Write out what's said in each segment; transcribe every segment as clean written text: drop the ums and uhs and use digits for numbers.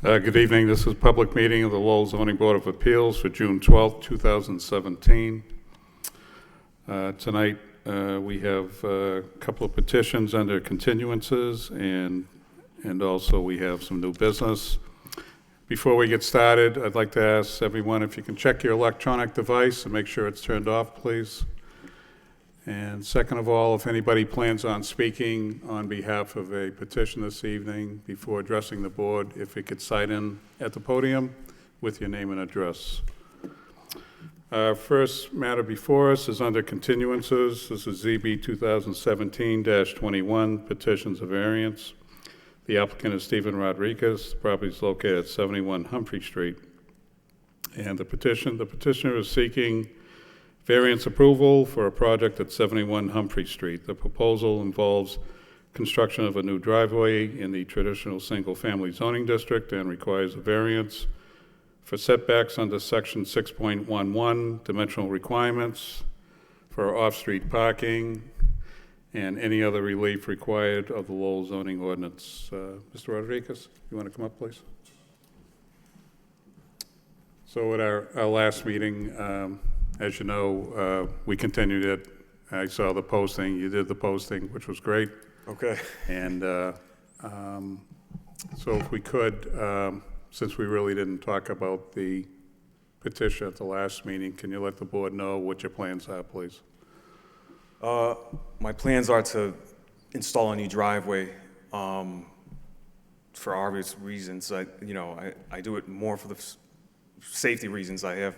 Good evening. This is a public meeting of the Lowell Zoning Board of Appeals for June 12th, 2017. Tonight we have a couple of petitions under continuances and also we have some new business. Before we get started, I'd like to ask everyone if you can check your electronic device and make sure it's turned off, please. And second of all, if anybody plans on speaking on behalf of a petition this evening before addressing the board, if you could sign in at the podium with your name and address. First matter before us is under continuances. This is ZB 2017-21, petitions of variance. The applicant is Stephen Rodriguez. The property is located at 71 Humphrey Street. And the petitioner is seeking variance approval for a project at 71 Humphrey Street. The proposal involves construction of a new driveway in the traditional single-family zoning district and requires a variance for setbacks under section 6.11, dimensional requirements for off-street parking, and any other relief required of the Lowell zoning ordinance. Mr. Rodriguez, you want to come up, please? So at our last meeting, as you know, we continued it. I saw the posting. You did the posting, which was great. Okay. And so if we could, since we really didn't talk about the petition at the last meeting, can you let the board know what your plans are, please? My plans are to install a new driveway for obvious reasons. I do it more for the safety reasons. I have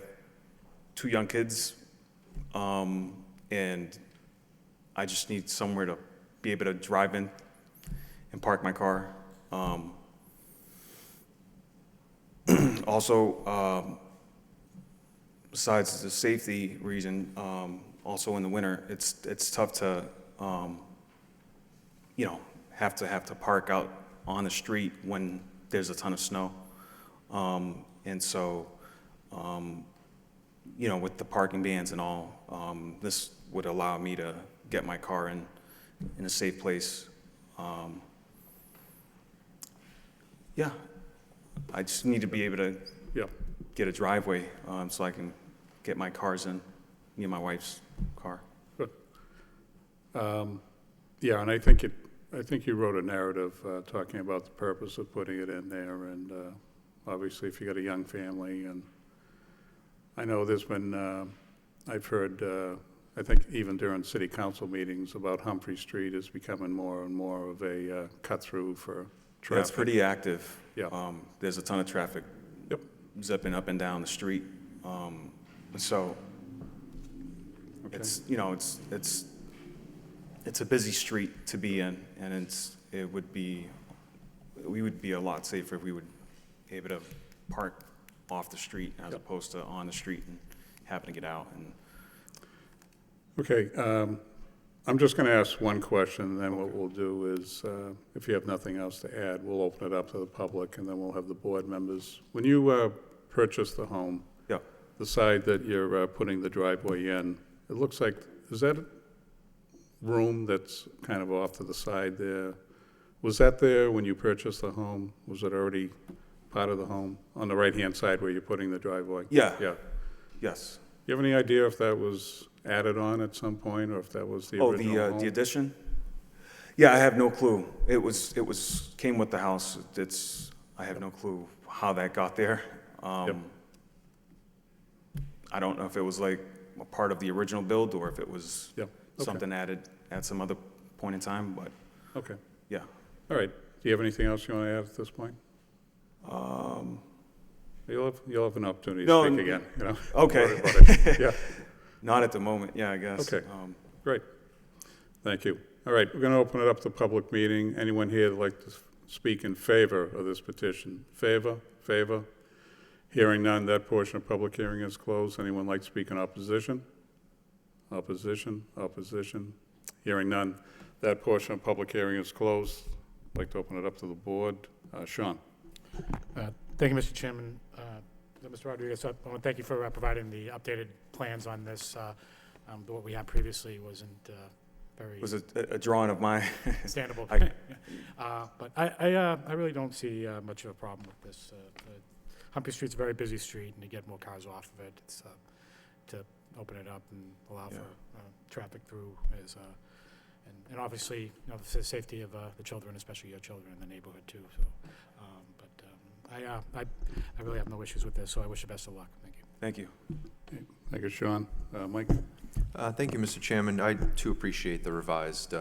2 young kids, and I just need somewhere to be able to drive in and park my car. Also, besides the safety reason, also in the winter, it's tough to, have to park out on the street when there's a ton of snow, and so. With the parking bans and all, this would allow me to get my car in a safe place. Yeah, I just need to be able to get a driveway so I can get my cars in, me and my wife's car. Good. Yeah, and I think you wrote a narrative talking about the purpose of putting it in there, and obviously if you got a young family, and I know there's been, I've heard, I think even during city council meetings about Humphrey Street is becoming more and more of a cut through for traffic. Yeah, it's pretty active. Yeah. There's a ton of traffic zipping up and down the street. So okay. It's a busy street to be in, and we would be a lot safer if we would be able to park off the street as opposed to on the street and having to get out. Okay, I'm just going to ask one question, and then what we'll do is, if you have nothing else to add, we'll open it up to the public, and then we'll have the board members. When you purchased the home, the side that you're putting the driveway in, it looks like, is that room that's kind of off to the side there? Was that there when you purchased the home? Was it already part of the home on the right-hand side where you're putting the driveway? Yeah. Do Yes. you have any idea if that was added on at some point, or if that was the original home? The addition? Yeah, I have no clue. It came with the house. I have no clue how that got there. I don't know if it was like a part of the original build or if it was something added at some other point in time, but okay. Yeah. All right. Do you have anything else you want to add at this point? You'll have an opportunity to speak again. Okay. Yeah. Not at the moment. Yeah, I guess. Okay. Great. Thank you. All right. We're going to open it up to public meeting. Anyone here that'd like to speak in favor of this petition? Favor? Favor? Hearing none, that portion of public hearing is closed. Anyone like to speak in opposition? Opposition? Opposition? Hearing none, that portion of public hearing is closed. I'd like to open it up to the board. Sean. Thank you, Mr. Chairman. Mr. Rodriguez, I want to thank you for providing the updated plans on this. What we had previously wasn't very It was a drawing of mine. understandable. I- But I really don't see much of a problem with this. Humphrey Street's a very busy street, and to get more cars off of it, it's to open it up and allow Yeah. for traffic through is, and obviously, you know, the safety of the children, especially your children in the neighborhood too, so. I really have no issues with this, so I wish you best of luck. Thank you. Thank you. Thank you, Sean. Mike? Thank you, Mr. Chairman. I too appreciate the revised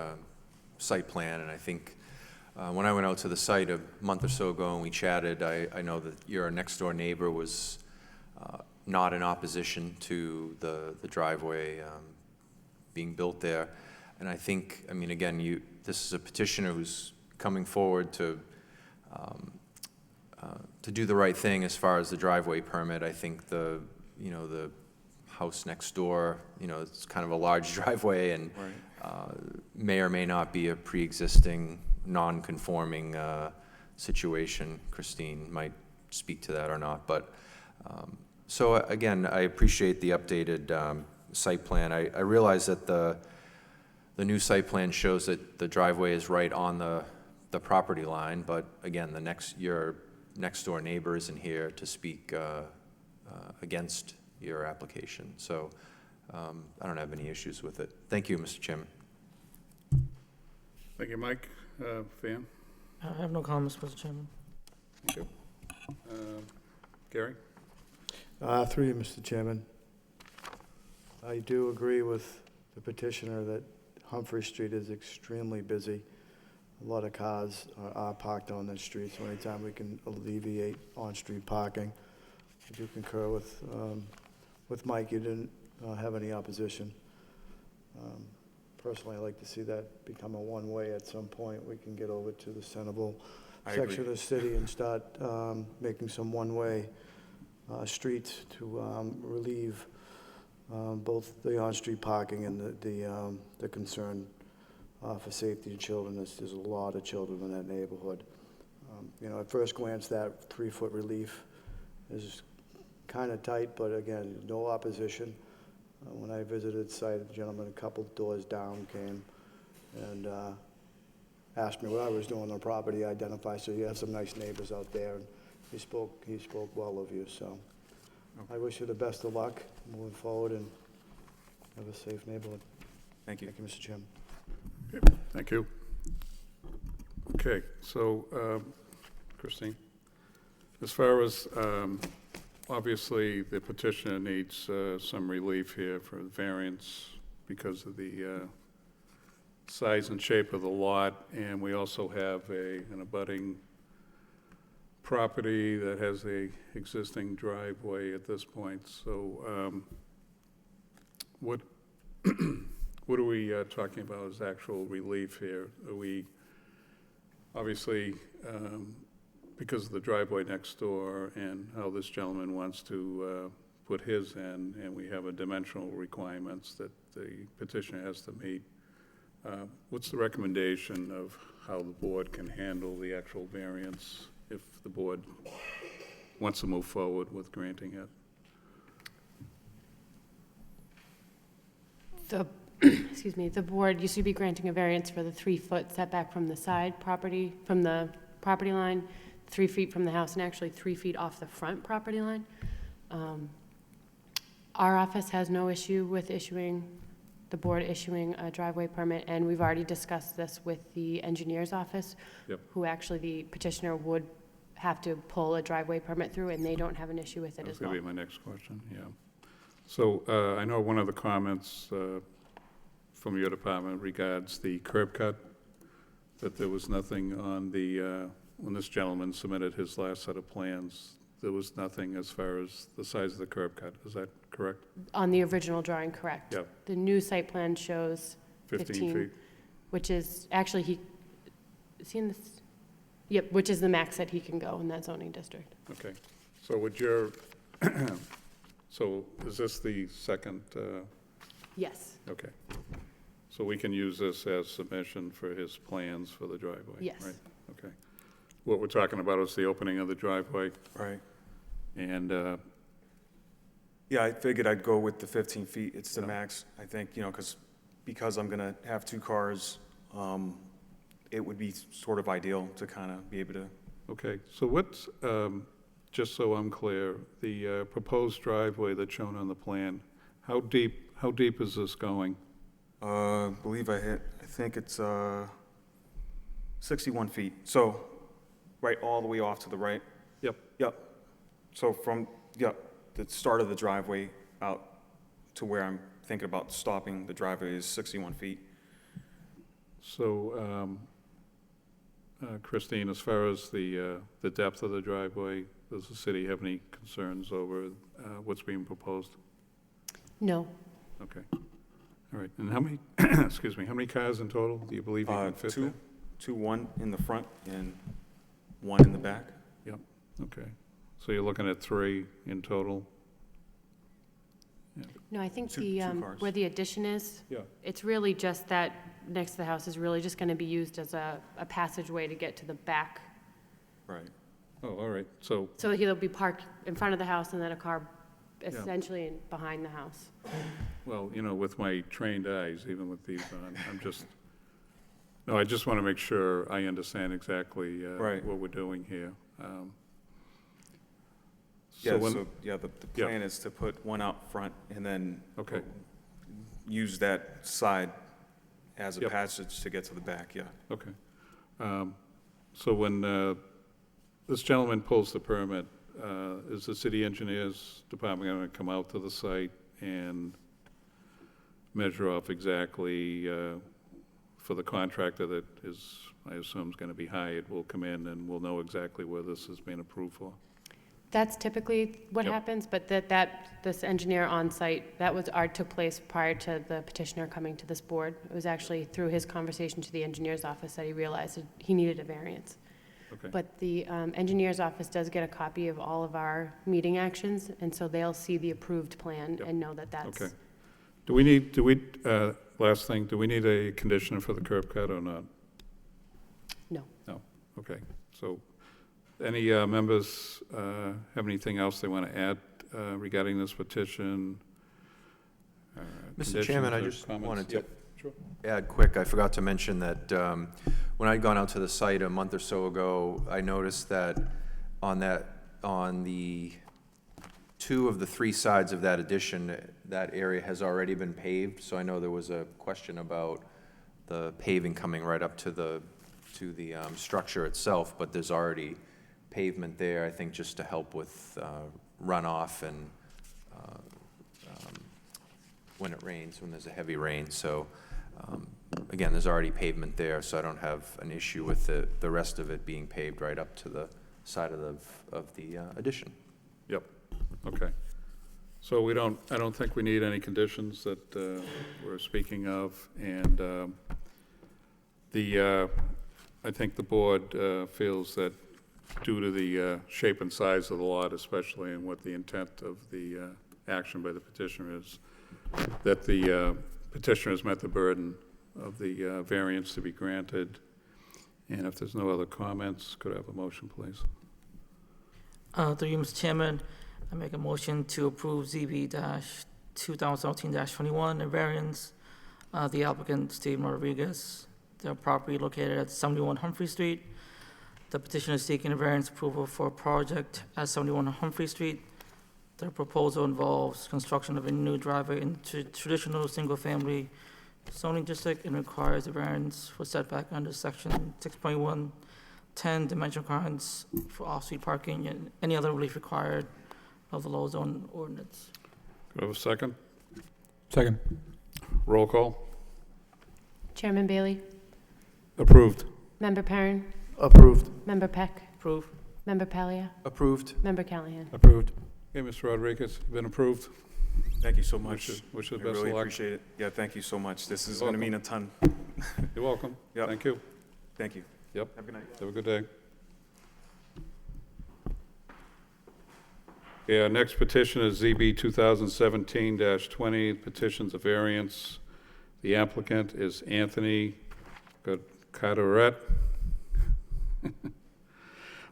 site plan, and I think when I went out to the site a month or so ago and we chatted, I know that your next-door neighbor was not in opposition to the driveway being built there. And I think, I mean, again, this is a petitioner who's coming forward to do the right thing as far as the driveway permit. I think the house next door, it's kind of a large driveway and may or may not be a pre-existing, non-conforming situation. Christine might speak to that or not, but so again, I appreciate the updated site plan. I realize that the new site plan shows that the driveway is right on the property line, but again, your next door neighbor isn't here to speak against your application. So I don't have any issues with it. Thank you, Mr. Chairman. Thank you, Mike. Van? I have no comments, Mr. Chairman. Thank you. Gary? Through you, Mr. Chairman. I do agree with the petitioner that Humphrey Street is extremely busy. A lot of cars are parked on that street, so anytime we can alleviate on-street parking, I do concur with Mike. You didn't have any opposition. Personally, I'd like to see that become a one-way at some point. We can get over to the Centerville I section agree. of the city and start making some one-way streets to relieve both the on-street parking and the concern for safety of children. There's a lot of children in that neighborhood. At first glance, that 3-foot relief is kind of tight, but again, no opposition. When I visited the site, a gentleman a couple doors down came and asked me what I was doing on the property, identified, so you have some nice neighbors out there, and he spoke well of you, so I wish you the best of luck moving forward and have a safe neighborhood. Thank you. Thank you, Mr. Chairman. Thank you. Okay, so Christine, as far as, obviously, the petitioner needs some relief here for variance because of the size and shape of the lot, and we also have an abutting property that has a existing driveway at this point. So what are we talking about as actual relief here? Are we, obviously, because of the driveway next door and how this gentleman wants to put his in, and we have a dimensional requirements that the petitioner has to meet, what's the recommendation of how the board can handle the actual variance if the board wants to move forward with granting it? The board used to be granting a variance for the 3-foot setback from the side property, from the property line, 3 feet from the house, and actually 3 feet off the front property line. Our office has no issue with the board issuing a driveway permit, and we've already discussed this with the engineer's office, Yep. who actually the petitioner would have to pull a driveway permit through, and they don't have an issue with it That was as well. going to be my next question, yeah. So I know one of the comments from your department regards the curb cut, that there was nothing on when this gentleman submitted his last set of plans, there was nothing as far as the size of the curb cut. Is that correct? On the original drawing, correct. Yep. The new site plan shows 15 feet? which is, actually, is he in this? Yep, which is the max that he can go in that zoning district. Okay. So so is this the second, Yes, okay. So we can use this as submission for his plans for the driveway? Yes. Right, okay. What we're talking about is the opening of the driveway, Right. and, Yeah, I figured I'd go with the 15 feet. It's the Yeah. max, I think, because because I'm gonna have two cars, it would be sort of ideal to kind of be able to, Okay, so what's, just so I'm clear, the proposed driveway that's shown on the plan, how deep is this going? I think it's 61 feet. So, right, all the way off to the right. Yep. Yep. So the start of the driveway out to where I'm thinking about stopping the driveway is 61 feet. So, Christine, as far as the depth of the driveway, does the city have any concerns over what's being proposed? No. Okay. All right, and how many, excuse me, how many cars in total do you believe you can fit there? One in the front and one in the back. Yep, okay. So you're looking at 3 in total? No, I think Two cars. where the addition is, Yeah. it's really just that, next to the house is really just gonna be used as a passageway to get to the back. Right. Oh, all right, so, So he'll be parked in front of the house and then a car essentially behind the house. well, you know, with my trained eyes, even with these on, I'm just, no, I just want to make sure I understand exactly Right. what we're doing here. Yeah, when- the Yeah. plan is to put one out front and then Okay, use that side as a Yep. passage to get to the back, yeah. okay. So when this gentleman pulls the permit, is the city engineers department going to come out to the site and measure off exactly for the contractor that is, I assume, is going to be hired, will come in and we'll know exactly where this has been approved for? That's typically what Yep. happens, but this engineer on site, took place prior to the petitioner coming to this board. It was actually through his conversation to the engineer's office that he realized that he needed a variance. Okay, But the engineer's office does get a copy of all of our meeting actions, and so they'll see the approved plan Yep. and know that that's. okay. Last thing, do we need a conditioner for the curb cut or not? No. No, okay. So, any members have anything else they want to add regarding this petition? Mr. Chairman, I conditions or just comments? wanted to Yep, sure. add quick, I forgot to mention that when I'd gone out to the site a month or so ago, I noticed that on the 2 of the 3 sides of that addition, that area has already been paved, so I know there was a question about the paving coming right up to the structure itself, but there's already pavement there, I think just to help with runoff and when it rains, when there's a heavy rain. So again, there's already pavement there, so I don't have an issue with the rest of it being paved right up to the side of the addition. Yep, okay. So I don't think we need any conditions that we're speaking of, and I think the board feels that due to the shape and size of the lot especially, and what the intent of the action by the petitioner is, that the petitioner has met the burden of the variance to be granted. And if there's no other comments, could I have a motion, please? Through you, Mr. Chairman, I make a motion to approve ZB-2017-21, a variance. The applicant, Steve Rodriguez, their property located at 71 Humphrey Street. The petitioner is seeking a variance approval for a project at 71 Humphrey Street. The proposal involves construction of a new driveway into traditional single-family zoning district and requires a variance for setback under section 6.110 dimensional requirements for off-street parking and any other relief required of the Lowell zone ordinance. Could I have a second? Second. Roll call? Chairman Bailey? Approved. Member Perrin? Approved. Member Peck? Approve. Member Palia? Approved. Member Callahan? Approved. Okay, Mr. Rodriguez, you've been approved. Thank you so much. Wish you I the best of really luck. appreciate it. Yeah, thank you so much. This is You're going to mean a ton. You're welcome. Yep. Thank you. Thank you. Yep. Have a good night. Have a good day. Yeah, next petition is ZB 2017-20, petitions of variance. The applicant is Anthony Carteret,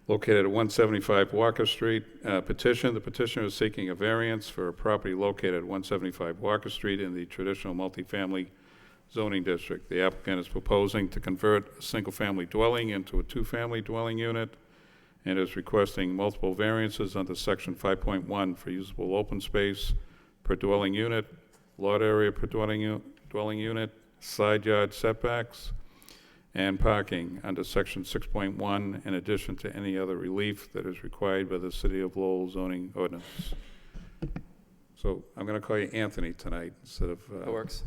located at 175 Walker Street. Petition, the petitioner is seeking a variance for a property located at 175 Walker Street in the traditional multifamily zoning district. The applicant is proposing to convert a single-family dwelling into a two-family dwelling unit and is requesting multiple variances under section 5.1 for usable open space per dwelling unit, lot area per dwelling unit, side yard setbacks, and parking under section 6.1, in addition to any other relief that is required by the City of Lowell zoning ordinance. So I'm going to call you Anthony tonight instead of... That works.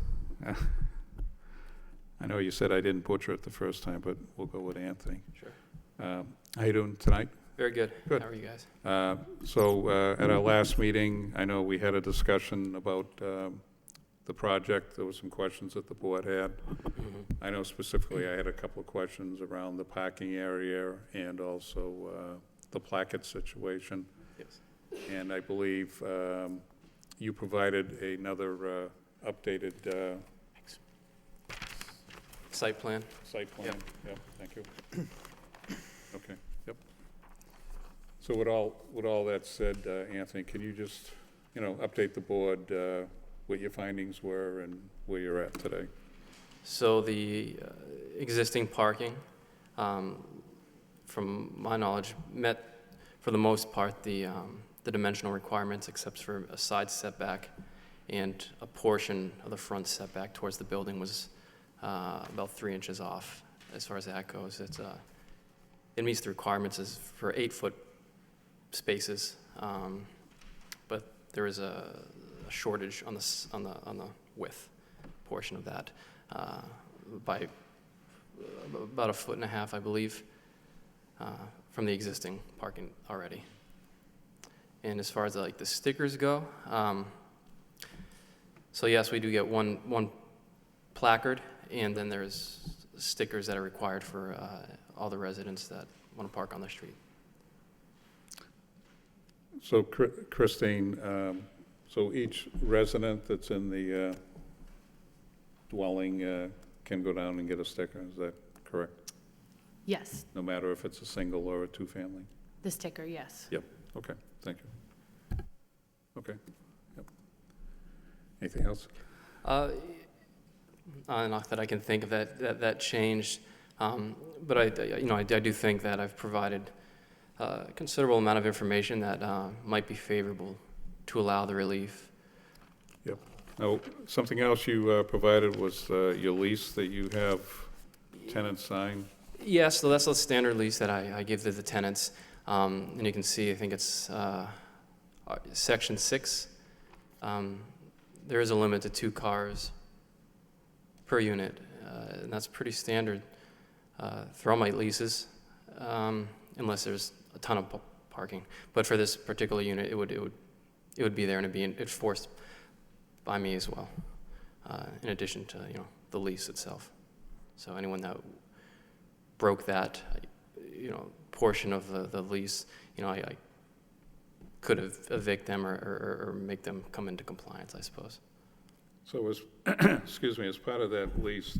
I know you said I didn't butcher it the first time, but we'll go with Anthony. Sure. How you doing tonight? Very good. Good. How are you guys? At our last meeting, I know we had a discussion about the project. There were some questions that the board had. I know specifically I had a couple of questions around the parking area and also the placket situation. Yes. And I believe you provided another updated Site plan. site plan. Yep. Yep, thank you. Okay, yep. So with all that said, Anthony, can you just, update the board what your findings were and where you're at today? So the existing parking, from my knowledge, met for the most part the dimensional requirements, except for a side setback, and a portion of the front setback towards the building was about 3 inches off. As far as that goes, it meets the requirements as for 8-foot spaces, but there is a shortage on the width portion of that by about 1.5 feet, I believe, from the existing parking already. And as far as the stickers go, so yes, we do get one placard, and then there's stickers that are required for all the residents that want to park on the street. So Christine, so each resident that's in the dwelling can go down and get a sticker, is that correct? Yes, No matter if it's a single or a two-family? the sticker, yes. Yep, okay, thank you. Okay, yep. Anything else? Not that I can think of that changed, but I do think that I've provided a considerable amount of information that might be favorable to allow the relief. Yep. Now, something else you provided was your lease that you have tenants sign. Yes, so that's the standard lease that I give to the tenants, and you can see, I think it's section 6. There is a limit to 2 cars per unit, and that's pretty standard for all my leases, unless there's a ton of parking. But for this particular unit, it would be there, and it'd be enforced by me as well, in addition to the lease itself. So anyone that broke that portion of the lease, I could evict them or make them come into compliance, I suppose. So as, excuse me, as part of that lease,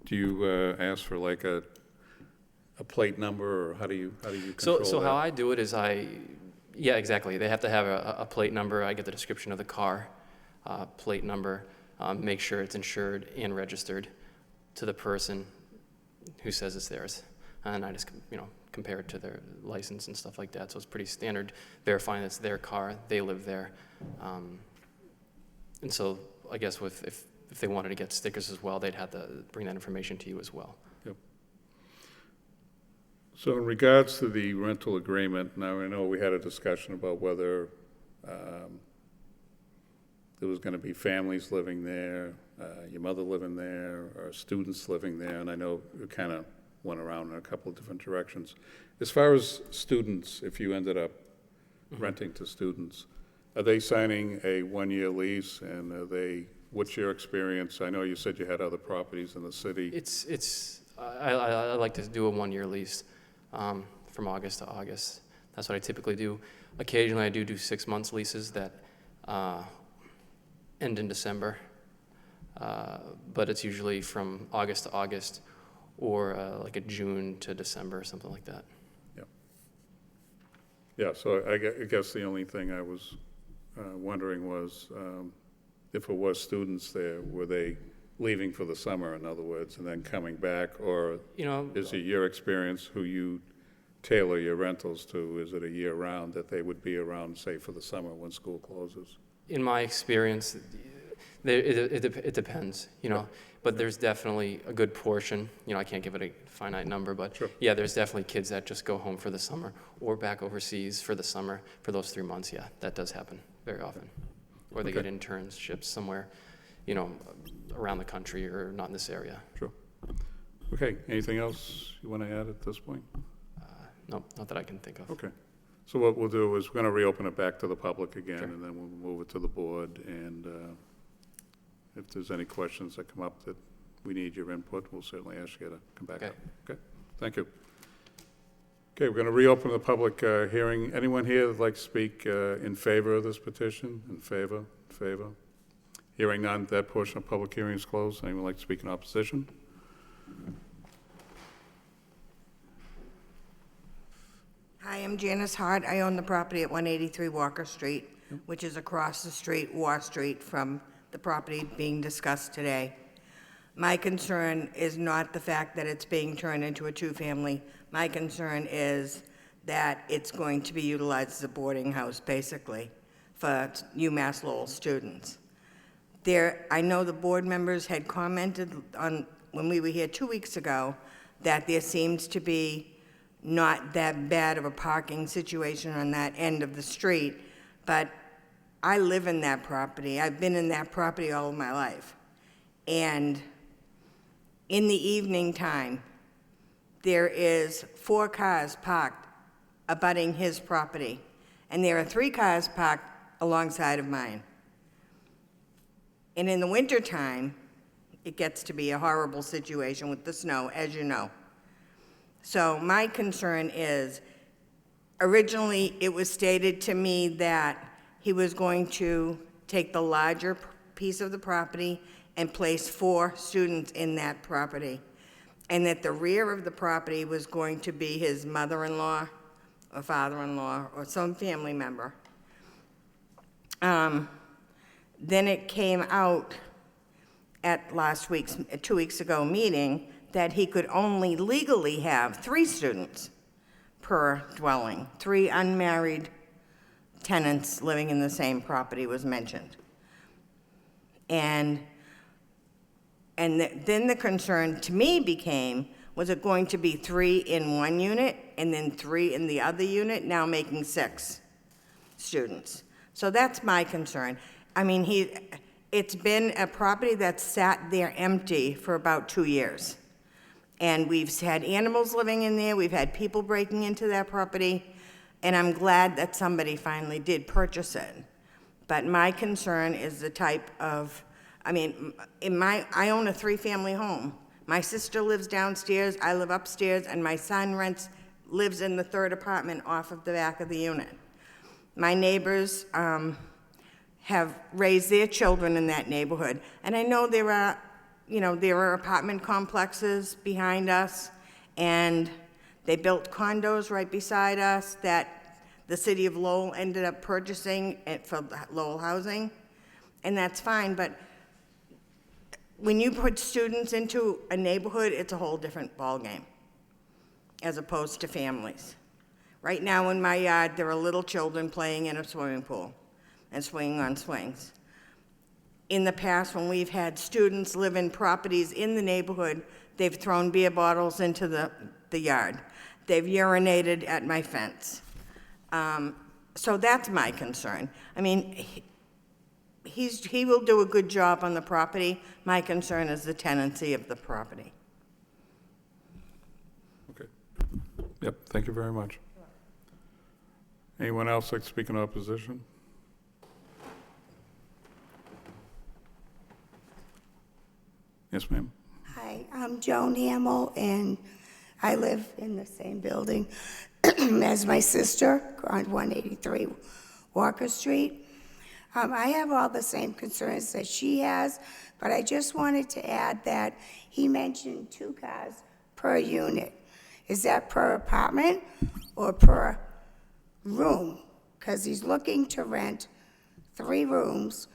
do you ask for like a plate number, or how do you control that? So how I do it is yeah, exactly. They have to have a plate number. I get the description of the car, plate number, make sure it's insured and registered to the person who says it's theirs. And I just, compare it to their license and stuff like that. So it's pretty standard, verifying it's their car, they live there. And so I guess if they wanted to get stickers as well, they'd have to bring that information to you as well. Yep. So in regards to the rental agreement, now I know we had a discussion about whether there was going to be families living there, your mother living there, or students living there, and I know it kind of went around in a couple of different directions. As far as students, if you ended up renting to students, are they signing a one-year lease, and what's your experience? I know you said you had other properties in the city. I like to do a 1-year lease from August to August. That's what I typically do. Occasionally I do 6 months leases that end in December, but it's usually from August to August, or like a June to December, something like that. Yeah, so I guess the only thing I was wondering was if it was students there, were they leaving for the summer, in other words, and then coming back? Or You know, is it your experience who you tailor your rentals to? Is it a year-round that they would be around, say, for the summer when school closes? in my experience, it depends, you know, but there's definitely a good portion, you know, I can't give it a finite number, but Sure. yeah, there's definitely kids that just go home for the summer or back overseas for the summer for those 3 months. Yeah, that does happen very often. Or they Okay. get internships somewhere, you know, around the country or not in this area. Sure. Okay, anything else you want to add at this point? No, not that I can think of. Okay. So what we'll do is we're going to reopen it back to the public again, Sure. and then we'll move it to the board. And if there's any questions that come up that we need your input, we'll certainly ask you to come back Okay. up. Okay, thank you. Okay, we're going to reopen the public hearing. Anyone here that'd like to speak in favor of this petition? In favor? In favor? Hearing none, that portion of public hearing is closed. Anyone like to speak in opposition? Hi, I'm Janice Hart. I own the property at 183 Walker Street, which is across the street, War Street, from the property being discussed today. My concern is not the fact that it's being turned into a two-family. My concern is that it's going to be utilized as a boarding house, basically, for UMass Lowell students. I know the board members had commented on, when we were here 2 weeks ago, that there seems to be not that bad of a parking situation on that end of the street, but I live in that property. I've been in that property all of my life. And in the evening time, there is 4 cars parked abutting his property, and there are 3 cars parked alongside of mine. And in the wintertime, it gets to be a horrible situation with the snow, as you know. So my concern is, originally it was stated to me that he was going to take the larger piece of the property and place 4 students in that property, and that the rear of the property was going to be his mother-in-law or father-in-law or some family member. Then it came out at 2 weeks ago meeting that he could only legally have 3 students per dwelling. 3 unmarried tenants living in the same property was mentioned. And then the concern to me became, was it going to be 3 in one unit and then 3 in the other unit, now making 6 students? So that's my concern. I mean, it's been a property that's sat there empty for about 2 years. And we've had animals living in there, we've had people breaking into that property, and I'm glad that somebody finally did purchase it. But my concern is the type of, I mean, I own a 3-family home. My sister lives downstairs, I live upstairs, and my son lives in the 3rd apartment off of the back of the unit. My neighbors have raised their children in that neighborhood, and I know there are apartment complexes behind us, and they built condos right beside us that the city of Lowell ended up purchasing for Lowell Housing, and that's fine, but when you put students into a neighborhood, it's a whole different ballgame, as opposed to families. Right now in my yard, there are little children playing in a swimming pool and swinging on swings. In the past, when we've had students live in properties in the neighborhood, they've thrown beer bottles into the yard. They've urinated at my fence. So that's my concern. I mean, he will do a good job on the property. My concern is the tenancy of the property. Okay. Yep, thank you very much. Anyone else like to speak in opposition? Yes, ma'am. Hi, I'm Joan Hamill, and I live in the same building as my sister on 183 Walker Street. I have all the same concerns that she has, but I just wanted to add that he mentioned 2 cars per unit. Is that per apartment or per room? Because he's looking to rent 3 rooms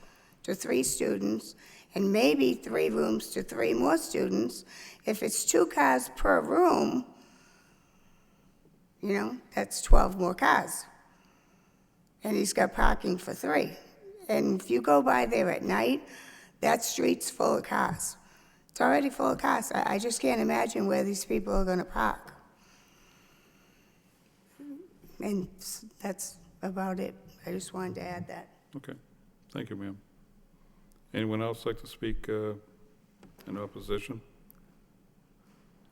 to 3 students, and maybe 3 rooms to 3 more students. If it's 2 cars per room, that's 12 more cars. And he's got parking for 3. And if you go by there at night, that street's full of cars. It's already full of cars. I just can't imagine where these people are gonna park. And that's about it. I just wanted to add that. Okay, thank you, ma'am. Anyone else like to speak in opposition?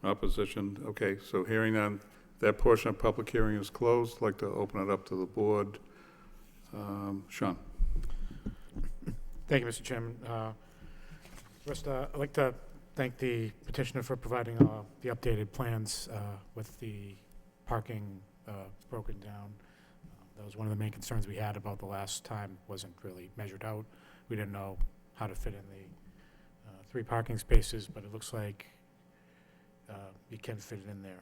Opposition, okay, so hearing none, that portion of public hearing is closed. I'd like to open it up to the board. Sean? Thank you, Mr. Chairman. First, I'd like to thank the petitioner for providing the updated plans with the parking broken down. That was one of the main concerns we had about the last time. Wasn't really measured out. We didn't know how to fit in the 3 parking spaces, but it looks like you can fit it in there.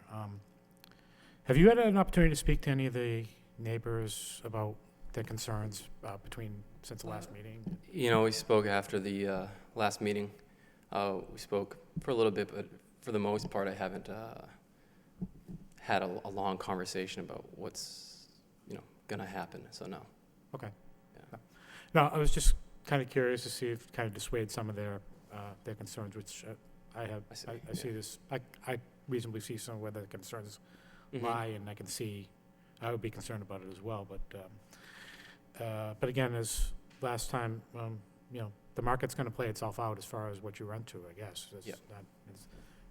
Have you had an opportunity to speak to any of the neighbors about their concerns since the last meeting? We spoke after the last meeting. We spoke for a little bit, but for the most part, I haven't had a long conversation about what's gonna happen. So no. Okay. Yeah. No, I was just kind of curious to see if it kind of dissuade some of their concerns, which I see this. I reasonably see some where the concerns lie, and I would be concerned about it as well. But again, as last time, the market's going to play itself out as far as what you rent to, I guess. It's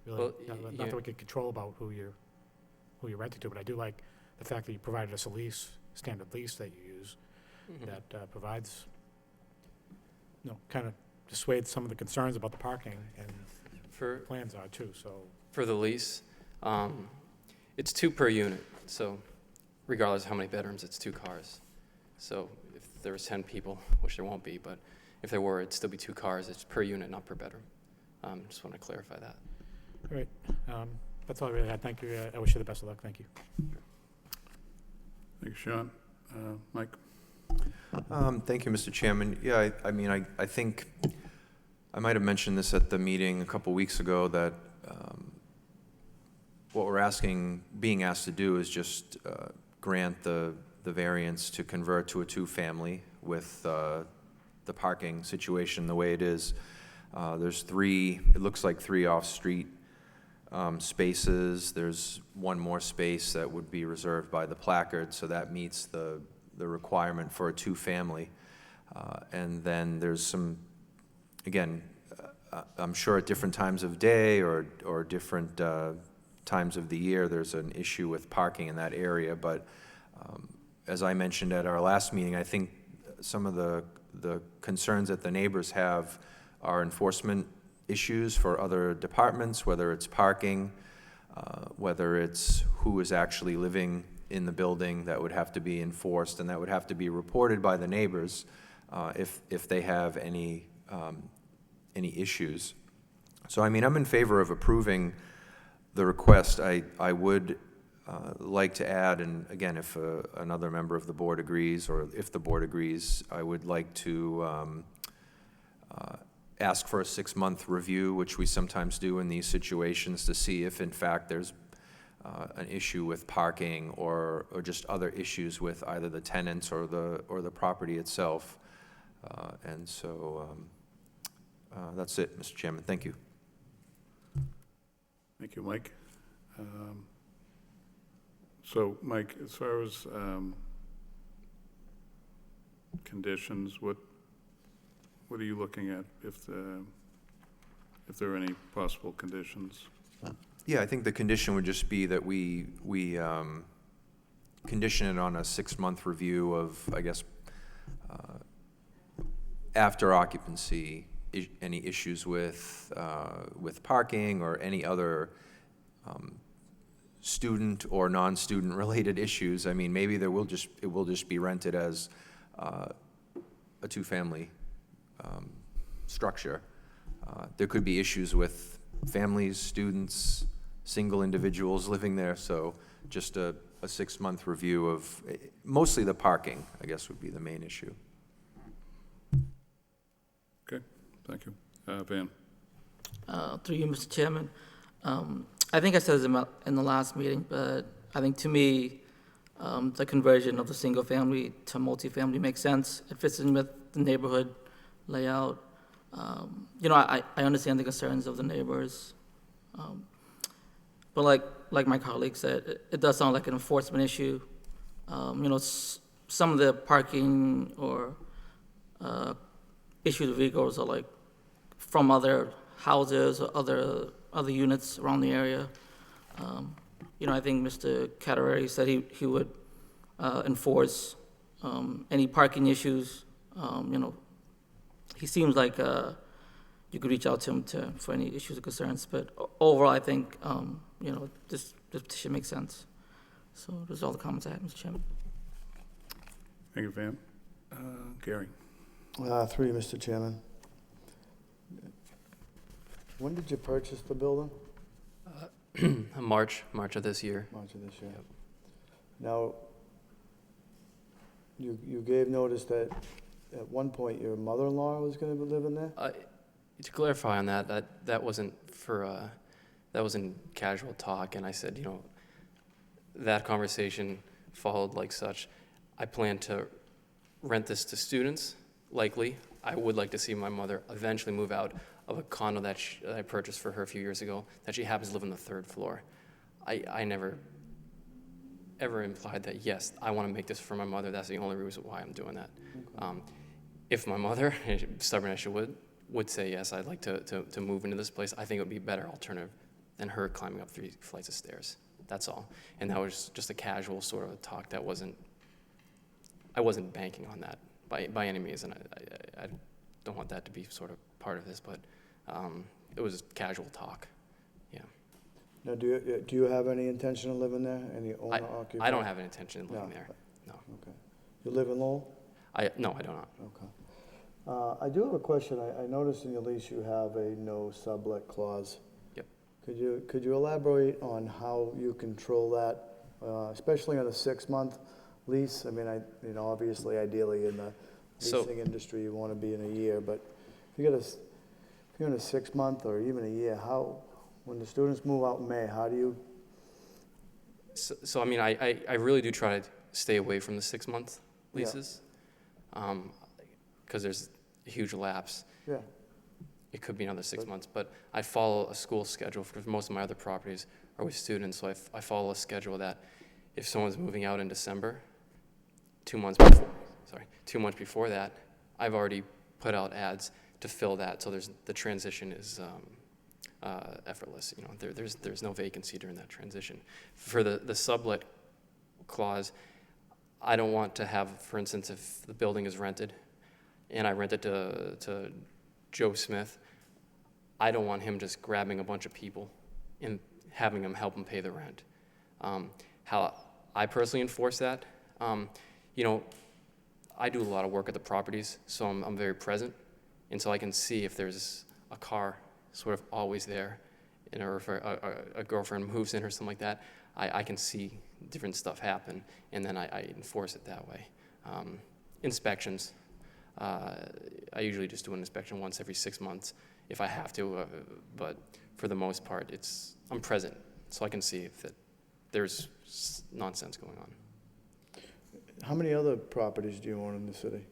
really nothing we can control about who you're renting to, but I do like the fact that you provided us a standard lease that you use that provides, kind of dissuades some of the concerns about the parking, and plans are too, so. For the lease, it's 2 per unit, so regardless of how many bedrooms, it's 2 cars. So if there was 10 people, which there won't be, but if there were, it'd still be 2 cars. It's per unit, not per bedroom. Just want to clarify that. All right. That's all I really had. Thank you. I wish you the best of luck. Thank you. Thank you, Sean. Mike? Thank you, Mr. Chairman. Yeah, I think I might have mentioned this at the meeting a couple weeks ago, that what we're being asked to do is just grant the variance to convert to a 2-family with the parking situation the way it is. There's 3, it looks like 3 off-street spaces. There's 1 more space that would be reserved by the placard, so that meets the requirement for a 2-family. And then there's some, again, I'm sure at different times of day or different times of the year, there's an issue with parking in that area. But as I mentioned at our last meeting, I think some of the concerns that the neighbors have are enforcement issues for other departments, whether it's parking, whether it's who is actually living in the building that would have to be enforced, and that would have to be reported by the neighbors if they have any issues. So, I'm in favor of approving the request. I would like to add, and again, if another member of the board agrees, or if the board agrees, I would like to ask for a 6-month review, which we sometimes do in these situations, to see if in fact there's an issue with parking or just other issues with either the tenants or the property itself. And so that's it, Mr. Chairman. Thank you. Thank you, Mike. So, Mike, as far as conditions, what are you looking at if there are any possible conditions? Yeah, I think the condition would just be that we condition it on a 6-month review of, I guess, after occupancy, any issues with parking or any other student or non-student related issues. Maybe it will just be rented as a 2-family structure. There could be issues with families, students, single individuals living there, so just a 6-month review of mostly the parking, I guess, would be the main issue. Okay, thank you. Van? Through you, Mr. Chairman. I think I said this in the last meeting, but I think to me, the conversion of the single-family to multifamily makes sense. It fits in with the neighborhood layout. I understand the concerns of the neighbors. But like my colleague said, it does sound like an enforcement issue. Some of the parking or issued vehicles are like from other houses or other units around the area. I think Mr. Catarari said he would enforce any parking issues. He seems like you could reach out to him for any issues or concerns. But overall, I think this petition makes sense. So those are all the comments I have, Mr. Chairman. Thank you, Van. Gary? Through you, Mr. Chairman. When did you purchase the building? March of this year. March of this year. Yep. Now, you gave notice that at one point your mother-in-law was going to be living there? To clarify on that wasn't for, that was in casual talk, and I said, that conversation followed like such. I plan to rent this to students, likely. I would like to see my mother eventually move out of a condo that I purchased for her a few years ago, that she happens to live on the 3rd floor. I never ever implied that, yes, I want to make this for my mother. That's the only reason why I'm doing that. Okay. If my mother, stubborn as she would say, yes, I'd like to move into this place, I think it would be a better alternative than her climbing up 3 flights of stairs. That's all. And that was just a casual sort of talk that I wasn't banking on that by any means, and I don't want that to be sort of part of this, but it was casual talk. Yeah. Now, do you have any intention of living there? Any owner occupied? I don't have an intention of living there. No. Okay. You live in Lowell? No, I do not. Okay. I do have a question. I noticed in your lease you have a no sublet clause. Yep. Could you elaborate on how you control that, especially on a 6-month lease? I mean, obviously, ideally in the leasing industry, you want to be in a year, but if you're in a 6-month or even a year, when the students move out in May, how do you? So I mean, I really do try to stay away from the 6-month leases, because there's a huge lapse. Yeah. It could be another 6 months, but I follow a school schedule because most of my other properties are with students, so I follow a schedule that if someone's moving out in December, 2 months before that, I've already put out ads to fill that, so the transition is effortless. There's no vacancy during that transition. For the sublet clause, I don't want to have, for instance, if the building is rented and I rent it to Joe Smith, I don't want him just grabbing a bunch of people and having them help him pay the rent. How I personally enforce that, I do a lot of work at the properties, so I'm very present, and so I can see if there's a car sort of always there, or if a girlfriend moves in or something like that, I can see different stuff happen, and then I enforce it that way. Inspections, I usually just do an inspection once every 6 months if I have to, but for the most part, I'm present, so I can see if there's nonsense going on. How many other properties do you own in the city?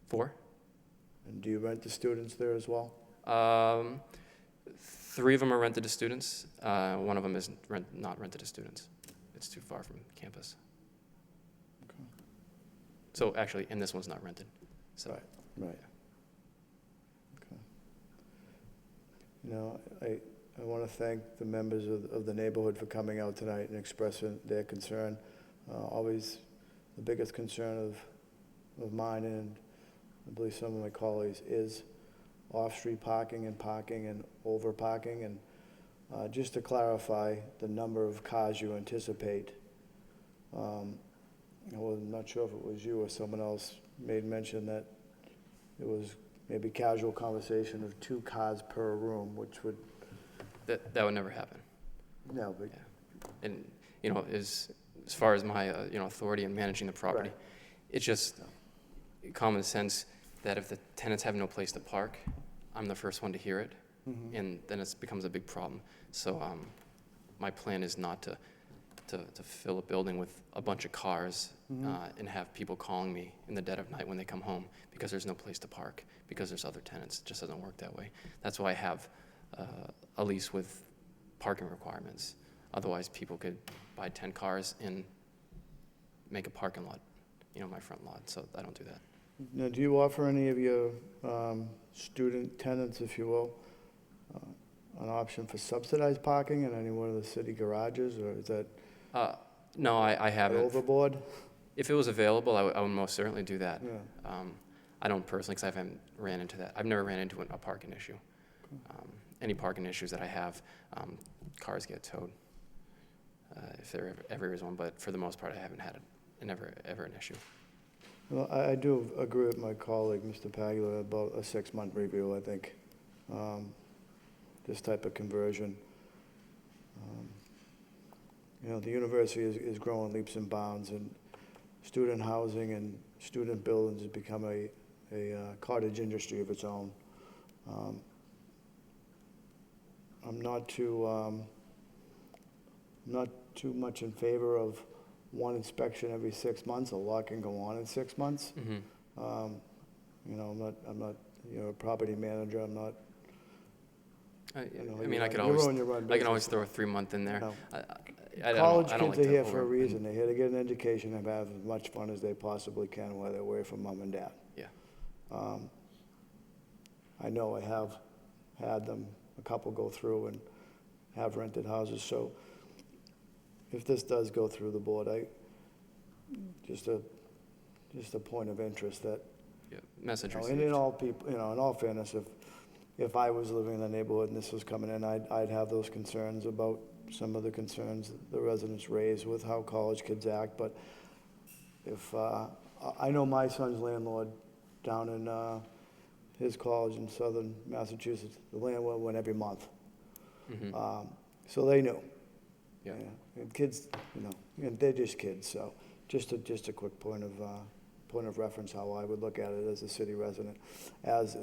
4. And do you rent to students there as well? 3 of them are rented to students. One of them is not rented to students. It's too far from campus. Okay. So actually, and this one's not rented. So. Right. Okay. I want to thank the members of the neighborhood for coming out tonight and expressing their concern. Always the biggest concern of mine, and I believe some of my colleagues, is off-street parking and over-parking. And just to clarify the number of cars you anticipate, I'm not sure if it was you or someone else made mention that it was maybe casual conversation of 2 cars per room, which would... That would never happen. No, but... Yeah. And, as far as my, authority in managing the property, Right. it's just, common sense that if the tenants have no place to park, I'm the first one to hear it, and then it becomes a big problem. So my plan is not to fill a building with a bunch of cars and have people calling me in the dead of night when they come home because there's no place to park, because there's other tenants. It just doesn't work that way. That's why I have a lease with parking requirements. Otherwise, people could buy 10 cars and make a parking lot, my front lot, so I don't do that. Now, do you offer any of your student tenants, if you will, an option for subsidized parking in any one of the city garages, or is that No, I haven't. overboard? If it was available, I would most certainly do that. Yeah. I don't personally, because I haven't ran into that. I've never ran into a parking issue. Any parking issues that I have, cars get towed, if there ever is one, but for the most part, I haven't had ever an issue. Well, I do agree with my colleague, Mr. Pagula, about a 6-month review, I think. This type of conversion. The university is growing leaps and bounds, and student housing and student buildings has become a cottage industry of its own. I'm not too much in favor of one inspection every 6 months. A lot can go on in 6 months. I'm not a property manager. I'm not. I mean, I can you're always on your own business. throw a 3-month in there. No. I College don't kids like are to here for a reason. They're here to get an education and have as much fun as they possibly can while they're away from mom and dad. Yeah. I know I have had them, a couple go through and have rented houses, so if this does go through the board, just a point of interest that, Yeah. Message and received. in all people, in all fairness, if I was living in the neighborhood and this was coming in, I'd have those concerns about some of the concerns the residents raise with how college kids act, but if, I know my son's landlord down in his college in southern Massachusetts, the landlord went every month. So they knew. Yeah. And kids, and they're just kids, so just a quick point of reference how I would look at it as a city resident, as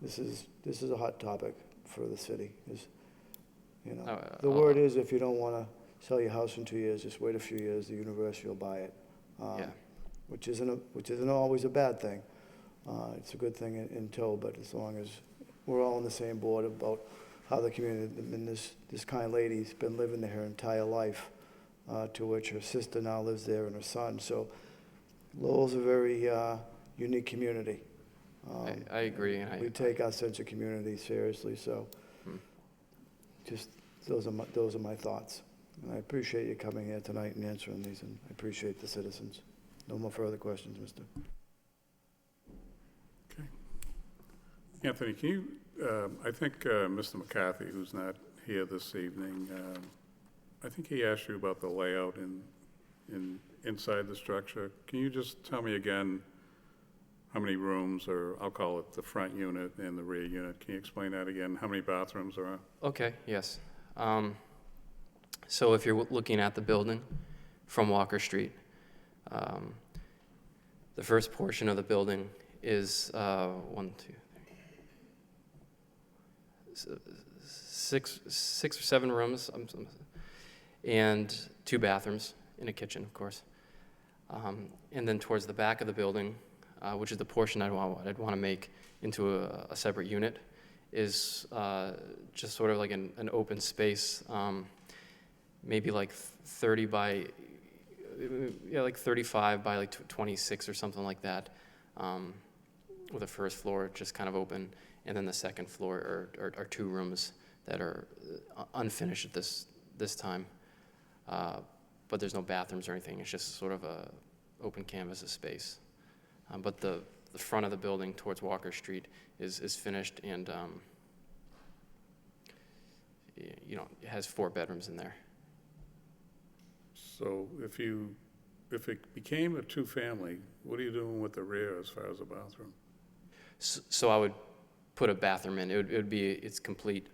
this is a hot topic for the city. The word is, if you don't want to sell your house in 2 years, just wait a few years, the university will buy it. Yeah. Which isn't always a bad thing. It's a good thing in tow, but as long as we're all on the same board about how the community, and this kind lady's been living there her entire life, to which her sister now lives there and her son. So Lowell's a very unique community. I agree. And We take our sense of community seriously, so just those are my thoughts. And I appreciate you coming here tonight and answering these, and I appreciate the citizens. No more further questions, Mister. Okay. Anthony, can you, I think Mr. McCarthy, who's not here this evening, I think he asked you about the layout inside the structure. Can you just tell me again how many rooms, or I'll call it the front unit and the rear unit? Can you explain that again? How many bathrooms are on? Okay, yes. So if you're looking at the building from Walker Street, the first portion of the building is 6 or 7 rooms, and 2 bathrooms and a kitchen, of course. And then towards the back of the building, which is the portion I'd want to make into a separate unit, is just sort of like an open space, maybe like 30 by, like 35 by like 26 or something like that, with the first floor just kind of open, and then the second floor are 2 rooms that are unfinished at this time, but there's no bathrooms or anything. It's just sort of a open canvas of space. But the front of the building towards Walker Street is finished, and it has 4 bedrooms in there. So if it became a 2-family, what are you doing with the rear as far as the bathroom? So I would put a bathroom in. It would be its complete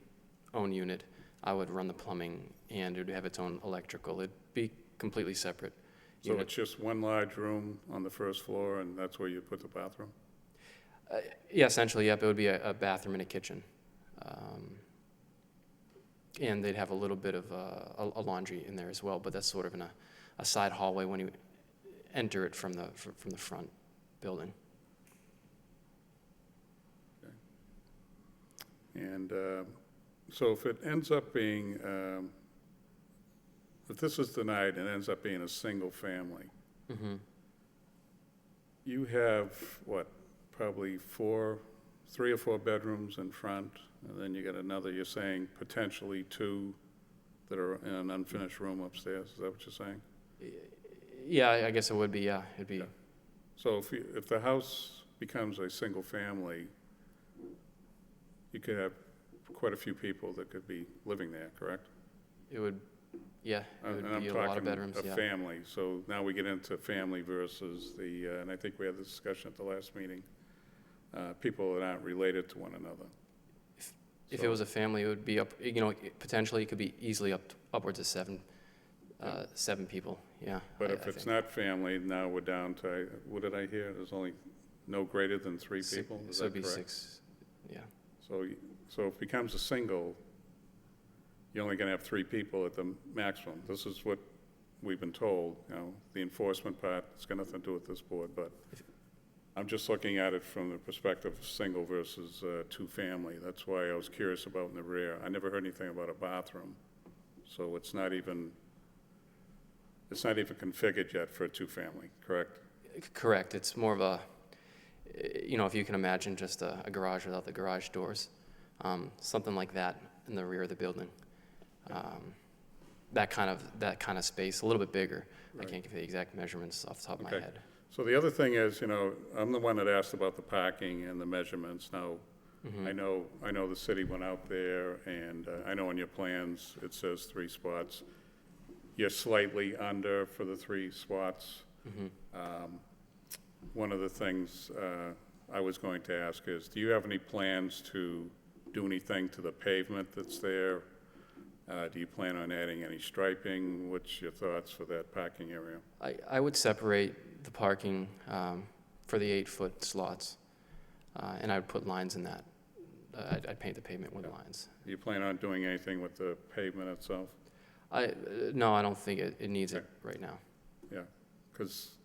own unit. I would run the plumbing, and it would have its own electrical. It'd be completely separate. So unit. it's just one large room on the first floor, and that's where you put the bathroom? Yeah, essentially, yep, it would be a bathroom and a kitchen. And they'd have a little bit of a laundry in there as well, but that's sort of in a side hallway when you enter it from the front building. And so if it ends up being, if this is denied and ends up being a single family, Mm-hmm. you have, what, probably 3 or 4 bedrooms in front, and then you got another, you're saying potentially 2 that are in an unfinished room upstairs, is that what you're saying? Yeah, I guess it would be, yeah, it'd be, Yeah. So if the house becomes a single family, you could have quite a few people that could be living there, correct? it would, yeah, it And would I'm be a lot of talking bedrooms, a yeah. family, so now we get into family versus and I think we had this discussion at the last meeting, people that aren't related to one another. If it was a family, it would be up, potentially it could be easily upwards of 7 people, yeah. But I if it's think. not family, now we're down to, what did I hear? There's only no greater than 3 people, is So that it'd be correct? 6, yeah. So if it becomes a single, you're only gonna have 3 people at the maximum. This is what we've been told, the enforcement part, it's got nothing to do with this board, but I'm just looking at it from the perspective of single versus 2-family. That's why I was curious about in the rear. I never heard anything about a bathroom, so it's not even configured yet for a 2-family, correct? Correct, it's more of a, if you can imagine just a garage without the garage doors, something like that in the rear of the building. That kind of space, a little bit bigger. Right. I can't give you the exact measurements off the top of my Okay. head. So the other thing is, I'm the one that asked about the parking and the measurements. Now, Mhm. I know the city went out there, and I know on your plans, it says 3 spots. You're slightly under for the 3 spots. Mhm. One of the things I was going to ask is, do you have any plans to do anything to the pavement that's there? Do you plan on adding any striping? What's your thoughts for that parking area? I would separate the parking for the 8-foot slots, and I would put lines in that. I'd paint the pavement with lines. Do you plan on doing anything with the pavement itself? No, I don't think it needs it right now. Yeah, because,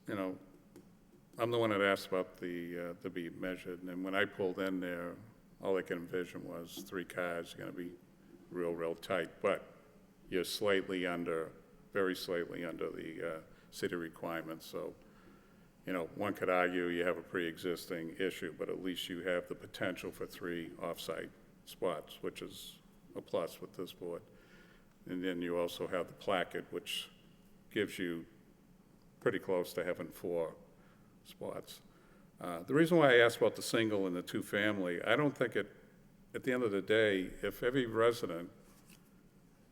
I'm the one that asked about to be measured, and when I pulled in there, all I could envision was 3 cars going to be real tight, but you're slightly under, very slightly under the city requirements, so, one could argue you have a pre-existing issue, but at least you have the potential for 3 off-site spots, which is a plus with this board. And then you also have the placket, which gives you pretty close to having 4 spots. The reason why I asked about the single and the 2-family, I don't think at the end of the day, if every resident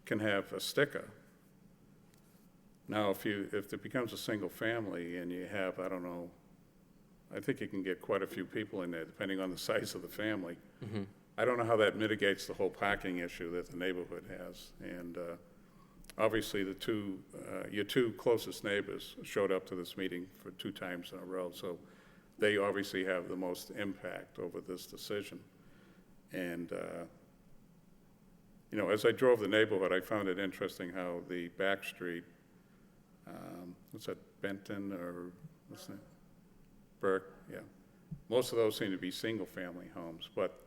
can have a sticker, now if it becomes a single family and you have, I don't know, I think you can get quite a few people in there, depending on the size of the family. Mhm. I don't know how that mitigates the whole parking issue that the neighborhood has. And obviously, your 2 closest neighbors showed up to this meeting for 2 times in a row, so they obviously have the most impact over this decision. And, as I drove the neighborhood, I found it interesting how the back street, what's that, Benton or what's that? Burke, yeah. Most of those seem to be single-family homes, but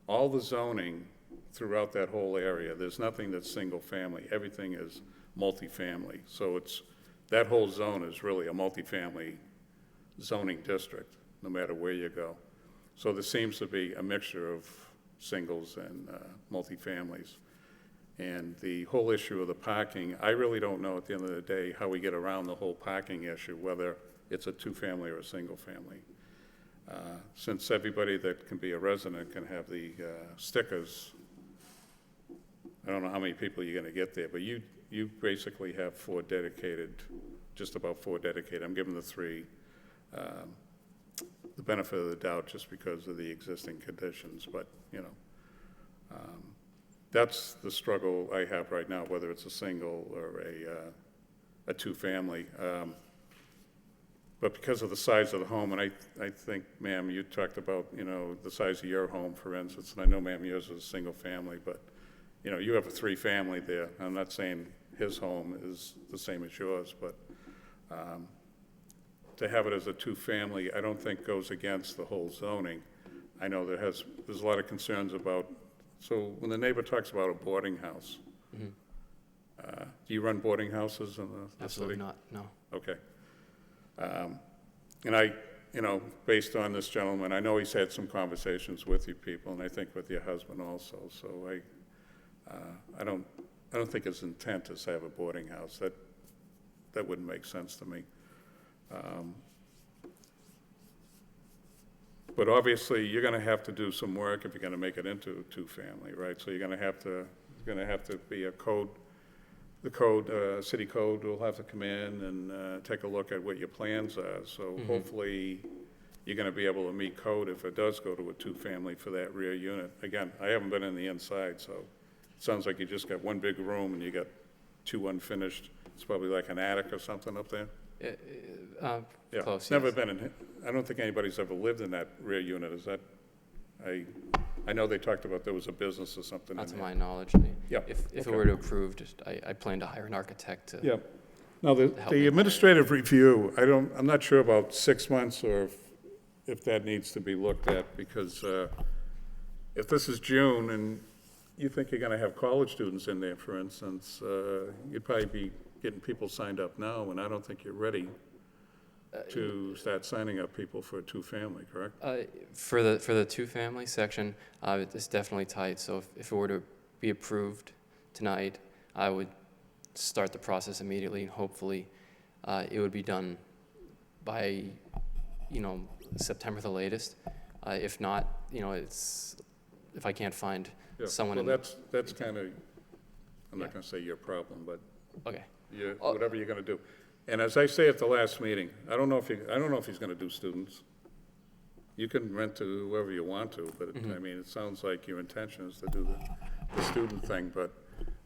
all the zoning throughout that whole area, there's nothing that's single-family. Everything is multifamily. So that whole zone is really a multifamily zoning district, no matter where you go. So there seems to be a mixture of singles and multifamilies. And the whole issue of the parking, I really don't know at the end of the day how we get around the whole parking issue, whether it's a 2-family or a single-family. Since everybody that can be a resident can have the stickers, I don't know how many people you're going to get there, but you basically have 4 dedicated, just about 4 dedicated. I'm giving the 3 the benefit of the doubt just because of the existing conditions, but, that's the struggle I have right now, whether it's a single or a 2-family. but because of the size of the home, and I think, ma'am, you talked about, you know, the size of your home, for instance, and I know, ma'am, yours is a single family, but, you know, you have a 3-family there. I'm not saying his home is the same as yours, but to have it as a 2-family, I don't think goes against the whole zoning. I know there's a lot of concerns about, so when the neighbor talks about a boarding house, do you run boarding houses in the city? Absolutely not, no. Okay. And I, you know, based on this gentleman, I know he's had some conversations with you people, and I think with your husband also, so I don't think his intent is to have a boarding house. That wouldn't make sense to me. But obviously, you're gonna have to do some work if you're gonna make it into a 2-family, right? So you're gonna have to be a code, the code, city code will have to come in and take a look at what your plans are. So hopefully, you're gonna be able to meet code if it does go to a 2-family for that rear unit. Again, I haven't been in the inside, so it sounds like you just got one big room and you got 2 unfinished. It's probably like an attic or something up there. Close, It's never yes. been in, I don't think anybody's ever lived in that rear unit, is that? I know they talked about there was a business or something in Not to there. my knowledge. Yeah, If it okay. were to approve, I plan to hire an architect to. Yeah. Now, help the me. administrative review, I'm not sure about 6 months or if that needs to be looked at, because if this is June and you think you're gonna have college students in there, for instance, you'd probably be getting people signed up now, and I don't think you're ready to start signing up people for a 2-family, correct? For the 2-family section, it's definitely tight, so if it were to be approved tonight, I would start the process immediately, and hopefully, it would be done by, you know, September the latest. If not, you know, if I can't find Yeah. someone Well, in. that's kind of, I'm not Yeah. gonna say your problem, but Okay, whatever you're gonna do. And as I say at the last meeting, I don't know if he's gonna do students. You can rent to whoever you want to, but, I mean, it sounds like your intention is to do the student thing, but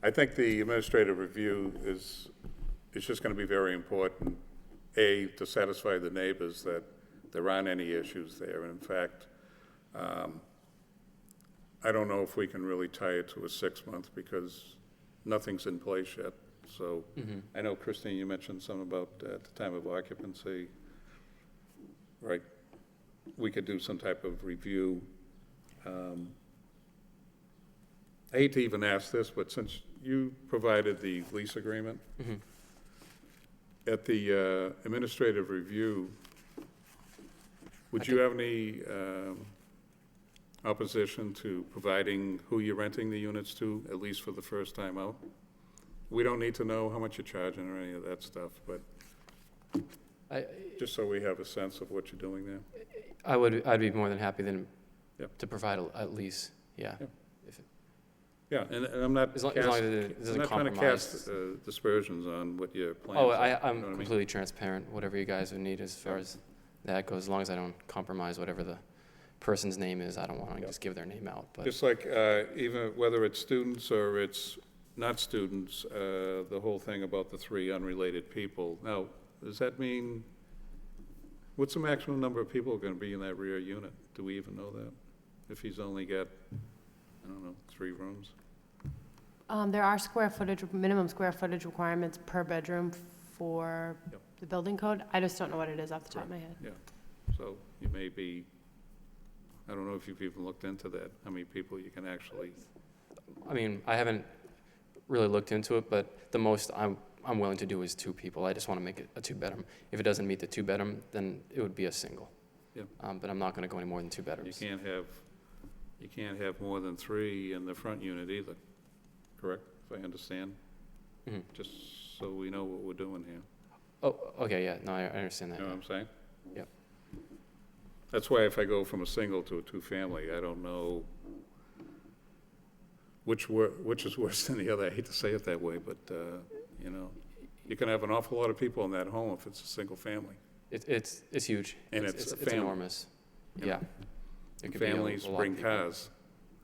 I think the administrative review is just gonna be very important, A, to satisfy the neighbors that there aren't any issues there, and in fact, I don't know if we can really tie it to a 6-month, because nothing's in place yet. So, I know, Christine, you mentioned something about at the time of occupancy, right? We could do some type of review. I hate to even ask this, but since you provided the lease agreement, at the administrative review, would you have any opposition to providing who you're renting the units to, at least for the first time out? We don't need to know how much you're charging or any of that stuff, but just so we have a sense of what you're doing there. I'd be more than happy Yep. to provide a lease, yeah. Yeah. If it- Yeah, and I'm not As long as it doesn't I'm not trying to compromise. cast dispersions on what your plans Oh, are. I'm you know what I mean? completely transparent, whatever you guys would need as far as that goes, as long as I don't compromise whatever the person's name is, I don't want to Yep. just give their name out, but. Just like, even whether it's students or it's not students, the whole thing about the 3 unrelated people. Now, does that mean, what's the maximum number of people going to be in that rear unit? Do we even know that? If he's only got, I don't know, 3 rooms? There are minimum square footage requirements per bedroom for Yep. the building code. I just don't know what it is off the top of my head. Yeah, so you may be, I don't know if you've even looked into that, how many people you can actually, I mean, I haven't really looked into it, but the most I'm willing to do is 2 people. I just want to make it a 2-bedroom. If it doesn't meet the 2-bedroom, then it would be a single. Yeah. But I'm not going to go any more than 2 you bedrooms. can't have more than 3 in the front unit either, correct, if I understand? Mhm. Just so we know what we're doing here, Oh, okay, yeah, no, I understand that. you know what I'm saying? Yep. That's why if I go from a single to a 2-family, I don't know which is worse than the other. I hate to say it that way, but, you know, you can have an awful lot of people in that home if it's a single family. It's huge. And it's a it's family. enormous. You Yeah. know, It could be a Families lot of bring people. cars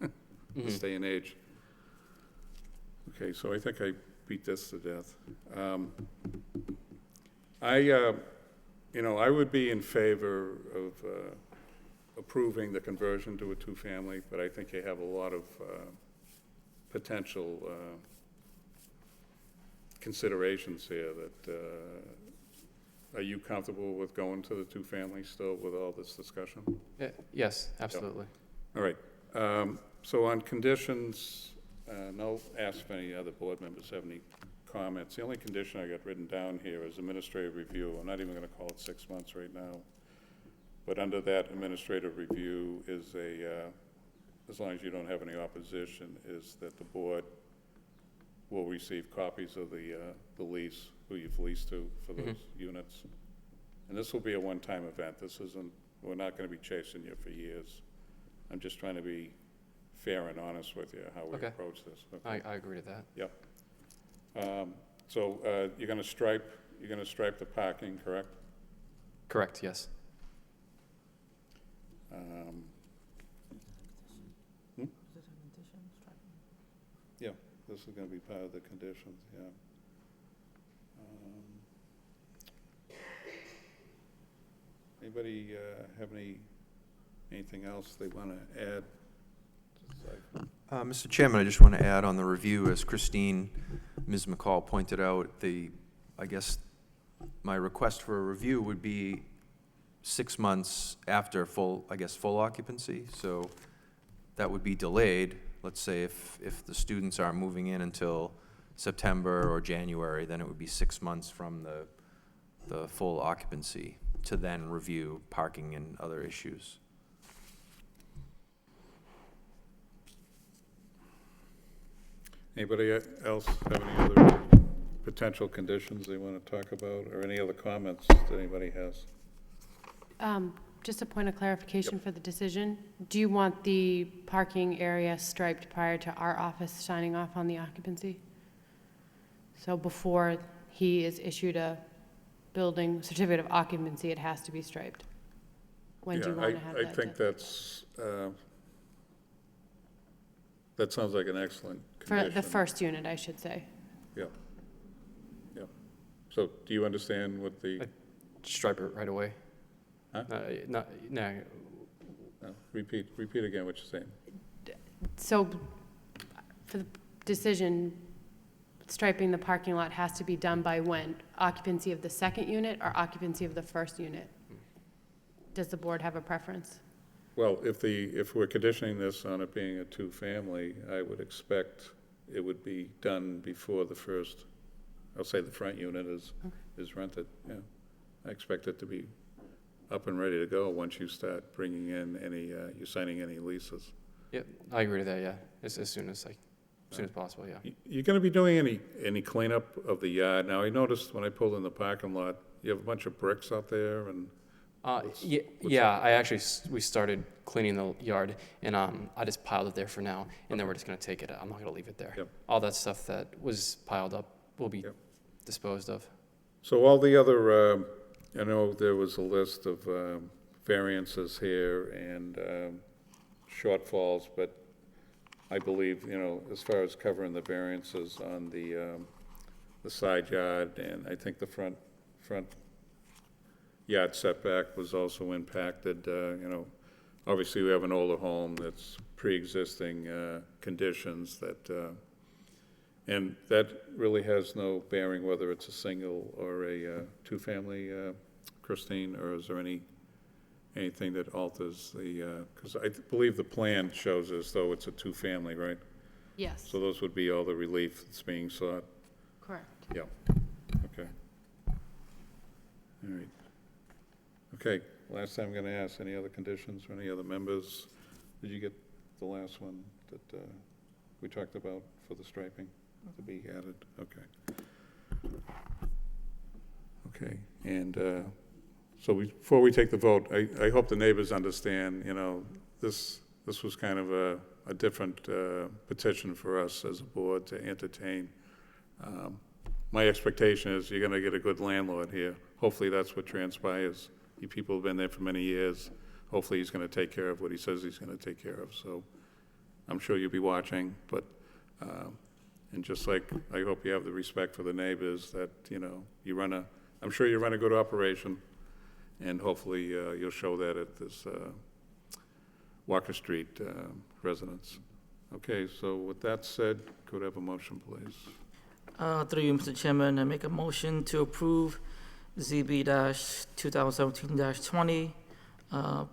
Mhm. this day and age. Okay, so I think I beat this to death. You know, I would be in favor of approving the conversion to a two-family, but I think you have a lot of potential considerations here that, are you comfortable with going to the two-family still with all this discussion? Yes, absolutely. All right, so on conditions, and I'll ask if any other board members have any comments. The only condition I got written down here is administrative review. I'm not even gonna call it 6 months right now. But under that administrative review is as long as you don't have any opposition, is that the board will receive copies of the lease, who you've leased to for those units. And this will be a one-time event. This isn't, we're not gonna be chasing you for years. I'm just trying to be fair and honest with you, how we Okay. approach this. Okay? I agree to that. Yep. So you're gonna stripe the parking, correct? Correct, yes. Yeah, this is gonna be part of the conditions, yeah. Anybody have anything else they wanna add? Mr. Chairman, I just want to add on the review, as Ms. McCall pointed out, I guess my request for a review would be 6 months after full occupancy. So that would be delayed. Let's say if the students aren't moving in until September or January, then it would be 6 months from the full occupancy to then review parking and other issues. Anybody else have any other potential conditions they wanna talk about, or any other comments that anybody has? Just a point of clarification for the decision. Do you want the parking area striped prior to our office signing off on the occupancy? So before he is issued a building certificate of occupancy, it has to be striped? When do you want to have that? I think that sounds like an excellent For condition. the first unit, I should say. Yeah. Yeah. So do you understand what the, Stripe it right away. Huh? No, no, repeat again what you're saying. So for the decision, striping the parking lot has to be done by when? Occupancy of the second unit or occupancy of the first unit? Does the board have a preference? Well, if we're conditioning this on it being a two-family, I would expect it would be done before the first, I'll say the front unit is rented, yeah. I expect it to be up and ready to go once you start bringing in you're signing any leases. Yep, I agree to that, yeah. As soon as possible, yeah. You gonna be doing any cleanup of the yard? Now, I noticed when I pulled in the parking lot, you have a bunch of bricks out there and We started cleaning the yard, and I just piled it there for now, and then we're just gonna take it out. I'm not gonna leave it there. Yep. All that stuff that was piled up will be disposed of. So all the other, I know there was a list of variances here and shortfalls, but I believe, as far as covering the variances on the side yard, and I think the front yard setback was also impacted. Obviously we have an older home that's pre-existing conditions and that really has no bearing whether it's a single or a two-family, Christine, or is there anything that alters because I believe the plan shows as though it's a two-family, right? Yes, So those would be all the relief that's being sought? correct. Yeah, okay. All right. Okay, last time I'm gonna ask, any other conditions or any other members? Did you get the last one that we talked about for the striping to be added? Okay. Okay, and so before we take the vote, I hope the neighbors understand, this was kind of a different petition for us as a board to entertain. My expectation is you're gonna get a good landlord here. Hopefully that's what transpires. You people have been there for many years. Hopefully he's gonna take care of what he says he's gonna take care of. So I'm sure you'll be watching, but, and just like, I hope you have the respect for the neighbors that, I'm sure you run a good operation. and hopefully you'll show that at this Walker Street residence. Okay, so with that said, could I have a motion, please? Through you, Mr. Chairman, I make a motion to approve ZB-2017-20,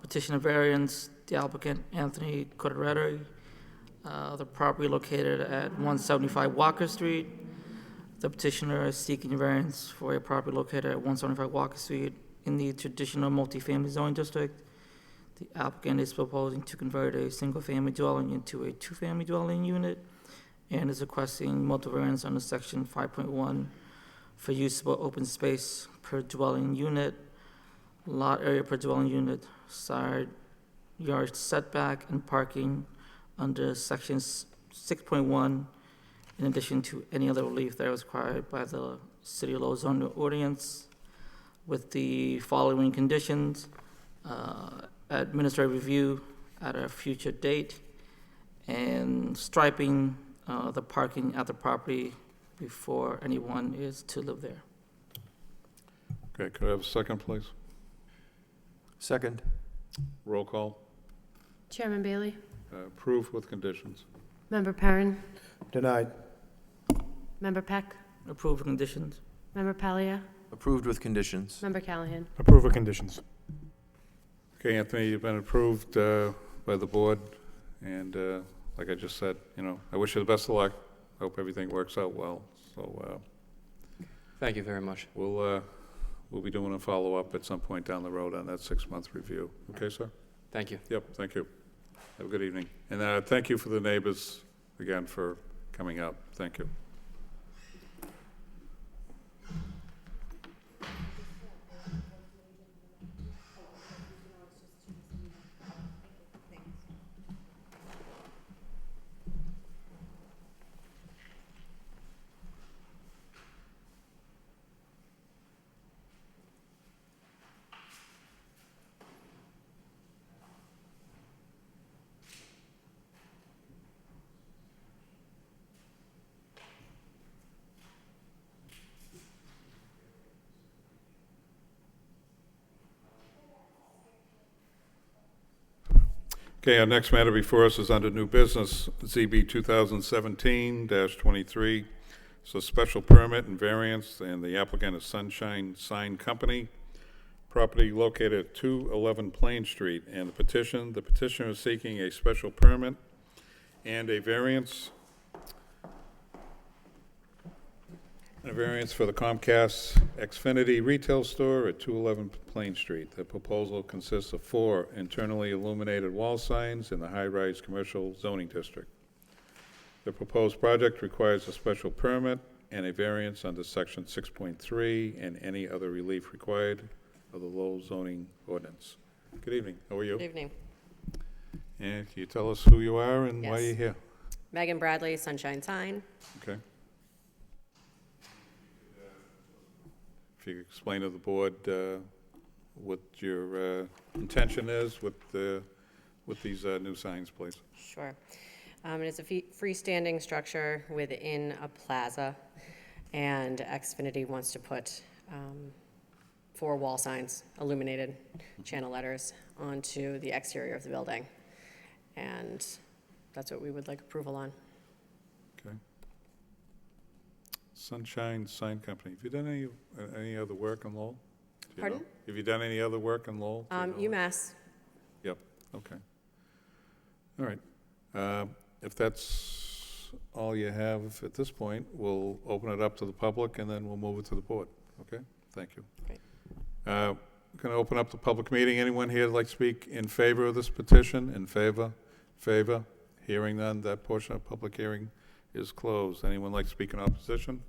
petition of variance, the applicant Anthony Corderetti, the property located at 175 Walker Street. The petitioner is seeking variance for a property located at 175 Walker Street in the traditional multifamily zoning district. The applicant is proposing to convert a single-family dwelling into a two-family dwelling unit and is requesting multi-variance under section 5.1 for usable open space per dwelling unit, lot area per dwelling unit, side yard setback, and parking under sections 6.1, in addition to any other relief that is required by the City of Lowell zoning ordinance, with the following conditions: administrative review at a future date, and striping the parking at the property before anyone is to live there. Okay, could I have a second, please? Second. Roll call. Chairman Bailey? Approved with conditions. Member Perrin? Denied. Member Peck? Approved with conditions. Member Palia? Approved with conditions. Member Callahan? Approve of conditions. Okay, Anthony, you've been approved by the board, and like I just said, I wish you the best of luck. Hope everything works out well. So Thank you very much. we'll be doing a follow-up at some point down the road on that 6-month review. Okay, sir? Thank you. Yep, thank you. Have a good evening. And thank you for the neighbors, again, for coming out. Thank you. Okay, our next matter before us is under new business, ZB 2017-23. It's a special permit and variance, and the applicant is Sunshine Sign Company, property located at 211 Plain Street, and the petitioner is seeking a special permit and a variance for the Comcast Xfinity retail store at 211 Plain Street. The proposal consists of 4 internally illuminated wall signs in the high-rise commercial zoning district. The proposed project requires a special permit and a variance under section 6.3 and any other relief required of the Lowell zoning ordinance. Good evening. How are you? Good evening. And can you tell us who you are and why Yes. you're here? Megan Bradley, Sunshine Sign. Okay. If you could explain to the board what your intention is with these new signs, please. Sure. It's a freestanding structure within a plaza, and Xfinity wants to put 4 wall signs, illuminated channel letters, onto the exterior of the building. And that's what we would like approval on. Okay. Sunshine Sign Company. Have you done any other work in Lowell? Do you Pardon? know? Have you done any other work in Lowell? Do you know? UMass. Yep, okay. All right. If that's all you have at this point, we'll open it up to the public, and then we'll move it to the board, okay? Thank you. Great. Going to open up the public meeting. Anyone here like to speak in favor of this petition? In favor? Favor? Hearing none, that portion of public hearing is closed. Anyone like to speak in opposition?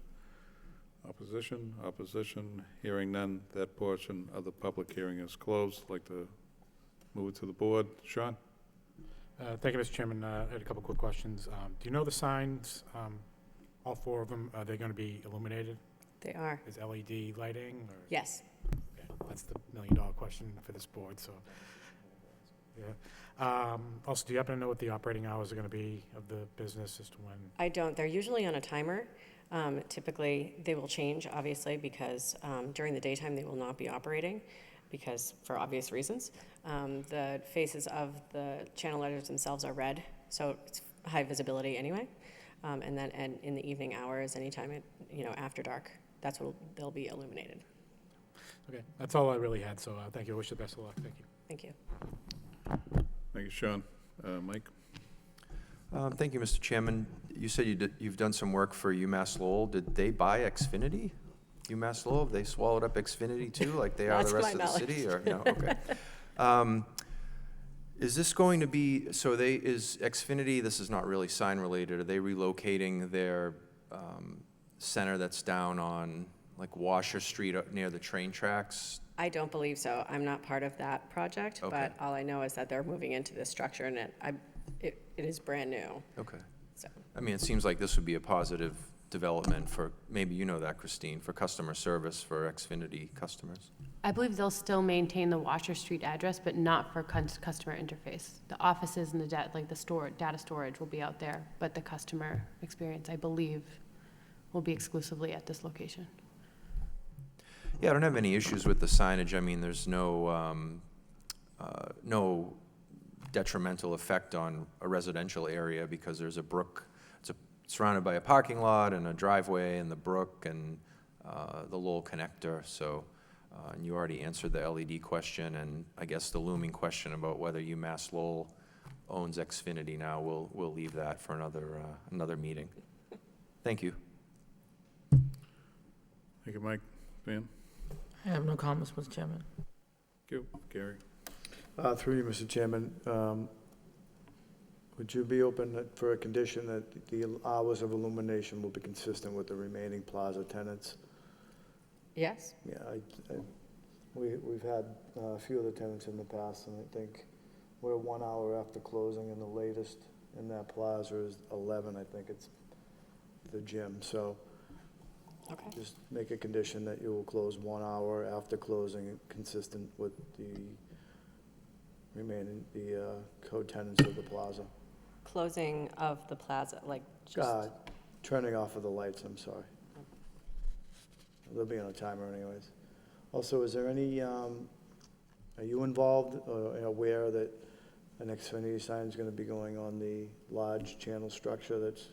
Opposition? Opposition? Hearing none, that portion of the public hearing is closed. I'd like to move it to the board. Sean? Thank you, Mr. Chairman. I had a couple quick questions. Do you know the signs, all 4 of them, are they going to be illuminated? They are. Is LED lighting? Or? Yes. Okay, that's the million-dollar question for this board, so, yeah. Also, do you happen to know what the operating hours are going to be of the business as to when? I don't. They're usually on a timer. Typically, they will change, obviously, because during the daytime, they will not be operating. because, for obvious reasons. The faces of the channel letters themselves are red, so it's high visibility anyway. And then in the evening hours, anytime after dark, that's when they'll be illuminated. Okay, that's all I really had, so thank you. I wish you the best of luck. Thank you. Thank you. Thank you, Sean. Mike? Thank you, Mr. Chairman. You said you've done some work for UMass Lowell. Did they buy Xfinity? UMass Lowell, have they swallowed up Xfinity too, like they are the rest of the city, or no? Okay. Is this going to be, is Xfinity, this is not really sign related, are they relocating their center that's down on like Washer Street near the train tracks? I don't believe so. I'm not part of that project, Okay. but all I know is that they're moving into this structure, and it is brand new. Okay. So I mean, it seems like this would be a positive development for, maybe you know that, Christine, for customer service for Xfinity customers. I believe they'll still maintain the Washer Street address, but not for customer interface. The offices and the data storage will be out there, but the customer experience, I believe, will be exclusively at this location. Yeah, I don't have any issues with the signage. I mean, there's no detrimental effect on a residential area because there's a brook. It's surrounded by a parking lot and a driveway and the brook and the Lowell connector. So, and you already answered the LED question, and I guess the looming question about whether UMass Lowell owns Xfinity now, we'll leave that for another meeting. Thank you. Thank you, Mike. Dan? I have no comments, Mr. Chairman. Thank you. Gary? Through you, Mr. Chairman, would you be open for a condition that the hours of illumination will be consistent with the remaining plaza tenants? Yes? Yeah, we've had a few of the tenants in the past, and I think we're 1 hour after closing, and the latest in that plaza is 11, I think it's the gym. So Okay. just make a condition that you will close 1 hour after closing, consistent with the remaining, the co-tenants of the plaza. Closing of the plaza, like just, Turning off of the lights, I'm sorry. They'll be on a timer anyways. Also, is there any, are you involved or aware that an Xfinity sign is going to be going on the large channel structure that's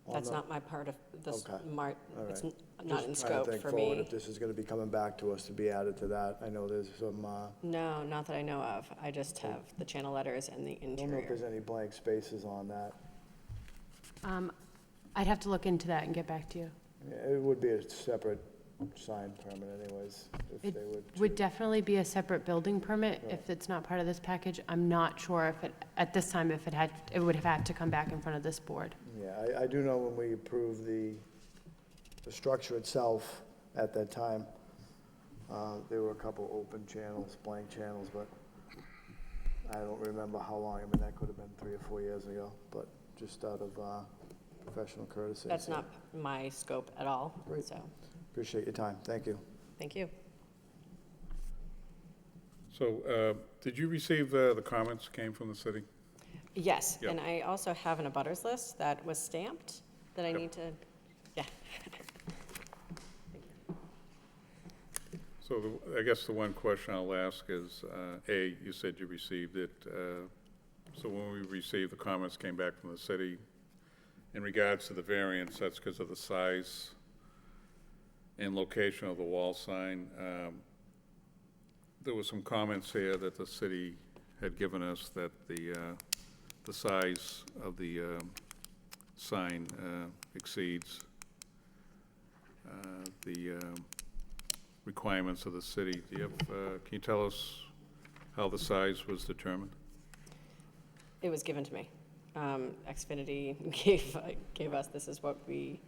on that's the- not my part of this, Okay. All it's right. not in Just trying to scope think for forward me. if this is going to be coming back to us to be added to that. I know there's some, No, not that I know of. I just have the channel letters and the I don't know if there's interior. any blank spaces on that. I'd have to look into that and get back to you. Yeah, it would be a separate sign permit anyways, if It they would. would definitely be a separate building permit if it's not part of this package. I'm not sure if it, at this time, if it would have had to come back in front of this board. Yeah, I do know when we approved the structure itself at that time, there were a couple open channels, blank channels, but I don't remember how long. I mean, that could have been 3 or 4 years ago, but just out of professional courtesy. That's so not my scope at all, Great. so, Appreciate your time. Thank you. thank you. So, did you receive the comments came from the city? Yes, Yep. and I also have an abutters list that was stamped that I Yep. need to, yeah. So I guess the one question I'll ask is, A, you said you received it. So when we received the comments came back from the city, in regards to the variance, that's because of the size and location of the wall sign. There were some comments here that the city had given us that the size of the sign exceeds the requirements of the city. Do you have, can you tell us how the size was determined? It was given to me. Xfinity gave us, this is what we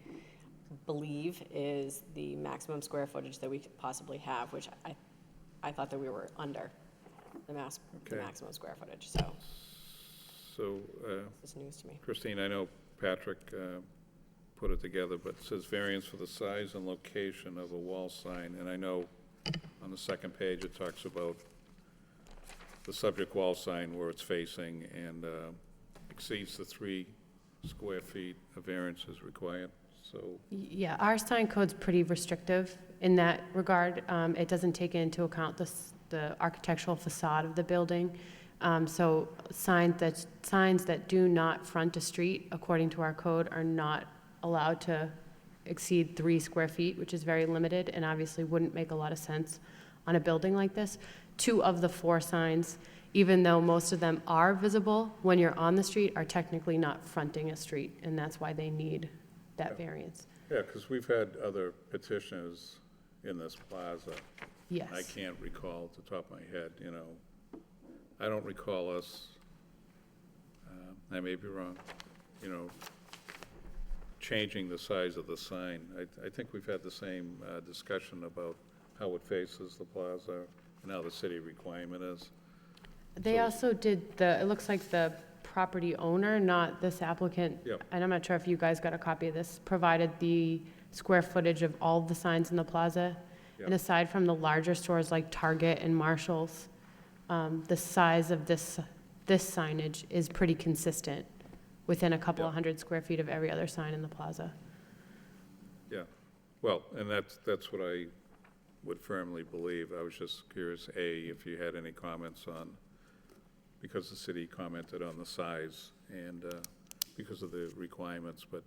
believe is the maximum square footage that we could possibly have, which I thought that we were under the Okay. maximum square footage, so So, it's news to me. Christine, I know Patrick put it together, but it says variance for the size and location of a wall sign, and I know on the second page it talks about the subject wall sign where it's facing and exceeds the 3 square feet of variance is required. so, Yeah, our sign code's pretty restrictive in that regard. It doesn't take into account the architectural facade of the building. So signs that do not front a street, according to our code, are not allowed to exceed 3 square feet, which is very limited and obviously wouldn't make a lot of sense on a building like this. 2 of the 4 signs, even though most of them are visible when you're on the street, are technically not fronting a street, and that's why they need that variance. yeah, because we've had other petitioners in this plaza. Yes. I can't recall off the top of my head, you know. I don't recall us, I may be wrong, you know, changing the size of the sign. I think we've had the same discussion about how it faces the plaza and how the city requirement is. They also did it looks like the property owner, not this applicant, Yep. and I'm not sure if you guys got a copy of this, provided the square footage of all the signs in the plaza. Yep. And aside from the larger stores like Target and Marshall's, the size of this signage is pretty consistent, within a couple of 100 square feet of every other sign in the plaza. Yeah, well, and that's what I would firmly believe. I was just curious, if you had any comments on, because the city commented on the size and because of the requirements, but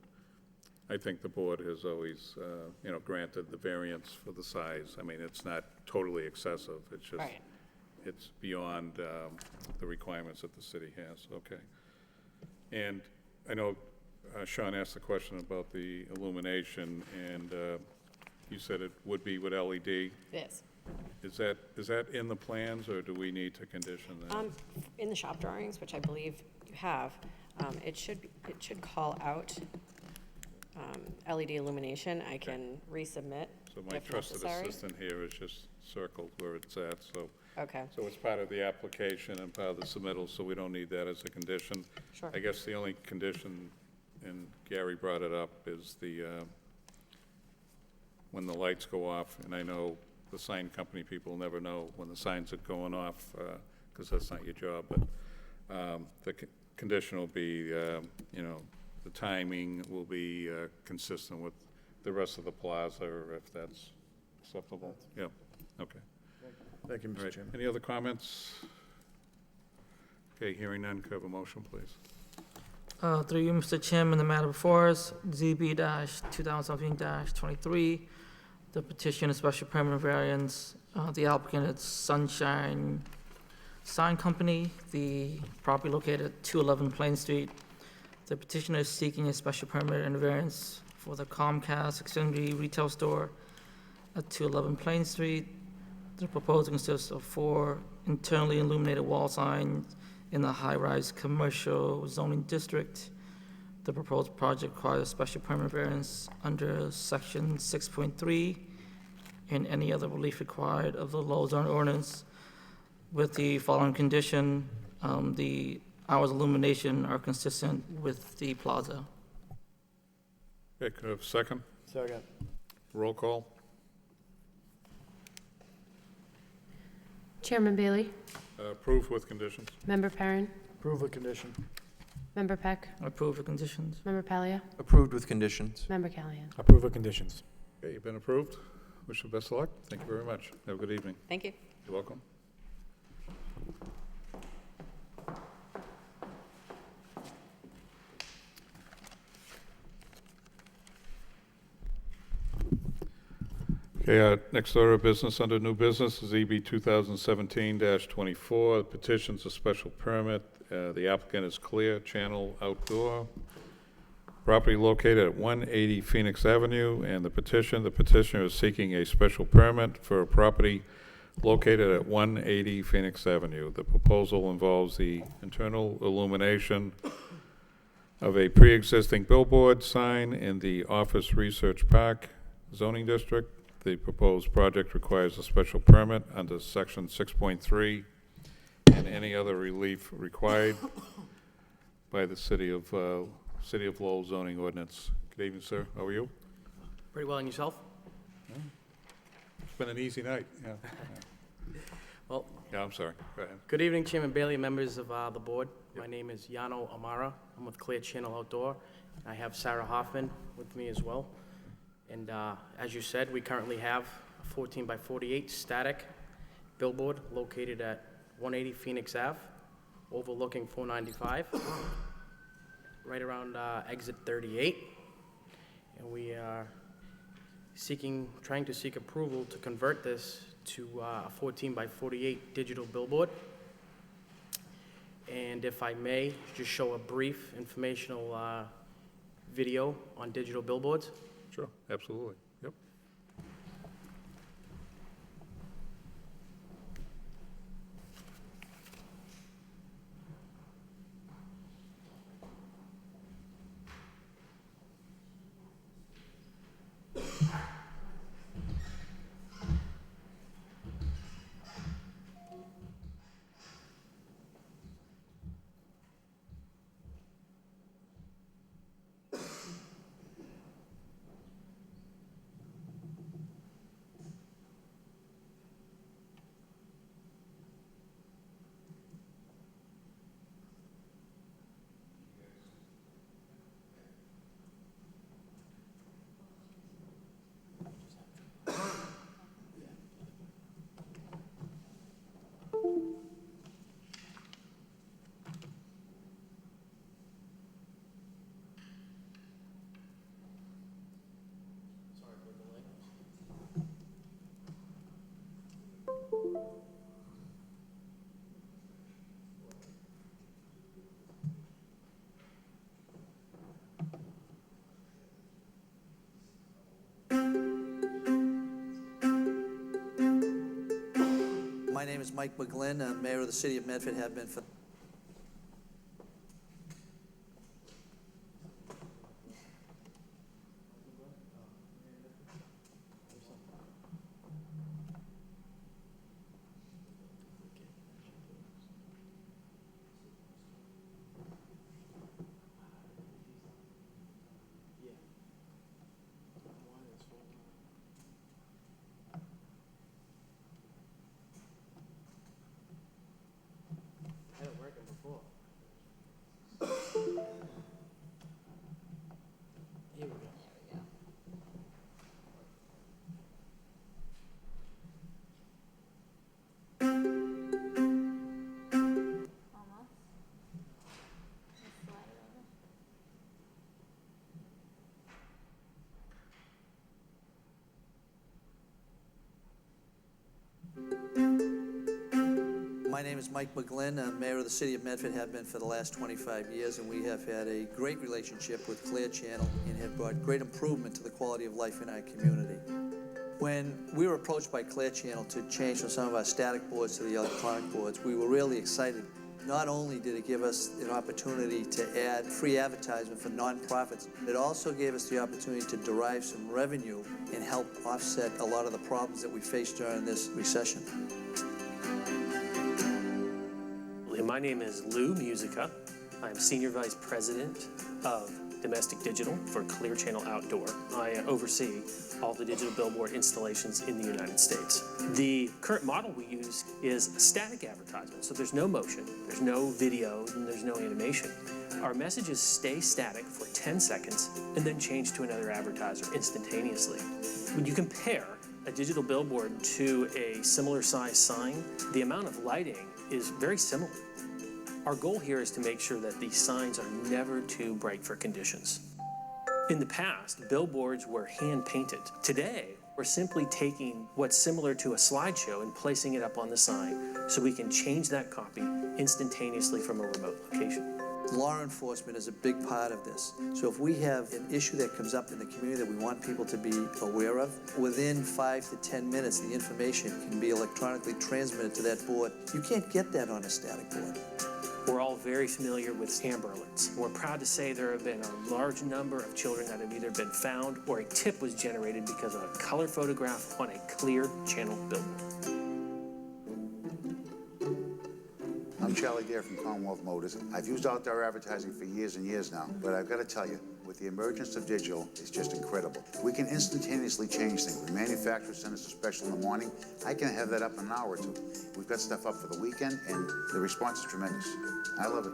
I think the board has always, you know, granted the variance for the size. I mean, it's not totally excessive, it's just, Right. it's beyond the requirements that the city has, okay. And I know Sean asked the question about the illumination, and you said it would be with LED. Yes. Is that in the plans, or do we need to condition that? In the shop drawings, which I believe you have, it should call out LED illumination. I can resubmit So my if trusted necessary. assistant here has just circled where it's at, so. Okay, So it's part of the application and part of the submittal, so we don't need that as a condition. sure. I guess the only condition, and Gary brought it up, is when the lights go off, and I know the sign company people never know when the signs are going off, because that's not your job, but the condition will be, you know, the timing will be consistent with the rest of the plaza, or if that's acceptable. Yeah, okay. Thank you, All Mr. right. Chairman. Any other comments? Okay, hearing none, could I have a motion, please? Through you, Mr. Chairman, the matter before us, ZB-2017-23, the petition is special permanent variance. The applicant is Sunshine Sign Company, the property located at 211 Plain Street. The petitioner is seeking a special permit and variance for the Comcast Xfinity retail store at 211 Plain Street. The proposal consists of 4 internally illuminated wall signs in the high-rise commercial zoning district. The proposed project requires a special permit variance under section 6.3 and any other relief required of the Lowell zoning ordinance with the following condition: the hours of illumination are consistent with the plaza. Okay, could I have a second? Second. Roll call? Chairman Bailey, Approved with conditions. Member Perrin, Approve with condition. Member Peck, Approve the conditions. Member Palia, Approved with conditions. Member Callahan. Approve of conditions. Okay, you've been approved. Wish you best of luck. Thank you very much. Have a good evening. Thank you. You're welcome. Okay, next order of business under new business is EB 2017-24. The petition's a special permit. The applicant is Clear Channel Outdoor. Property located at 180 Phoenix Avenue, and the petitioner is seeking a special permit for a property located at 180 Phoenix Avenue. The proposal involves the internal illumination of a pre-existing billboard sign in the Office Research Park zoning district. The proposed project requires a special permit under section 6.3 and any other relief required by the City of Lowell zoning ordinance. Good evening, sir. How are you? Pretty well, and yourself? It's been an easy night, yeah. Well, Yeah, I'm sorry. Go ahead. good evening, Chairman Bailey, members of the board. My name is Yano Amara. I'm with Clear Channel Outdoor. I have Sarah Hoffman with me as well. And as you said, we currently have a 14 by 48 static billboard located at 180 Phoenix Ave, overlooking 495, right around exit 38. And we are trying to seek approval to convert this to a 14 by 48 digital billboard. And if I may, just show a brief informational video on digital billboards. Sure, absolutely. Yep. My name is Mike McGlynn. I'm mayor of the city of Medford, have been for... Had it working before. Here we go. My name is Mike McGlynn. I'm mayor of the city of Medford, have been for the last 25 years, and we have had a great relationship with Clear Channel and have brought great improvement to the quality of life in our community. When we were approached by Clear Channel to change from some of our static boards to the electronic boards, we were really excited. Not only did it give us an opportunity to add free advertisement for nonprofits, it also gave us the opportunity to derive some revenue and help offset a lot of the problems that we faced during this recession. My name is Lou Musica. I'm Senior Vice President of Domestic Digital for Clear Channel Outdoor. I oversee all the digital billboard installations in the United States. The current model we use is static advertisement, so there's no motion, there's no video, and there's no animation. Our messages stay static for 10 seconds and then change to another advertiser instantaneously. When you compare a digital billboard to a similar size sign, the amount of lighting is very similar. Our goal here is to make sure that these signs are never too bright for conditions. In the past, billboards were hand-painted. Today, we're simply taking what's similar to a slideshow and placing it up on the sign so we can change that copy instantaneously from a remote location. Law enforcement is a big part of this. So if we have an issue that comes up in the community that we want people to be aware of, within 5 to 10 minutes, the information can be electronically transmitted to that board. You can't get that on a static board. We're all very familiar with Amber Alerts. We're proud to say there have been a large number of children that have either been found or a tip was generated because of a color photograph on a Clear Channel billboard. I'm Charlie Dare from Commonwealth Motors. I've used outdoor advertising for years and years now, but I've got to tell you, with the emergence of digital, it's just incredible. We can instantaneously change things. When manufacturers send us a special in the morning, I can have that up in an hour or two. We've got stuff up for the weekend, and the response is tremendous. I love it.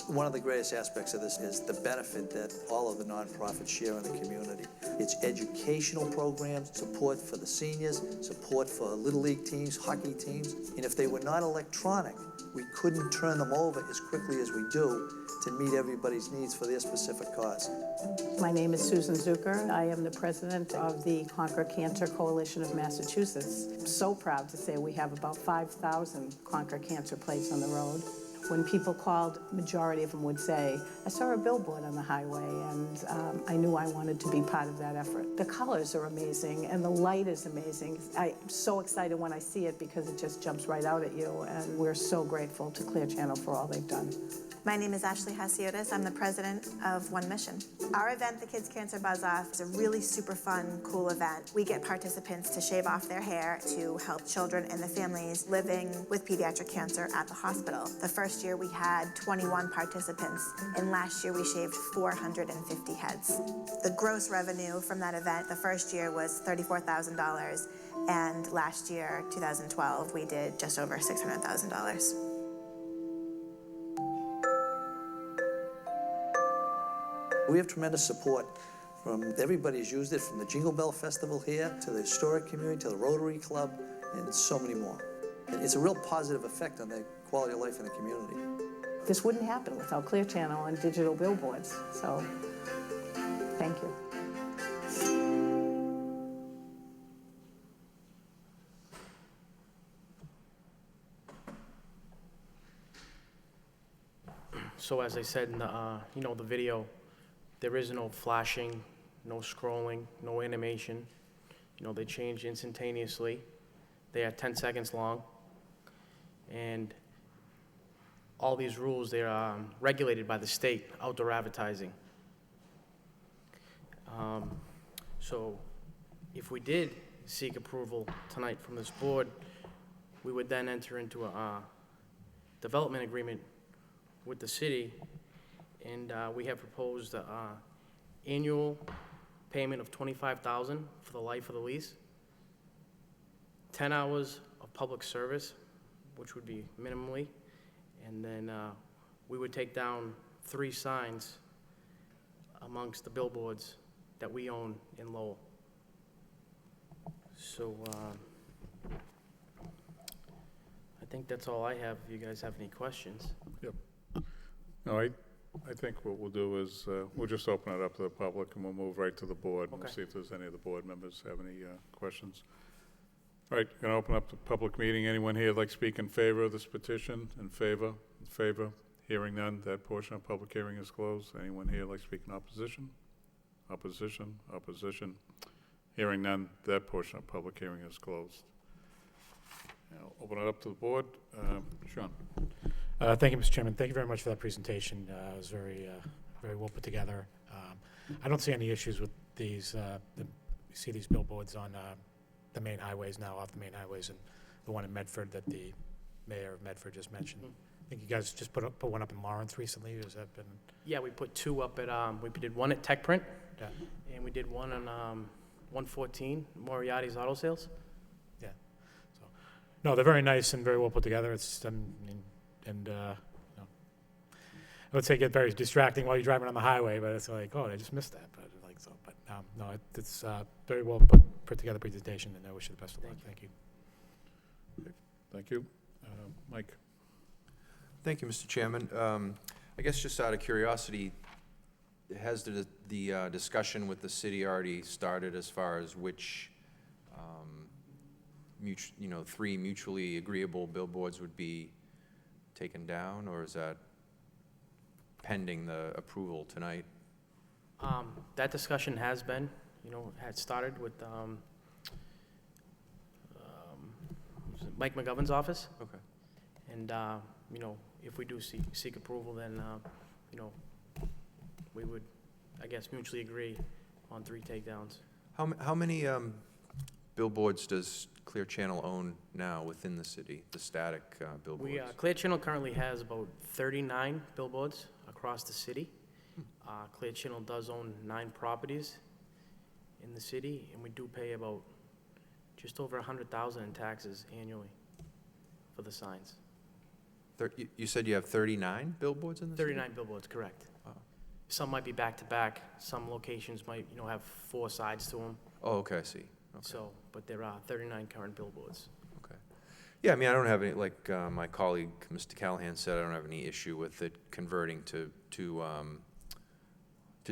one of the greatest aspects of this is the benefit that all of the nonprofits share in the community. It's educational programs, support for the seniors, support for Little League teams, hockey teams, and if they were not electronic, we couldn't turn them over as quickly as we do to meet everybody's needs for their specific cause. My name is Susan Zucker. I am the president of the Conquer Cancer Coalition of Massachusetts. I'm so proud to say we have about 5,000 Conquer Cancer plates on the road. When people called, majority of them would say, I saw a billboard on the highway and I knew I wanted to be part of that effort. The colors are amazing and the light is amazing. I'm so excited when I see it because it just jumps right out at you, and we're so grateful to Clear Channel for all they've done. My name is Ashley Hasiotis. I'm the president of One Mission. Our event, the Kids Cancer Buzz Off, is a really super fun, cool event. We get participants to shave off their hair to help children and the families living with pediatric cancer at the hospital. The first year we had 21 participants, and last year we shaved 450 heads. The gross revenue from that event the first year was $34,000, and last year, 2012, we did just over $600,000. We have tremendous support from everybody who's used it, from the Jingle Bell Festival here, to the historic community, to the Rotary Club, and so many more. It's a real positive effect on the quality of life in the community. This wouldn't happen without Clear Channel and digital billboards, so thank you. So as I said in the, the video, there is no flashing, no scrolling, no animation. They change instantaneously. They are 10 seconds long. And all these rules, they're regulated by the state, outdoor advertising. So if we did seek approval tonight from this board, we would then enter into a development agreement with the city, and we have proposed annual payment of $25,000 for the life of the lease, 10 hours of public service, which would be minimally, and then we would take down 3 signs amongst the billboards that we own in Lowell. So I think that's all I have. If you guys have any questions. Yep. No, I think what we'll do is, we'll just open it up to the public and we'll move right to the board. And we'll see if there's any of the board members have any questions. All right, going to open up the public meeting. Anyone here like to speak in favor of this petition? In favor? In favor? Hearing none, that portion of public hearing is closed. Anyone here like to speak in opposition? Opposition? Opposition? Hearing none, that portion of public hearing is closed. Now, open it up to the board. Sean. Thank you, Mr. Chairman. Thank you very much for that presentation. It was very well put together. I don't see any issues with these. You see these billboards on the main highways now, off the main highways, and the one in Medford that the mayor of Medford just mentioned. I think you guys just put one up in Lawrence recently. Has that been? Yeah, we put 2 up at, we did one at Tech Print, Yeah. and we did one on 114, Moriarty's Auto Sales. Yeah. So, no, they're very nice and very well put together. It's I would say get very distracting while you're driving on the highway, but it's like, oh, I just missed that. But like so, but no, it's very well put together presentation, and I wish you the best of luck. Thank you. Thank you. Mike. Thank you, Mr. Chairman. I guess just out of curiosity, has the discussion with the city already started as far as which 3 mutually agreeable billboards would be taken down, or is that pending the approval tonight? That discussion has been, had started with Mike McGovern's office. Okay. And, if we do seek approval, then, we would, I guess, mutually agree on 3 takedowns. How many billboards does Clear Channel own now within the city, the static billboards? Clear Channel currently has about 39 billboards across the city. Clear Channel does own 9 properties in the city, and we do pay about just over $100,000 in taxes annually for the signs. You said you have 39 billboards in the city? 39 billboards, correct. Wow. Some might be back-to-back, some locations might, have 4 sides to them, Oh, okay, I see. Okay. so, but there are 39 current billboards. Okay. Yeah, I mean, I don't have any, like my colleague, Mr. Callahan said, I don't have any issue with it converting to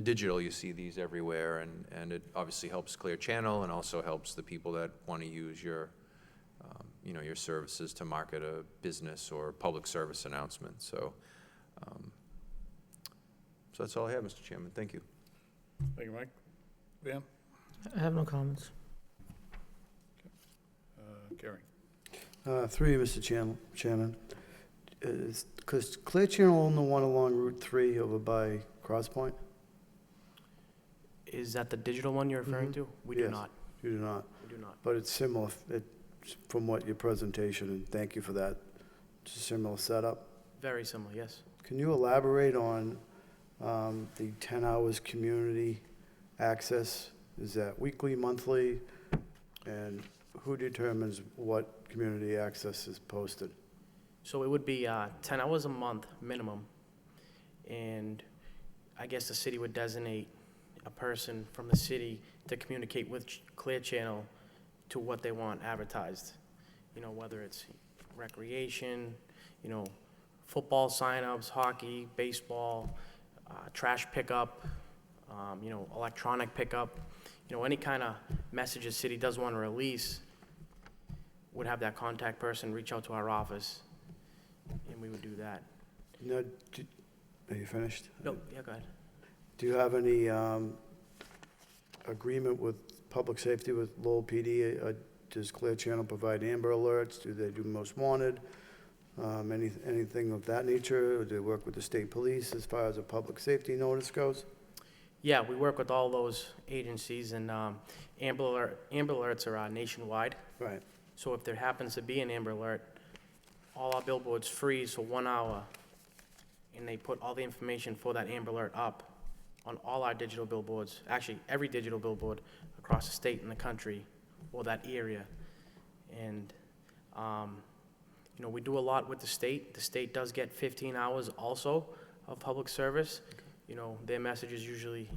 digital. You see these everywhere, and it obviously helps Clear Channel and also helps the people that want to use your, your services to market a business or public service announcement. So that's all I have, Mr. Chairman. Thank you. Thank you, Mike. Dan? I have no comments. Gary? 3, Mr. Chairman. Because Clear Channel own the one along Route 3 over by Cross Point? Is that the digital one you're referring to? We do Yes. not. You do not? We do not. But it's similar, from what your presentation, and thank you for that, it's a similar setup. Very similar, yes. Can you elaborate on the 10 hours community access? Is that weekly, monthly? And who determines what community access is posted? So it would be 10 hours a month minimum, and I guess the city would designate a person from the city to communicate with Clear Channel to what they want advertised. Whether it's recreation, football signups, hockey, baseball, trash pickup, electronic pickup, any kind of message the city does want to release, would have that contact person reach out to our office, and we would do that. Now, are you finished? No, yeah, go ahead. Do you have any agreement with public safety with Lowell PD? Does Clear Channel provide Amber Alerts? Do they do Most Wanted? Anything of that nature? Or do they work with the state police as far as a public safety notice goes? Yeah, we work with all those agencies, and Amber Alerts are nationwide. Right. So if there happens to be an Amber Alert, all our billboards freeze for 1 hour, and they put all the information for that Amber Alert up on all our digital billboards, actually every digital billboard across the state and the country, or that area. And, we do a lot with the state. The state does get 15 hours also of public service. Their message is usually,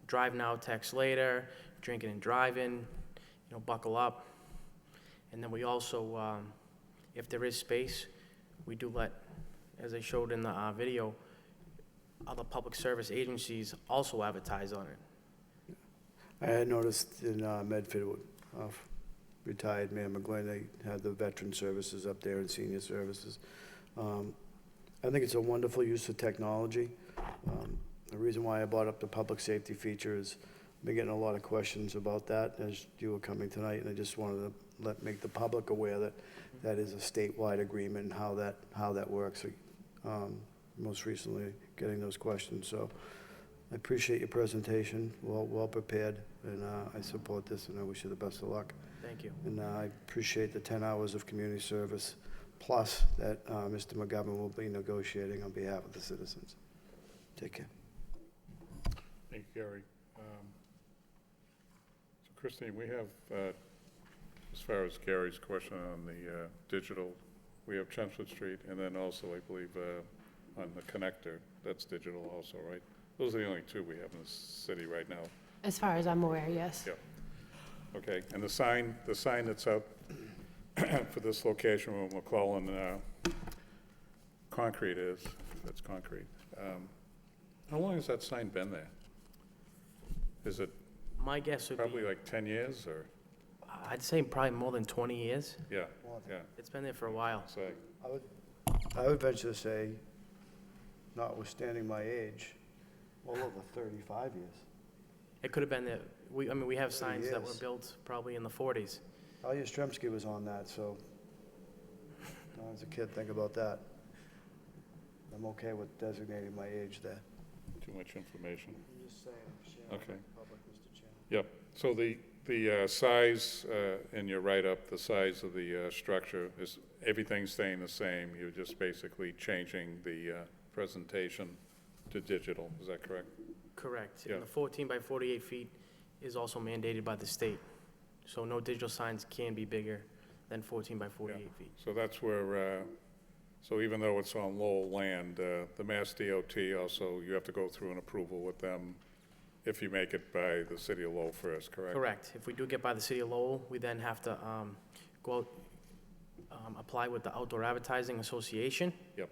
drive now, text later, drinking and driving, buckle up. And then we also, if there is space, we do let, as I showed in the video, other public service agencies also advertise on it. I had noticed in Medford, retired Mayor McGlynn, they had the veteran services up there and senior services. I think it's a wonderful use of technology. The reason why I brought up the public safety feature is I've been getting a lot of questions about that as you were coming tonight, and I just wanted to make the public aware that that is a statewide agreement and how that works. Most recently, getting those questions. So I appreciate your presentation, well prepared, and I support this, and I wish you the best of luck. Thank you. And I appreciate the 10 hours of community service, plus that Mr. McGovern will be negotiating on behalf of the citizens. Take care. Thank you, Gary. So Christine, we have, as far as Gary's question on the digital, we have Chelmsford Street, and then also, I believe, on the connector, that's digital also, right? Those are the only 2 we have in the city right now. As far as I'm aware, yes. Yeah. Okay, and the sign that's up for this location where McClellan Concrete is, if that's concrete, how long has that sign been there? Is it My guess would be, probably like 10 years, or? I'd say probably more than 20 years. Yeah, yeah. It's been there for a while. So, I would venture to say, notwithstanding my age, well over 35 years. It could have been there. We have signs that were years. built probably in the 40s. Talia Stremski was on that, so when I was a kid, think about that. I'm okay with designating my age there. too much information. I'm just saying, sharing Okay. with the public, Mr. Chairman. Yep, so the size, in your write-up, the size of the structure, is everything staying the same? You're just basically changing the presentation to digital, is that correct? Correct. Yeah. And the 14 by 48 feet is also mandated by the state. So no digital signs can be bigger than 14 by 48 feet. So that's where So even though it's on Lowell land, the Mass DOT also, you have to go through an approval with them if you make it by the city of Lowell first, correct? Correct. If we do get by the city of Lowell, we then have to go out, apply with the Outdoor Advertising Association. Yep.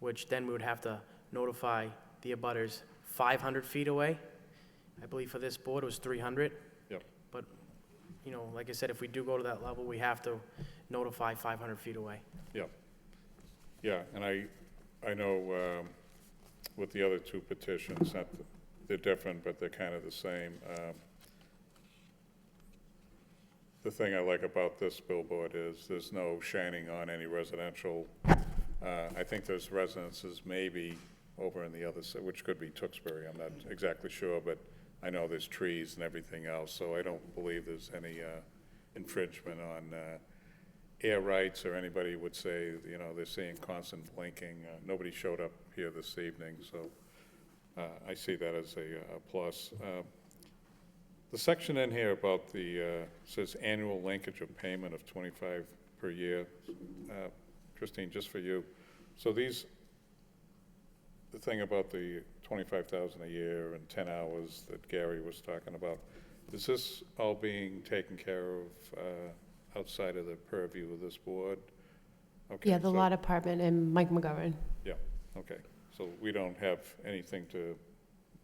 Which then we would have to notify the abutters 500 feet away. I believe for this board it was 300. Yep. But, you know, like I said, if we do go to that level, we have to notify 500 feet away. Yep. Yeah, and I know with the other two petitions, they're different, but they're kind of the same. The thing I like about this billboard is there's no shining on any residential. I think there's residences maybe over in the other side, which could be Tewksbury, I'm not exactly sure, but I know there's trees and everything else, so I don't believe there's any infringement on air rights, or anybody would say, you know, they're seeing constant blinking. Nobody showed up here this evening, so I see that as a plus. The section in here about the, says annual linkage of payment of $25 per year. Christine, just for you. So these, the thing about the $25,000 a year and 10 hours that Gary was talking about, is this all being taken care of outside of the purview of this board? Okay, Yeah, the law department and Mike McGovern. Yeah, okay. So we don't have anything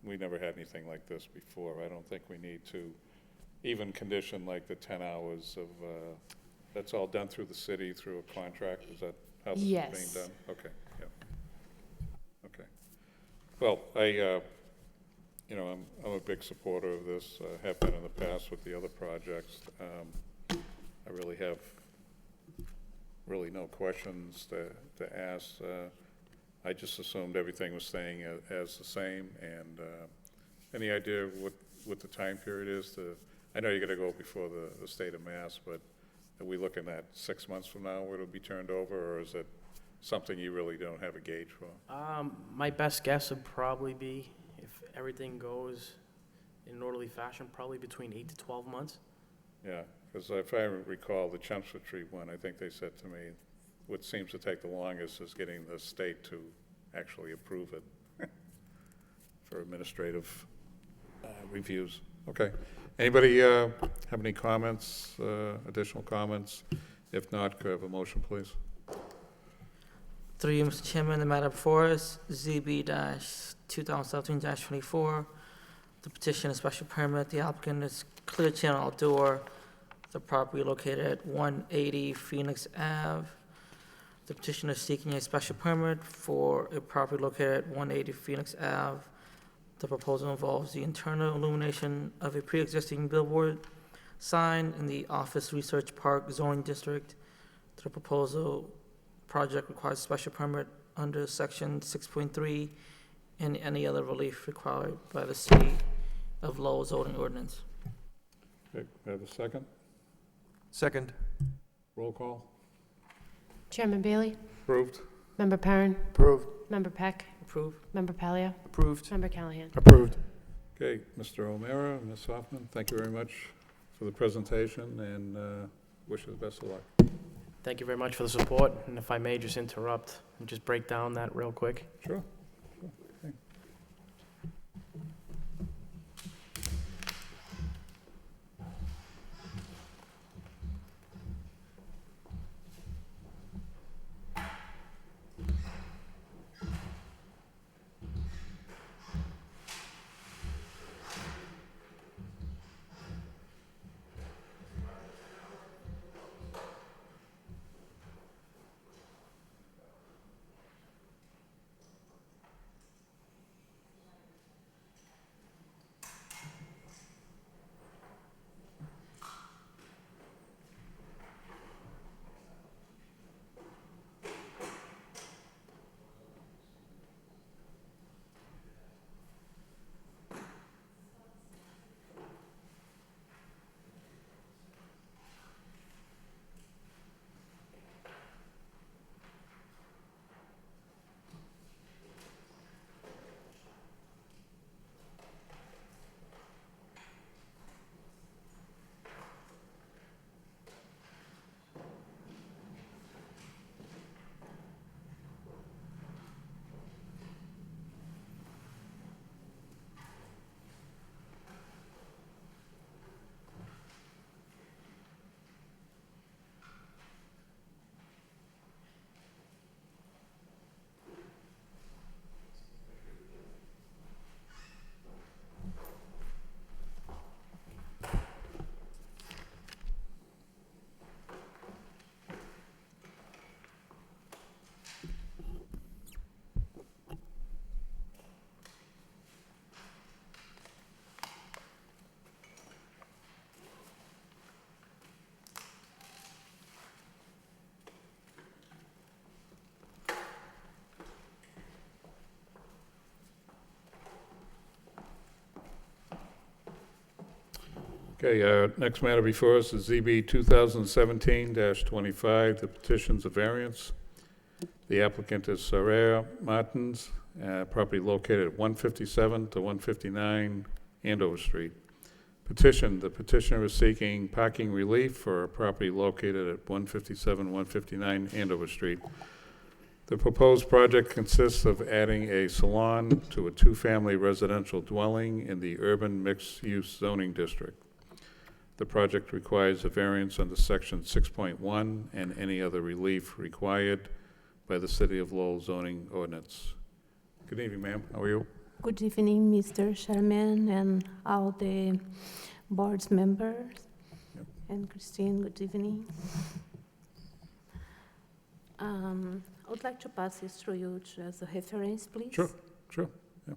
we never had anything like this before. I don't think we need to even condition like the 10 hours of, that's all done through the city, through a contract? Is that how this is being Yes. done? Okay, yeah. Okay. Well, you know, I'm a big supporter of this, have been in the past with the other projects. I really have no questions to ask. I just assumed everything was staying as the same, and any idea what the time period is? I know you're gonna go before the state of Mass, but are we looking at 6 months from now where it'll be turned over, or is it something you really don't have a gauge for? My best guess would probably be, if everything goes in an orderly fashion, probably between 8 to 12 months. Yeah, because if I recall, the Chelmsford Street one, I think they said to me, what seems to take the longest is getting the state to actually approve it for administrative reviews. Okay. Anybody have any comments, additional comments? If not, could I have a motion, please? Through you, Mr. Chairman, the matter before us, ZB-2017-24. The petition is special permit. The applicant is Clear Channel Outdoor. The property located at 180 Phoenix Ave. The petitioner is seeking a special permit for a property located at 180 Phoenix Ave. The proposal involves the internal illumination of a pre-existing billboard sign in the Office Research Park zoning district. The proposal project requires a special permit under section 6.3 and any other relief required by the city of Lowell zoning ordinance. Okay, I have a second? Second. Roll call? Chairman Bailey? Approved? Member Perrin? Approved. Member Peck? Approved. Member Palio? Approved. Member Callahan? Approved. Okay, Mr. O'Meara, Ms. Hoffman, thank you very much for the presentation, and wish you the best of luck. Thank you very much for the support, and if I may just interrupt and just break down that real quick. Sure. Okay, next matter before us is ZB 2017-25, the petitions of variance. The applicant is Sarah Martins, property located at 157 to 159 Andover Street. Petition, the petitioner is seeking parking relief for a property located at 157, 159 Andover Street. The proposed project consists of adding a salon to a two-family residential dwelling in the urban mixed-use zoning district. The project requires a variance under section 6.1 and any other relief required by the City of Lowell zoning ordinance. Good evening, ma'am. How are you? Good evening, Mr. Chairman and all the board's members. Yep. And Christine, good evening. I would like to pass this through you as a reference, please. Sure, sure. Yeah.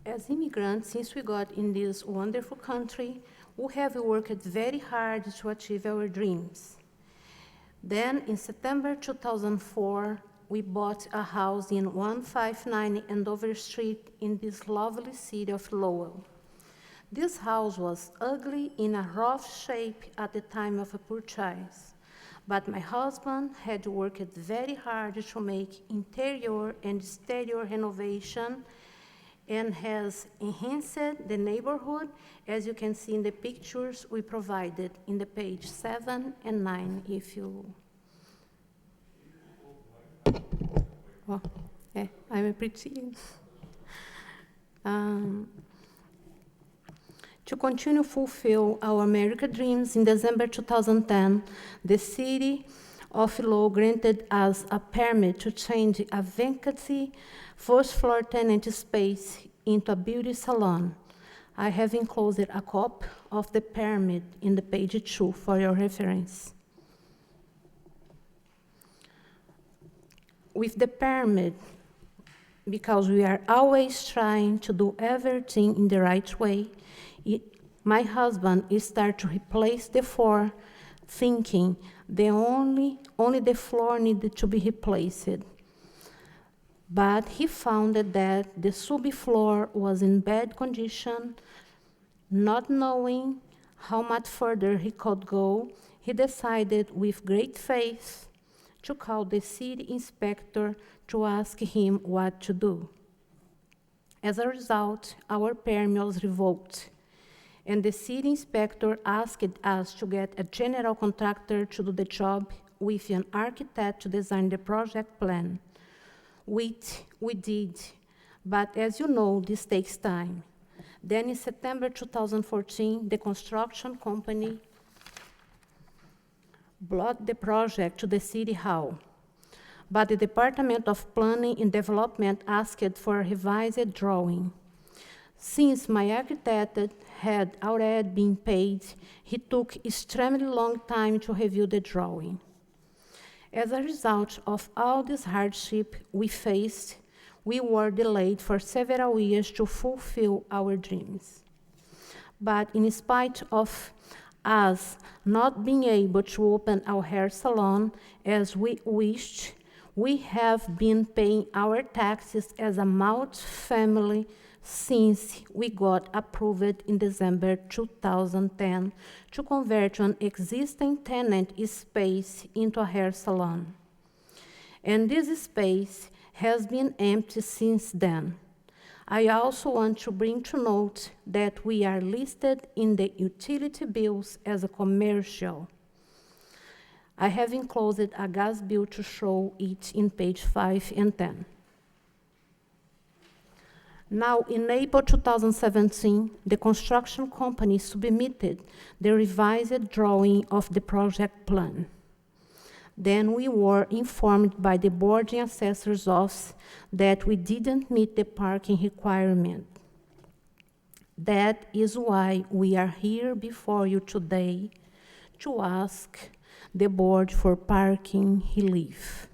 As immigrants, since we got in this wonderful country, we have worked very hard to achieve our dreams. Then, in September 2004, we bought a house in 159 Andover Street in this lovely city of Lowell. This house was ugly, in a rough shape at the time of a purchase, but my husband had worked very hard to make interior and exterior renovation and has enhanced the neighborhood, as you can see in the pictures we provided in the page 7 and 9, if you... Oh, yeah, I'm pretty... To continue fulfill our American dreams, in December 2010, the city of Lowell granted us a permit to change a vacancy first-floor tenant space into a beauty salon. I have enclosed a copy of the permit in the page 2 for your reference. With the permit, because we are always trying to do everything in the right way, my husband started to replace the floor, thinking only the floor needed to be replaced. But he found that the subfloor was in bad condition. Not knowing how much further he could go, he decided with great faith to call the city inspector to ask him what to do. As a result, our permit was revoked, and the city inspector asked us to get a general contractor to do the job with an architect to design the project plan. Which we did, but as you know, this takes time. Then in September 2014, the construction company brought the project to the City Hall, but the Department of Planning and Development asked for a revised drawing. Since my architect had already been paid, he took extremely long time to review the drawing. As a result of all this hardship we faced, we were delayed for several years to fulfill our dreams. But in spite of us not being able to open our hair salon as we wished, we have been paying our taxes as a multi-family since we got approved in December 2010 to convert an existing tenant space into a hair salon. And this space has been empty since then. I also want to bring to note that we are listed in the utility bills as a commercial. I have enclosed a gas bill to show it in page 5 and 10. Now, in April 2017, the construction company submitted the revised drawing of the project plan. Then we were informed by the board and assessor's office that we didn't meet the parking requirement. That is why we are here before you today to ask the board for parking relief.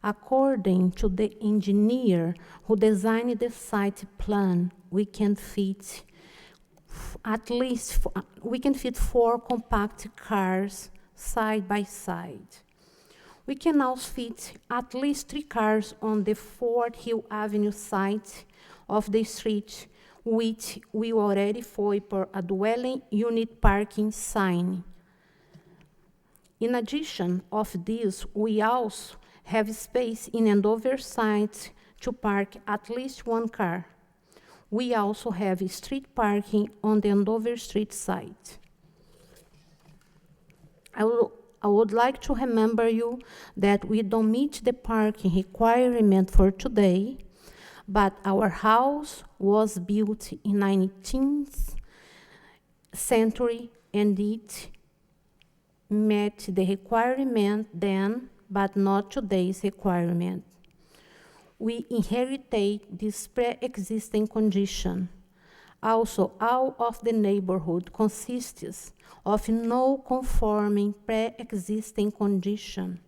According to the engineer who designed the site plan, we can fit we can fit 4 compact cars side by side. We can also fit at least 3 cars on the Fort Hill Avenue side of the street, which we already foi por a dwelling unit parking sign. In addition of this, we also have space in Andover side to park at least 1 car. We also have street parking on the Andover Street side. I would like to remember you that we don't meet the parking requirement for today, but our house was built in 19th century and it met the requirement then, but not today's requirement. We inherited this pre-existing condition. Also, all of the neighborhood consists of no conforming pre-existing condition,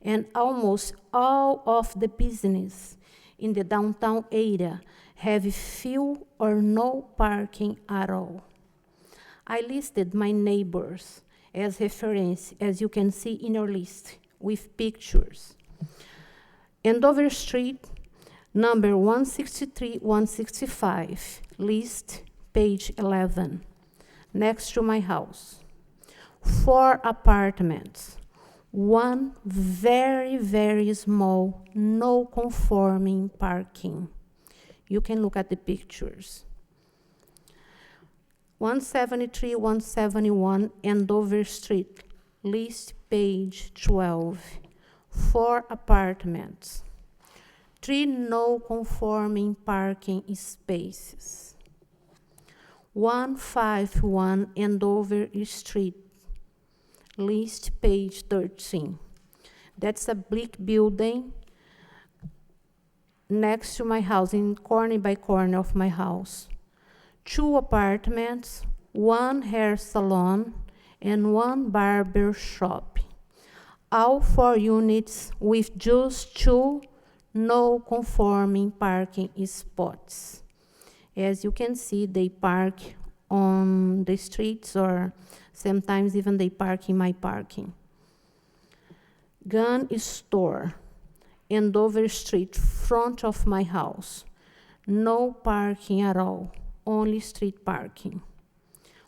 and almost all of the business in the downtown area have few or no parking at all. I listed my neighbors as reference, as you can see in your list, with pictures. Andover Street, number 163-165, list, page 11, next to my house. 4 apartments, 1 very, very small, no conforming parking. You can look at the pictures. 173-171 Andover Street, list, page 12. 4 apartments, 3 no conforming parking spaces. 151 Andover Street, list, page 13. That's a brick building next to my house, in corner by corner of my house. 2 apartments, 1 hair salon, and 1 barber shop. All 4 units with just 2 no conforming parking spots. As you can see, they park on the streets, or sometimes even they park in my parking. Gun store, Andover Street, front of my house. No parking at all, only street parking.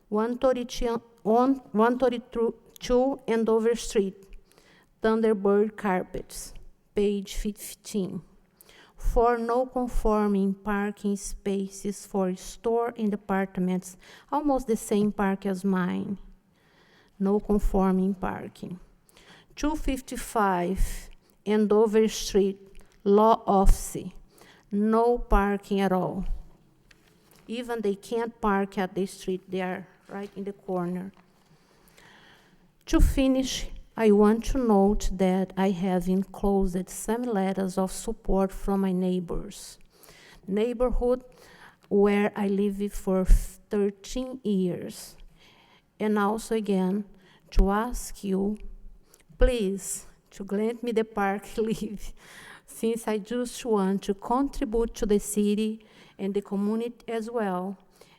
132 Andover Street, Thunderbird Carpets, page 15. 4 no conforming parking spaces for store and apartments, almost the same park as mine. No conforming parking. 255 Andover Street, Law Office, no parking at all. Even they can't park at the street, they are right in the corner. To finish, I want to note that I have enclosed some letters of support from my neighbors. Neighborhood where I live for 13 years. And also again, to ask you, please, to grant me the park leave, since I just want to contribute to the city and the community as well,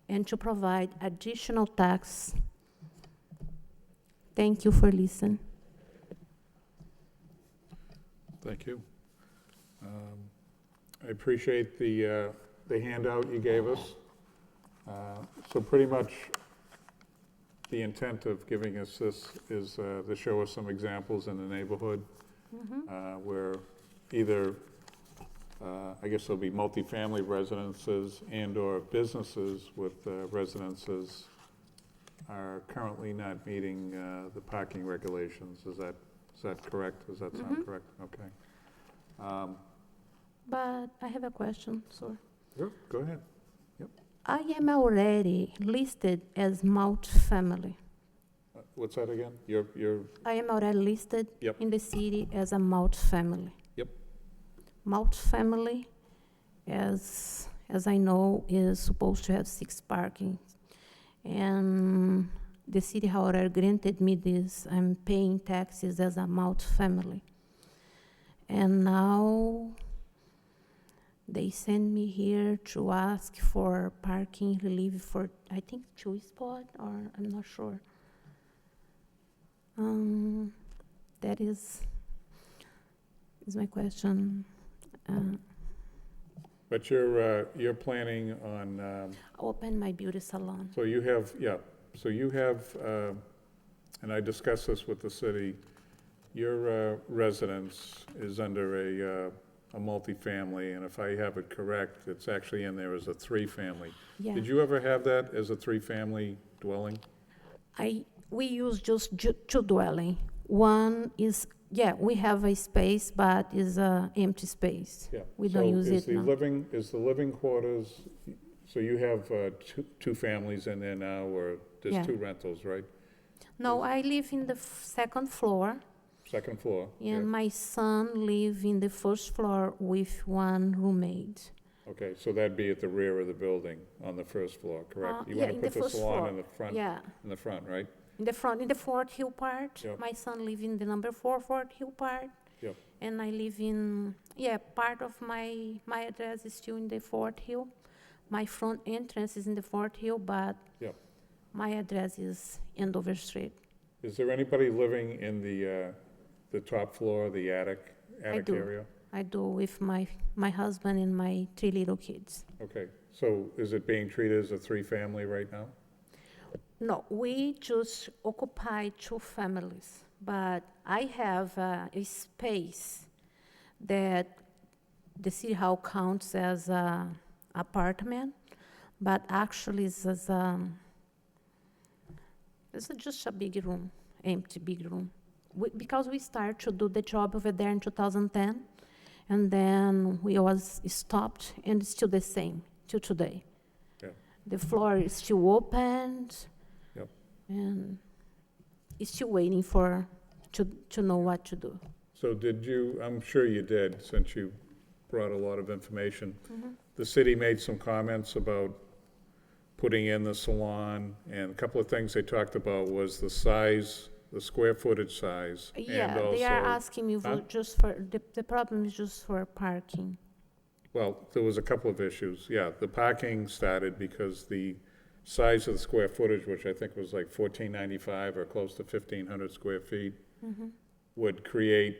and to provide additional tax. Thank you for listening. Thank you. I appreciate the handout you gave us. So pretty much the intent of giving us this is to show us some examples in the neighborhood where either, I guess there'll be multifamily residences and/or businesses with residences are currently not meeting the parking regulations. Is that correct? Does that sound correct? Okay. But I have a question, sir. Sure, go ahead. Yep. I am already listed as multifamily. what's that again? You're, I am already listed Yep. in the city as a multifamily. Yep. Multifamily, as I know, is supposed to have 6 parking. And the city, however, granted me this. I'm paying taxes as a multifamily. And now they send me here to ask for parking relief for, I think, 2 spots, or I'm not sure. That is my question. but you're planning on, Open my beauty salon. so you have, so you have, and I discussed this with the city, your residence is under a multifamily, and if I have it correct, it's actually in there as a 3-family. Yeah. Did you ever have that as a 3-family dwelling? We use just 2 dwelling. One is, we have a space, but is a empty space. Yeah. We don't use it now. Is the living quarters, so you have 2 families in there now, or there's Yeah. 2 rentals, right? No, I live in the 2nd floor, Second floor? and my son live in the 1st floor with 1 roommate. Okay, so that'd be at the rear of the building on the 1st floor, correct? You Yeah, want to in put the the 1st salon floor. in the front? Yeah. In the front, right? In the front, in the Fort Hill part. Yep. My son live in the number 4 Fort Hill part. Yep. And I live in, part of my address is still in the Fort Hill. My front entrance is in the Fort Hill, but Yep. my address is Andover Street. Is there anybody living in the top floor, the attic do. area? I do with my husband and my 3 little kids. Okay, so is it being treated as a 3-family right now? No, we just occupy 2 families, but I have a space that the city hall counts as an apartment, but actually it's just a big room, empty big room. Because we started to do the job over there in 2010, and then we was stopped, and it's still the same till today. Yeah. The floor is still opened. Yep. And it's still waiting to know what to do. So did you, I'm sure you did, since you brought a lot of information. Mm-hmm. The city made some comments about putting in the salon, and a couple of things they talked about was the size, the square footage size, and Yeah, also... they are asking me Huh? just for, the problem is just for parking. Well, there was a couple of issues. Yeah, the parking started because the size of the square footage, which I think was like 1,495 or close to 1,500 square feet, Mm-hmm. would create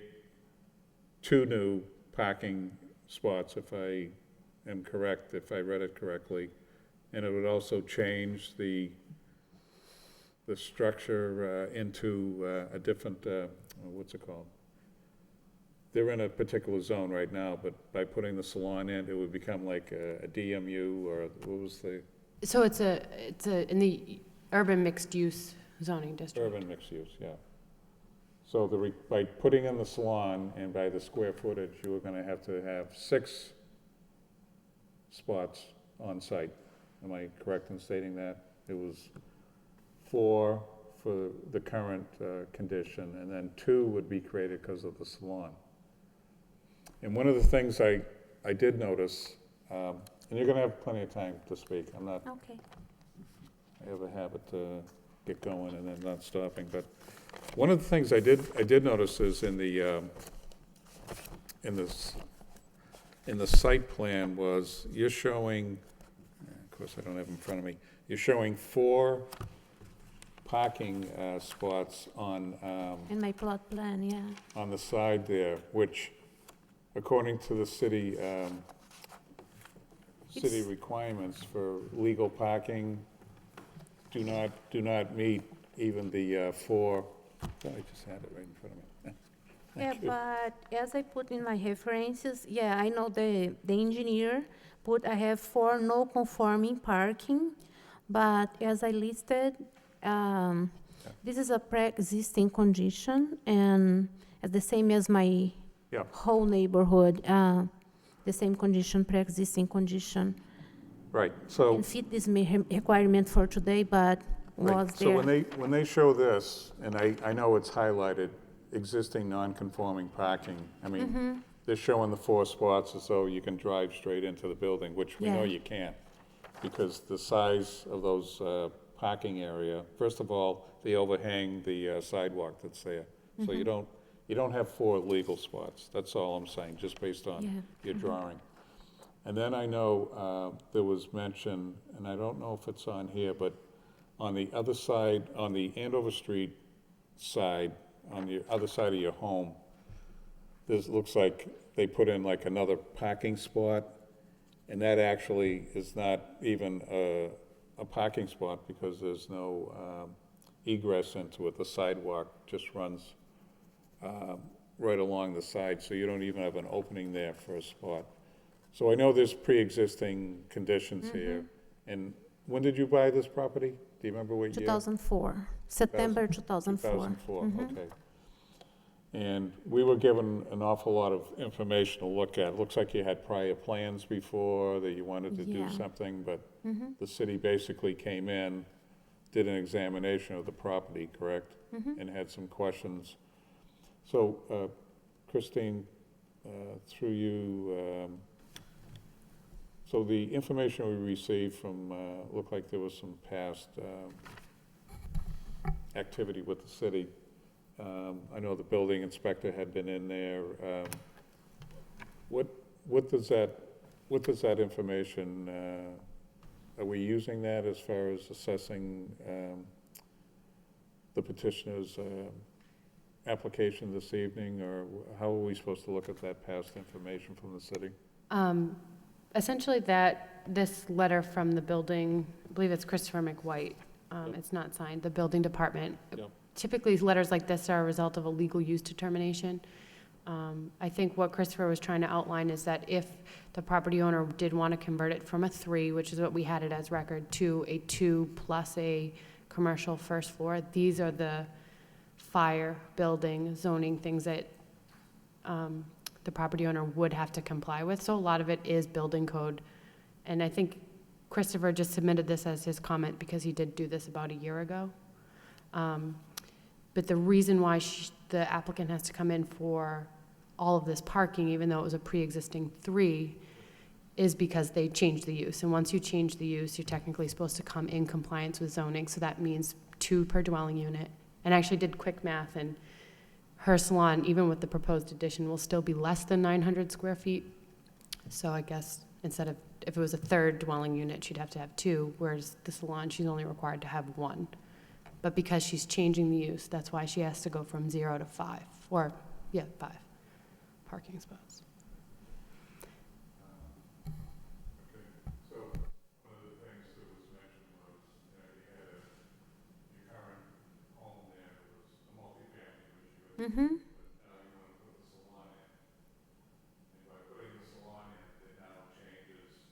2 new parking spots, if I am correct, if I read it correctly. And it would also change the structure into a different, what's it called? They're in a particular zone right now, but by putting the salon in, it would become like a DMU, or what was the So it's in the urban mixed-use zoning district. urban mixed use, yeah. So by putting in the salon and by the square footage, you were gonna have to have 6 spots on site. Am I correct in stating that? It was 4 for the current condition, and then 2 would be created because of the salon. And one of the things I did notice, and you're gonna have plenty of time to speak, I'm not, Okay. I have a habit to get going and then not stopping, but one of the things I did notice is in the site plan was, you're showing, of course I don't have it in front of me, you're showing 4 parking spots on, In my plot plan, yeah. on the side there, which according to the city, city It's- requirements for legal parking do not meet even the 4, I just had it right in front of me. Yeah, Thank you. but as I put in my references, I know the engineer I have 4 no conforming parking, but as I listed, this is a pre-existing condition, and it's the same as my Yeah. whole neighborhood, the same condition, pre-existing condition. Right, so, Can fit this requirement for today, but was So there. when they show this, and I know it's highlighted, existing non-conforming parking, I mean, they're showing the 4 spots as though you can drive straight into the building, which we know Yeah. you can't, because the size of those parking area, first of all, they overhang the sidewalk that's there. So you don't have 4 legal spots, that's all I'm saying, just based on Yeah. your drawing. And then I know there was mention, and I don't know if it's on here, but on the other side, on the Andover Street side, on the other side of your home, this looks like they put in like another parking spot, and that actually is not even a parking spot because there's no egress into it. The sidewalk just runs right along the side, so you don't even have an opening there for a spot. So I know there's pre-existing conditions here. And when did you buy this property? Do you remember what year? 2004, September 2004. 2004, okay. And we were given an awful lot of information to look at. It looks like you had prior plans before, that you wanted to do Yeah. something, but the city basically came in, did an examination of the property, correct? And had some questions. So, Christine, through you, so the information we received from, looked like there was some past activity with the city. I know the building inspector had been in there. What does that information, are we using that as far as assessing the petitioner's application this evening, or how are we supposed to look at that past information from the city? Essentially, this letter from the building, I believe it's Christopher McWhite, it's not signed, the building department. Yep. Typically, letters like this are a result of a legal use determination. I think what Christopher was trying to outline is that if the property owner did want to convert it from a 3, which is what we had it as record, to a 2 plus a commercial first floor, these are the fire, building, zoning, things that the property owner would have to comply with. So a lot of it is building code. And I think Christopher just submitted this as his comment because he did do this about a year ago. But the reason why the applicant has to come in for all of this parking, even though it was a pre-existing 3, is because they changed the use. And once you change the use, you're technically supposed to come in compliance with zoning. So that means 2 per dwelling unit. And I actually did quick math, and her salon, even with the proposed addition, will still be less than 900 square feet. So I guess instead of, if it was a 3rd dwelling unit, she'd have to have 2, whereas the salon, she's only required to have 1. But because she's changing the use, that's why she has to go from 0 to 5, or, 5 parking spots. So, one of the things that was mentioned was, you had your current home there was a multifamily, which you had, but now you want to put the salon in. And by putting the salon in, it now changes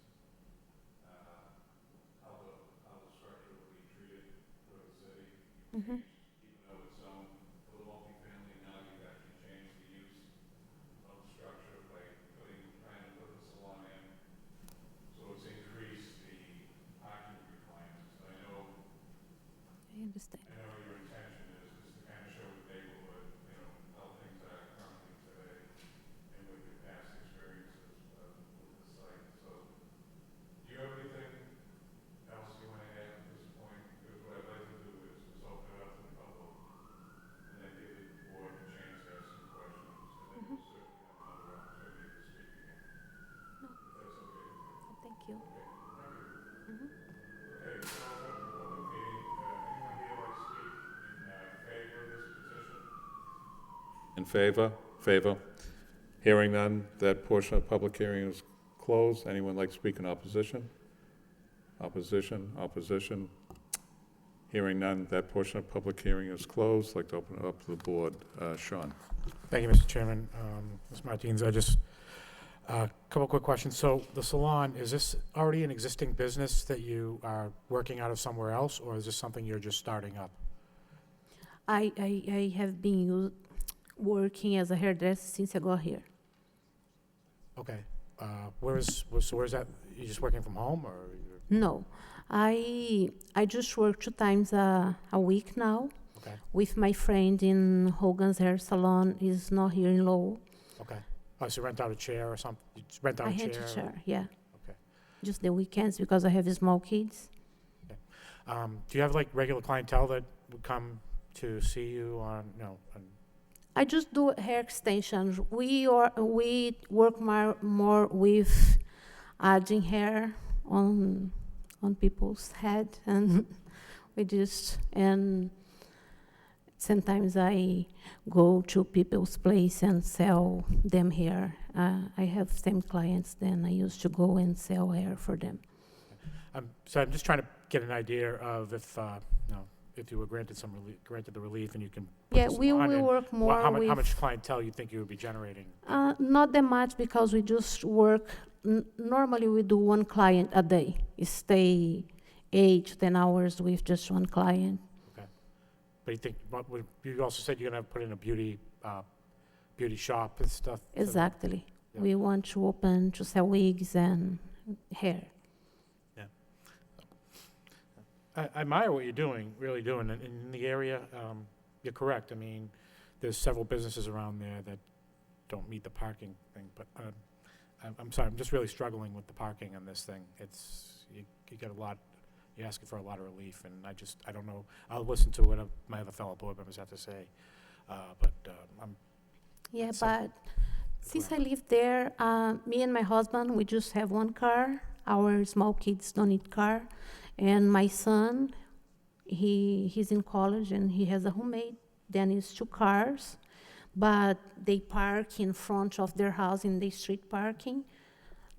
how the structure will be treated for the city. Even though it's zoned for the multifamily, now you've actually changed the use of the structure by trying to put the salon in. So it's increased the parking requirements. I know your intention is to kind of show the neighborhood, how things are currently today and with your past experiences with the site. So do you have anything else you want to add at this point? Because what I'd like to do is open it up to the public and then give the board a chance to ask some questions, and then we'll certainly have another opportunity to speak again. If that's okay with you. Thank you. Okay, thank you. Okay, so I'll open the public meeting. Anyone here like to speak in favor of this petition? In favor? Favor. Hearing none, that portion of the public hearing is closed. Anyone like to speak in opposition? Opposition, opposition. Hearing none, that portion of public hearing is closed. I'd like to open it up to the board. Sean. Thank you, Mr. Chairman. Ms. Martins, I just, a couple quick questions. So the salon, is this already an existing business that you are working out of somewhere else, or is this something you're just starting up? I have been working as a hairdresser since I got here. Okay. Where's that, you just working from home, or? No, I just work 2 times a week now. Okay. With my friend in Hogan's Hair Salon. Is not here in Lowell. Okay. Oh, so rent out a chair or something? You just rent out I a chair? had a chair, yeah. Okay. Just the weekends because I have small kids. Do you have like regular clientele that would come to see you on, I just do hair extensions. We work more with adding hair on people's head, and and sometimes I go to people's place and sell them hair. I have same clients then I used to go and sell hair for them. so I'm just trying to get an idea of if you were granted the relief and you can put Yeah, this we on, will and work more how with. much clientele you think you would be generating? Not that much because we just work. Normally we do one client a day. Stay 8 to 10 hours with just one client. Okay. But you also said you're gonna put in a beauty shop and stuff? Exactly. Yeah. We want to open to sell wigs and hair. I admire what you're doing, really doing. In the area, you're correct. I mean, there's several businesses around there that don't meet the parking thing, but I'm sorry, I'm just really struggling with the parking on this thing. You get a lot, you're asking for a lot of relief, and I don't know. I'll listen to what my other fellow board members have to say, but I'm. Yeah, That's but since I live there, me and my husband, we just have one car. Our small kids don't need car. And my son, he's in college and he has a roommate. Then it's 2 cars, but they park in front of their house in the street parking.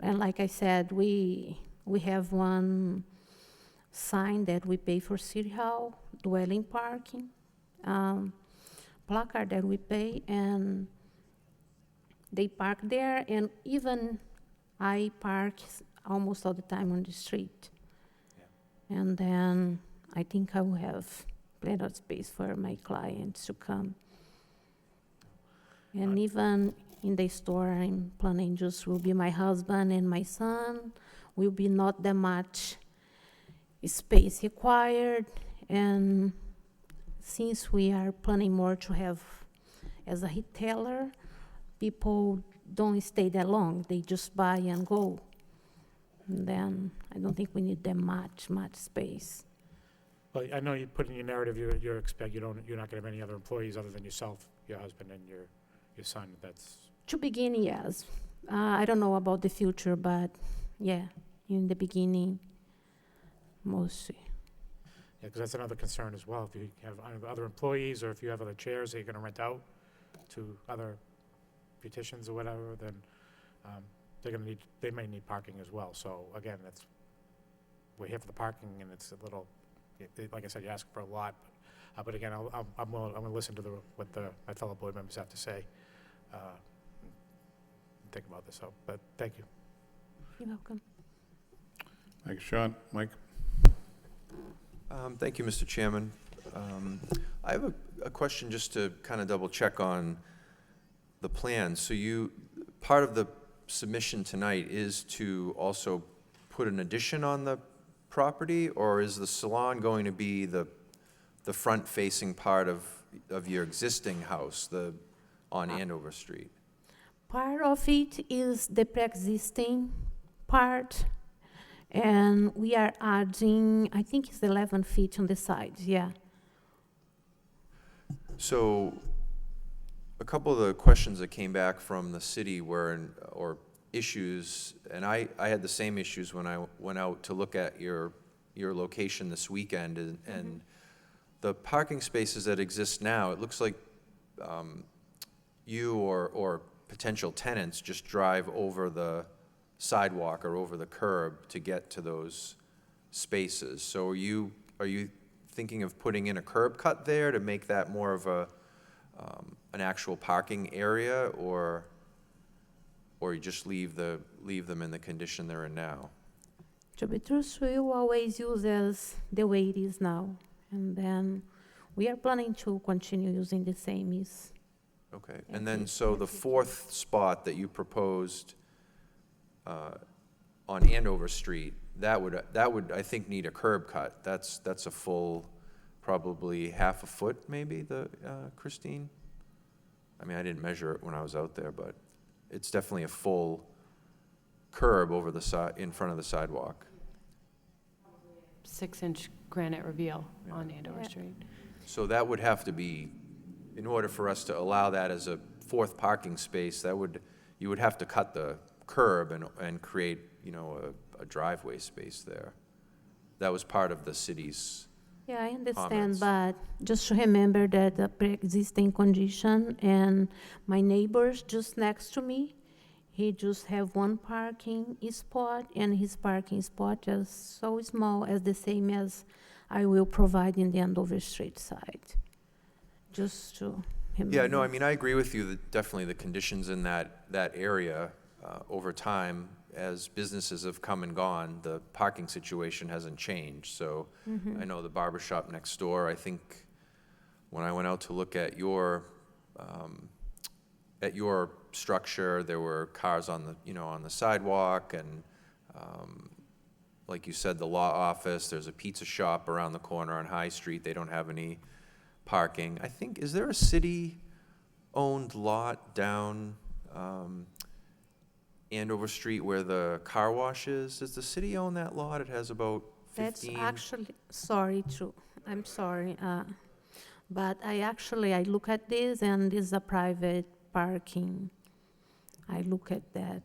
And like I said, we have one sign that we pay for City Hall, dwelling parking, placard that we pay, and they park there, and even I park almost all the time on the street. Yeah. And then I think I will have plenty of space for my clients to come. And even in the store, I'm planning just will be my husband and my son. Will be not that much space required. And since we are planning more to have as a retailer, people don't stay that long. They just buy and go. And then I don't think we need that much space. Well, I know you put in your narrative, you're not going to have any other employees other than yourself, your husband, and your son. That's To begin, yes. I don't know about the future, but yeah, in the beginning, mostly. Yeah, because that's another concern as well. If you have other employees or if you have other chairs that you're going to rent out to other beauticians or whatever, then they may need parking as well. So again, we're here for the parking, and it's a little, like I said, you're asking for a lot. But again, I'm going to listen to what my fellow board members have to say. Think about this. But thank you. You're welcome. Thank you, Sean. Mike? Thank you, Mr. Chairman. I have a question just to kind of double check on the plan. So part of the submission tonight is to also put an addition on the property, or is the salon going to be the front-facing part of your existing house, on Andover Street? Part of it is the pre-existing part, and we are adding, I think it's 11 feet on the sides, yeah. So a couple of the questions that came back from the city or issues, and I had the same issues when I went out to look at your location this weekend, and the parking spaces that exist now, it looks like you or potential tenants just drive over the sidewalk or over the curb to get to those spaces. So are you thinking of putting in a curb cut there to make that more of an actual parking area, or you just leave them in the condition they're in now? To be true, we will always use as the way it is now, and then we are planning to continue using the same is. Okay, and then so the fourth spot that you proposed on Andover Street, that would, I think, need a curb cut. That's a full, probably half a foot, maybe, Christine? I mean, I didn't measure it when I was out there, but it's definitely a full curb over the side, in front of the sidewalk. 6-inch granite reveal on Andover Street. So that would have to be, in order for us to allow that as a fourth parking space, you would have to cut the curb and create, a driveway space there. That was part of the city's Yeah, I understand, comments. but just to remember that the pre-existing condition and my neighbors just next to me, he just have one parking spot, and his parking spot is so small as the same as I will provide in the Andover Street side. Just to remember. Yeah, no, I mean, I agree with you that definitely the conditions in that area, over time, as businesses have come and gone, the parking situation hasn't changed. So I know the barber shop next door, I think when I went out to look at your structure, there were cars on the sidewalk, and like you said, the law office, there's a pizza shop around the corner on High Street. They don't have any parking. I think, is there a city-owned lot down Andover Street where the car wash is? Does the city own that lot? It has about 15. That's actually, I'm sorry, but I look at this, and this is a private parking. I look at that.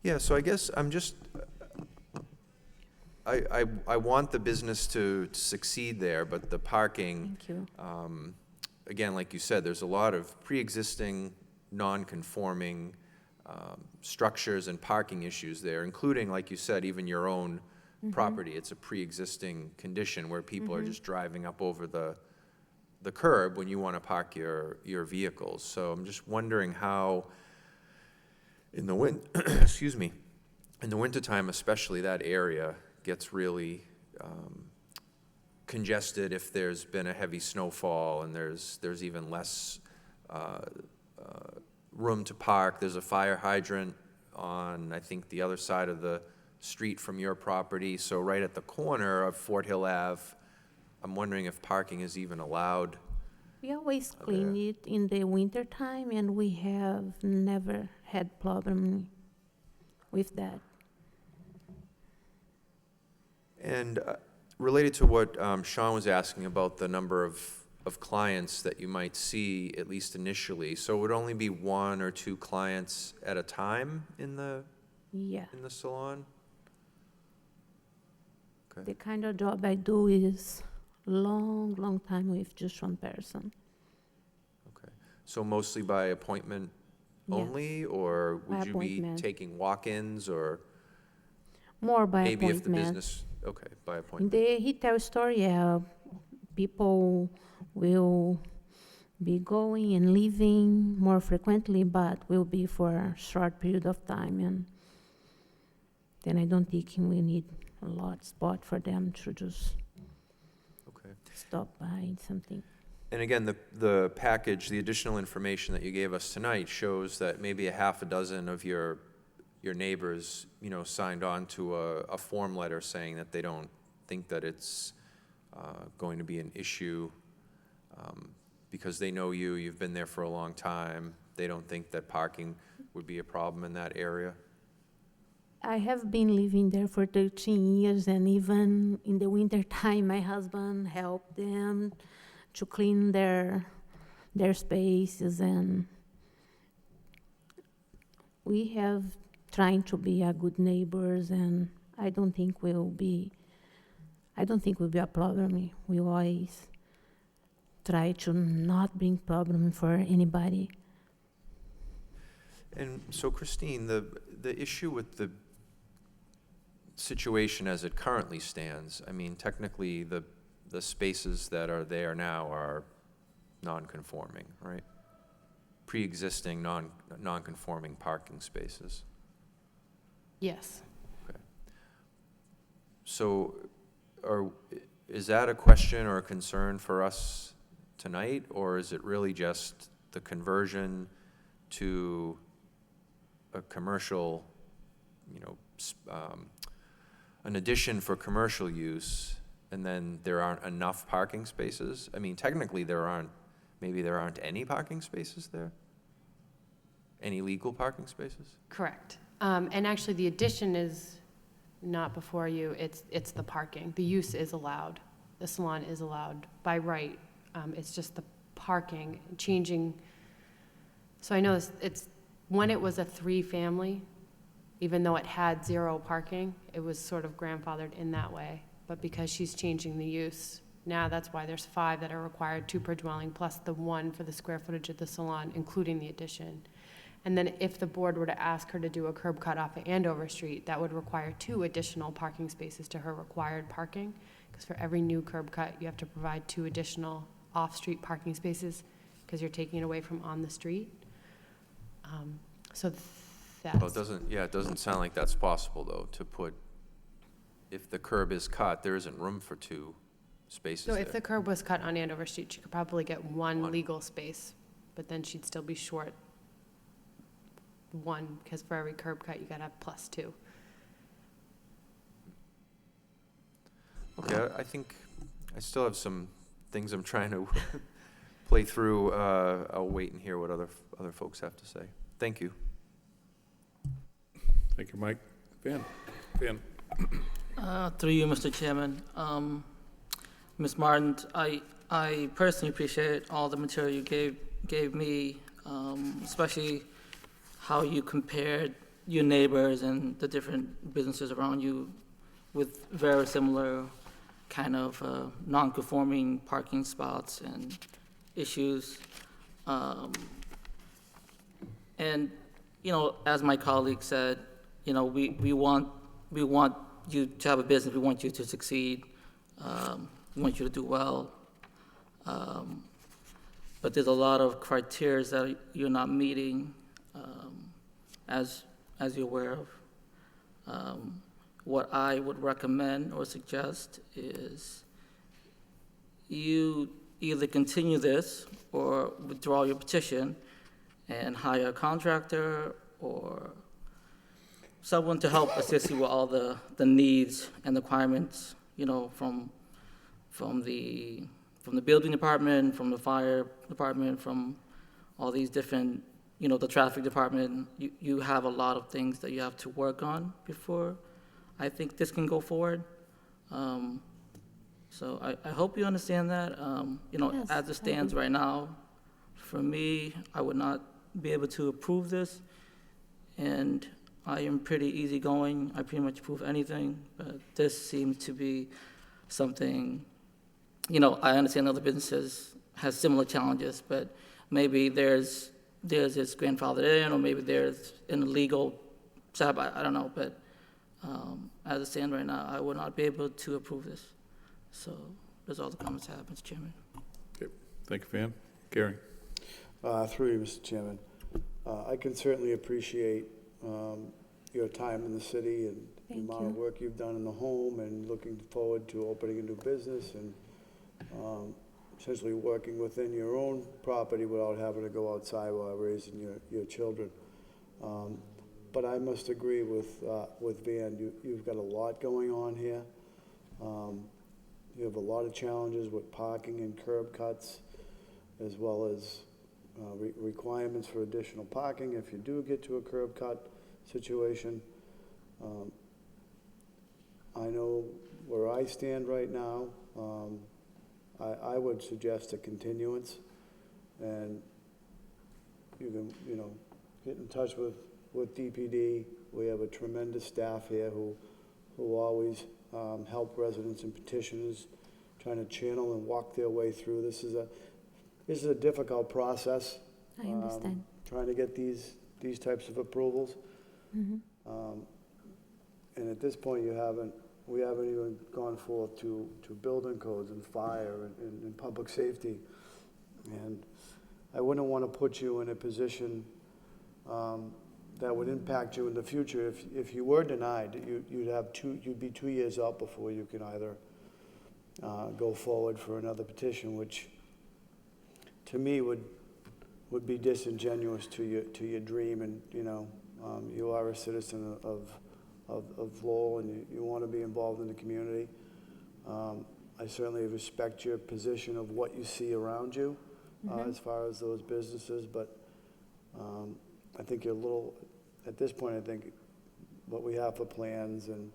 Yeah, so I guess I'm just, I want the business to succeed there, but the parking, Thank you. again, like you said, there's a lot of pre-existing, non-conforming structures and parking issues there, including, like you said, even your own property. It's a pre-existing condition where people are just driving up over the curb when you want to park your vehicles. So I'm just wondering how, in the excuse me, in the wintertime especially, that area gets really congested if there's been a heavy snowfall and there's even less room to park. There's a fire hydrant on, I think, the other side of the street from your property. So right at the corner of Fort Hill Ave, I'm wondering if parking is even allowed. We always clean it in the winter time, and we have never had problem with that. And related to what Sean was asking about the number of clients that you might see, at least initially, so it would only be 1 or 2 clients at a time in the salon? Okay. The kind of job I do is long time with just one person. Okay. So mostly by appointment Yes. only, or By would you be appointment. taking walk-ins, or More by maybe if the appointment. business, okay, by In appointment? the retail store, people will be going and leaving more frequently, but will be for a short period of time, and then I don't think we need a lot spot for them to just Okay. stop by something. And again, the package, the additional information that you gave us tonight shows that maybe a half a dozen of your neighbors, signed on to a form letter saying that they don't think that it's going to be an issue because they know you've been there for a long time. They don't think that parking would be a problem in that area. I have been living there for 13 years, and even in the winter time, my husband helped them to clean their spaces, and we have trying to be a good neighbors, and I don't think will be a problem. We always try to not bring problem for anybody. And so, Christine, the issue with the situation as it currently stands, I mean, technically, the spaces that are there now are non-conforming, right? Pre-existing non-conforming parking spaces. Yes. Okay. So, is that a question or a concern for us tonight, or is it really just the conversion to a commercial, an addition for commercial use, and then there aren't enough parking spaces? I mean, technically, maybe there aren't any parking spaces there? Any legal parking spaces? Correct. And actually, the addition is not before you, it's the parking. The use is allowed. The salon is allowed by right. It's just the parking, changing. So I know it's when it was a 3-family, even though it had 0 parking, it was sort of grandfathered in that way. But because she's changing the use, now that's why there's 5 that are required, 2 per dwelling, plus the 1 for the square footage of the salon, including the addition. And then if the board were to ask her to do a curb cut off of Andover Street, that would require 2 additional parking spaces to her required parking. Because for every new curb cut, you have to provide 2 additional off-street parking spaces because you're taking it away from on the street. So that's. Well, it doesn't sound like that's possible, though, to put, if the curb is cut, there isn't room for 2 spaces So there. if the curb was cut on Andover Street, she could probably get one legal space, but then she'd still be short 1, because for every curb cut, you gotta have plus 2. Okay, I think I still have some things I'm trying to play through. I'll wait and hear what other folks have to say. Thank you. Thank you, Mike. Van. Through you, Mr. Chairman. Ms. Martin, I personally appreciate all the material you gave me, especially how you compared your neighbors and the different businesses around you with very similar kind of non-conforming parking spots and issues. And, as my colleague said, we want you to have a business, we want you to succeed, we want you to do well. But there's a lot of criteria that you're not meeting, as you're aware of. What I would recommend or suggest is you either continue this or withdraw your petition and hire a contractor or someone to help assist you with all the needs and requirements, from the building department, from the fire department, from all these different, the traffic department. You have a lot of things that you have to work on before I think this can go forward. So I hope you understand that. Yes, as it stands right now, for me, I would not be able to approve this. And I am pretty easygoing. I pretty much approve anything. But this seems to be something, I understand other businesses has similar challenges, but maybe there's this grandfathered in, or maybe there's an illegal side. I don't know, but as it stands right now, I would not be able to approve this. So that's all the comments I have, Mr. Chairman. Okay. Thank you, Van. Gary. Through you, Mr. Chairman. I can certainly appreciate your time in the city and the amount of work you've done in the home, and looking forward to opening a new business and essentially working within your own property without having to go outside while raising your children. But I must agree with Van. You've got a lot going on here. You have a lot of challenges with parking and curb cuts, as well as requirements for additional parking if you do get to a curb cut situation. I know where I stand right now. I would suggest a continuance, and you can, get in touch with DPD. We have a tremendous staff here who always help residents and petitioners trying to channel and walk their way through. This is a difficult process. I understand. Trying to get these types of approvals. Mhm. And at this point, we haven't even gone forth to building codes and fire and public safety. And I wouldn't want to put you in a position that would impact you in the future. If you were denied, you'd be 2 years out before you can either go forward for another petition, which to me would be disingenuous to your dream and You are a citizen of Lowell, and you want to be involved in the community. I certainly respect your position of what you see around you as far as those businesses, but I think you're a little, at this point, I think what we have for plans and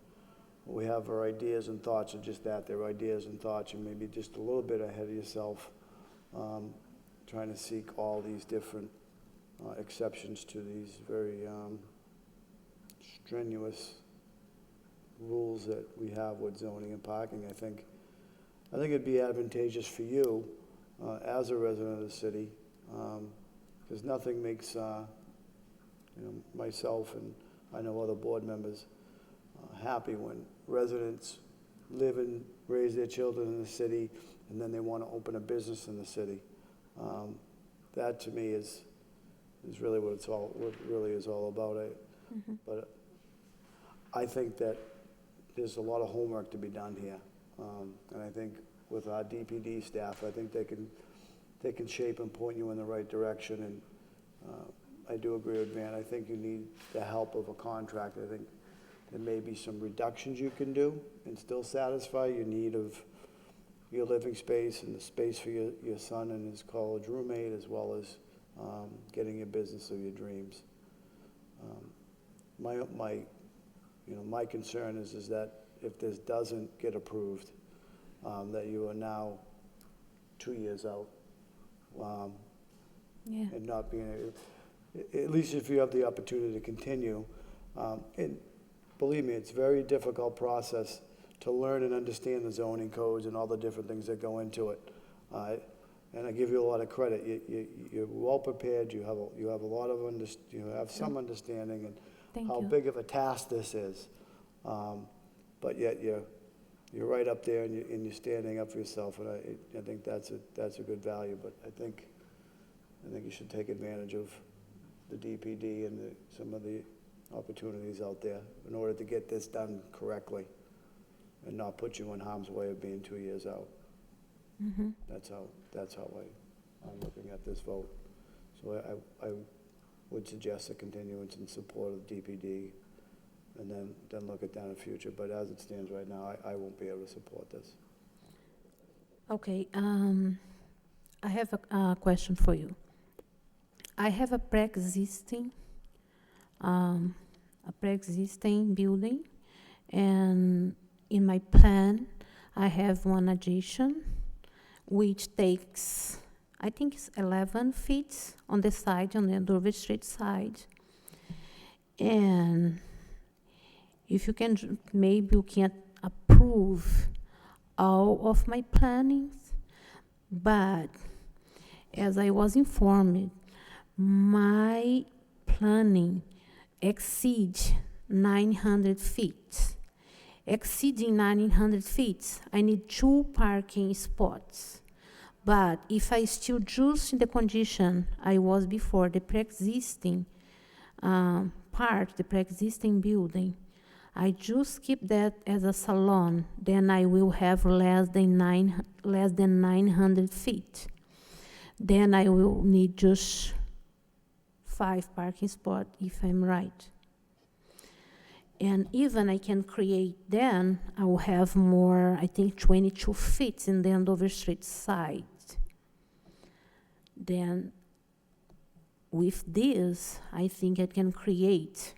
what we have for ideas and thoughts are just that, they're ideas and thoughts. You may be just a little bit ahead of yourself, trying to seek all these different exceptions to these very strenuous rules that we have with zoning and parking. I think it'd be advantageous for you as a resident of the city, because nothing makes myself and I know other board members happy when residents live and raise their children in the city and then they want to open a business in the city. That to me is really what it really is all about. But I think that there's a lot of homework to be done here, and I think with our DPD staff, I think they can shape and point you in the right direction. And I do agree with Van. I think you need the help of a contractor. I think there may be some reductions you can do and still satisfy your need of your living space and the space for your son and his college roommate, as well as getting your business of your dreams. My concern is that if this doesn't get approved, that you are now 2 years out, and not being able, at least if you have the opportunity to continue. And believe me, it's a very difficult process to learn and understand the zoning codes and all the different things that go into it. And I give you a lot of credit. You're well prepared. You have a lot of you have some understanding and how big of a task this is. But yet you're right up there and you're standing up for yourself. And I think that's a good value. But I think you should take advantage of the DPD and some of the opportunities out there in order to get this done correctly and not put you in harm's way of being 2 years out. That's how I'm looking at this vote. So I would suggest a continuance in support of DPD, and then look at that in the future. But as it stands right now, I won't be able to support this. Okay, I have a question for you. I have a pre-existing building, and in my plan, I have one addition, which takes, I think it's 11 feet on the side, on the Dover Street side. And if you can, maybe you can approve all of my plannings, but as I was informed, my planning exceeds 900 feet. Exceeding 900 feet, I need 2 parking spots. But if I still just in the condition I was before, the pre-existing the pre-existing building, I just keep that as a salon, then I will have less than 900 feet. Then I will need just 5 parking spots, if I'm right. And even I can create, then I will have more, I think 22 feet in the Andover Street side. Then with this, I think I can create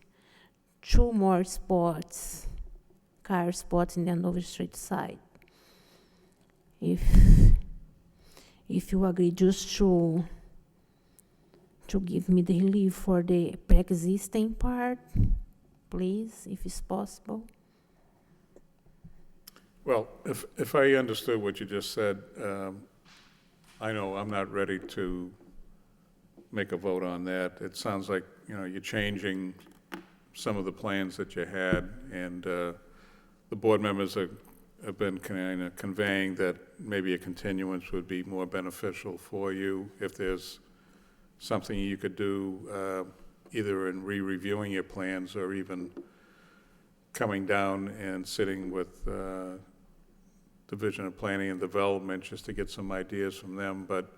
2 more spots, car spots in the Andover Street side. If you agree just to give me the relief for the pre-existing part, please, if it's possible. Well, if I understood what you just said, I know I'm not ready to make a vote on that. It sounds like, you're changing some of the plans that you had, and the board members have been kind of conveying that maybe a continuance would be more beneficial for you if there's something you could do either in re-reviewing your plans or even coming down and sitting with Division of Planning and Development just to get some ideas from them. But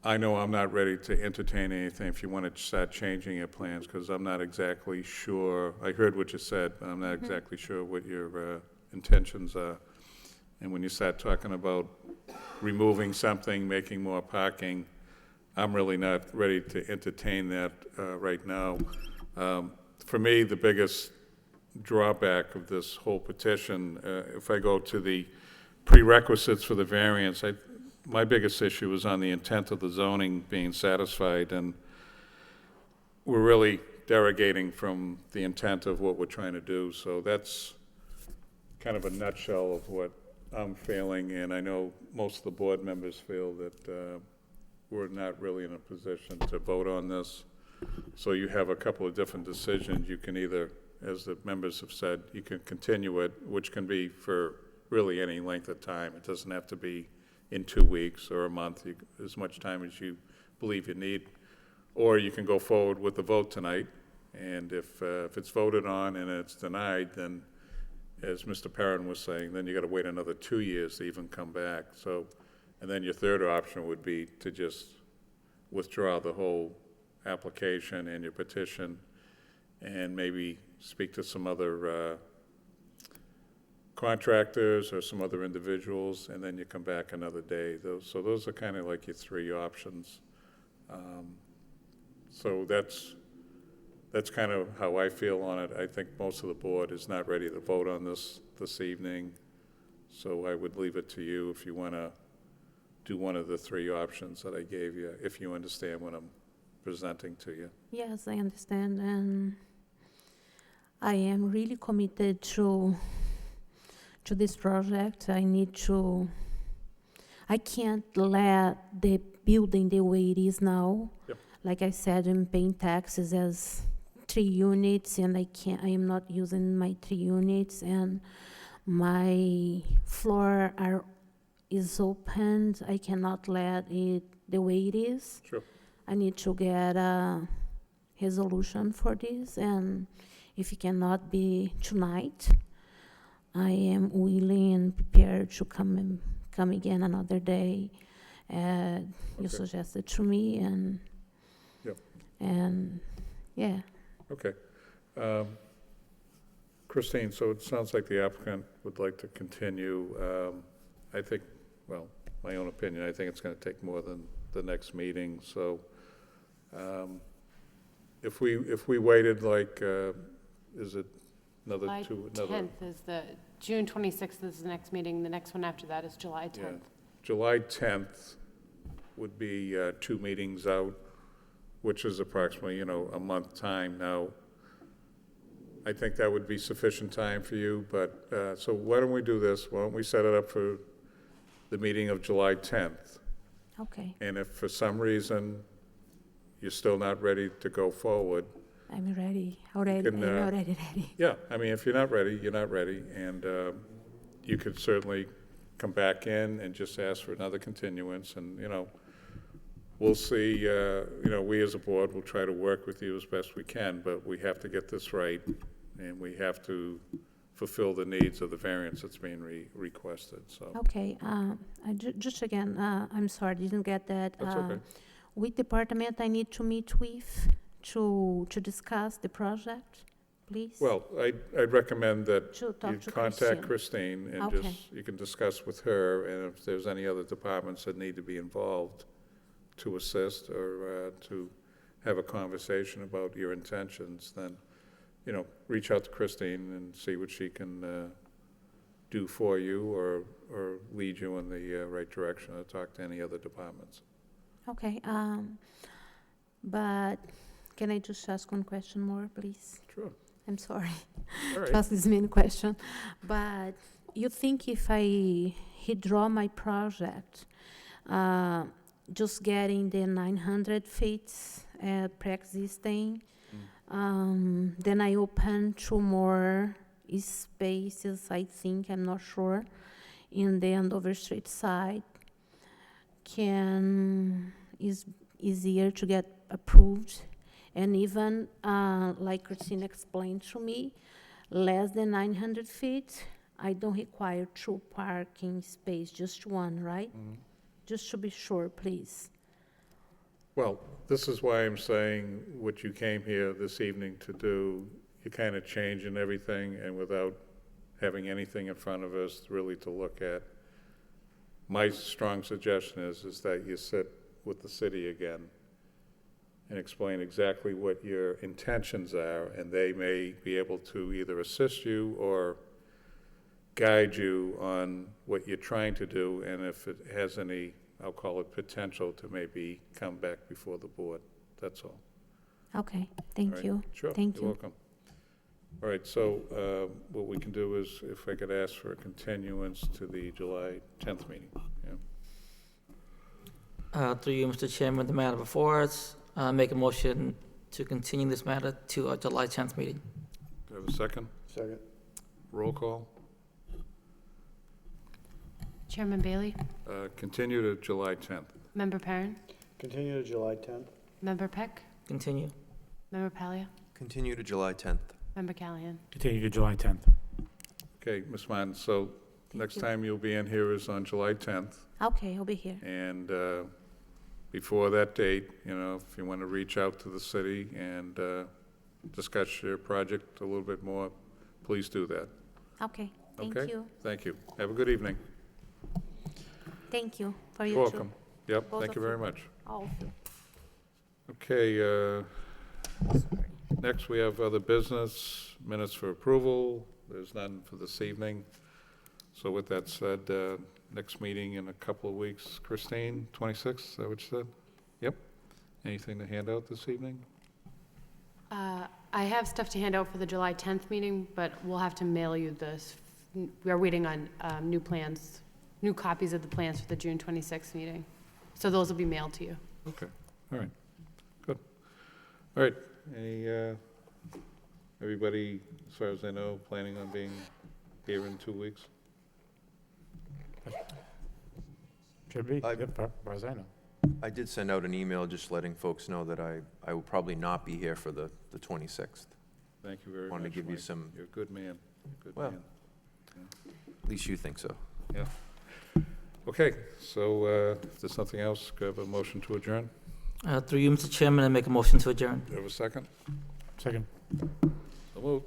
I know I'm not ready to entertain anything if you want to start changing your plans, because I'm not exactly sure. I heard what you said, but I'm not exactly sure what your intentions are. And when you start talking about removing something, making more parking, I'm really not ready to entertain that right now. For me, the biggest drawback of this whole petition, if I go to the prerequisites for the variance, my biggest issue is on the intent of the zoning being satisfied, and we're really derogating from the intent of what we're trying to do. So that's kind of a nutshell of what I'm feeling, and I know most of the board members feel that we're not really in a position to vote on this. So you have a couple of different decisions. You can either, as the members have said, you can continue it, which can be for really any length of time. It doesn't have to be in 2 weeks or a month, as much time as you believe you need. Or you can go forward with the vote tonight, and if it's voted on and it's denied, then, as Mr. Perrin was saying, then you got to wait another 2 years to even come back. So, and then your third option would be to just withdraw the whole application and your petition, and maybe speak to some other contractors or some other individuals, and then you come back another day. So those are kind of like your three options. So that's kind of how I feel on it. I think most of the board is not ready to vote on this evening, so I would leave it to you if you want to do one of the three options that I gave you, if you understand what I'm presenting to you. Yes, I understand, and I am really committed to this project. I can't let the building the way it is now. Yep. Like I said, I'm paying taxes as 3 units, and I am not using my 3 units, and my floor is opened. I cannot let it the way it is. Sure. I need to get a resolution for this, and if it cannot be tonight, I am willing and prepared to come again another day. You suggested to me, and Yep. and yeah. Okay. Christine, so it sounds like the applicant would like to continue. I think, well, my own opinion, I think it's going to take more than the next meeting. So if we waited, like, is it another July 10th is June 26th is the next meeting. The next one after that is July 10th. Yeah. July 10th would be 2 meetings out, which is approximately, a month time. Now, I think that would be sufficient time for you, but, so why don't we do this? Why don't we set it up for the meeting of July 10th? Okay. And if for some reason you're still not ready to go forward, I'm ready. Already. I'm already ready. yeah, I mean, if you're not ready, you're not ready, and you could certainly come back in and just ask for another continuance, and, we'll see, we as a board will try to work with you as best we can, but we have to get this right, and we have to fulfill the needs of the variance that's being requested, so. Okay. Just again, I'm sorry, didn't get that. That's okay. Which department I need to meet with to discuss the project, please? Well, I'd recommend that To talk you to contact Christine and Okay. you can discuss with her, and if there's any other departments that need to be involved to assist or to have a conversation about your intentions, then, reach out to Christine and see what she can do for you or lead you in the right direction, or talk to any other departments. Okay. But can I just ask one question more, please? Sure. I'm sorry All to right. ask this many question, but you think if I withdraw my project, just getting the 900 feet pre-existing, then I open 2 more spaces, I think, I'm not sure, in the Andover Street side, is easier to get approved. And even, like Christine explained to me, less than 900 feet, I don't require 2 parking space, just 1, right? Just to be sure, please. Well, this is why I'm saying what you came here this evening to do, you're kind of changing everything, and without having anything in front of us really to look at, my strong suggestion is that you sit with the city again and explain exactly what your intentions are, and they may be able to either assist you or guide you on what you're trying to do, and if it has any, I'll call it potential, to maybe come back before the board. That's all. Okay, All thank right? you. Sure, Thank you're you. welcome. All right, so what we can do is, if I could ask for a continuance to the July 10th meeting. Yeah. Through you, Mr. Chairman, the matter before us, make a motion to continue this matter to our July 10th meeting. Do I have a second? Second. Roll call. Chairman Bailey? Continue to July 10th. Member Perrin? Continue to July 10th. Member Peck? Continue. Member Palia? Continue to July 10th. Member Callahan? Continue to July 10th. Okay, Ms. Martin, so next time you'll be in here is on July 10th. Okay, I'll be here. And before that date, you know, if you want to reach out to the city and discuss your project a little bit more, please do that. Okay, thank Okay? you. Thank you. Have a good evening. Thank you for you You're too. welcome. Yep, Both thank you of very much. All of you. Okay, next we have other business, minutes for approval. There's none for this evening. So with that said, next meeting in a couple of weeks. Christine, 26th, is that what you said? Yep. Anything to hand out this evening? I have stuff to hand out for the July 10th meeting, but we'll have to mail you this. We are waiting on new plans, new copies of the plans for the June 26th meeting. So those will be mailed to you. Okay, all right, good. All right, any, everybody, as far as I know, planning on being here in 2 weeks? Should be, I- as far as I know. I did send out an email just letting folks know that I will probably not be here for the 26th. Thank you very much. Wanted to give you Mike. some, You're a good man, good Well. man. at least you think so. Yeah. Okay, so if there's nothing else, could I have a motion to adjourn? Through you, Mr. Chairman, I make a motion to adjourn. Do I have a second? Second. So moved.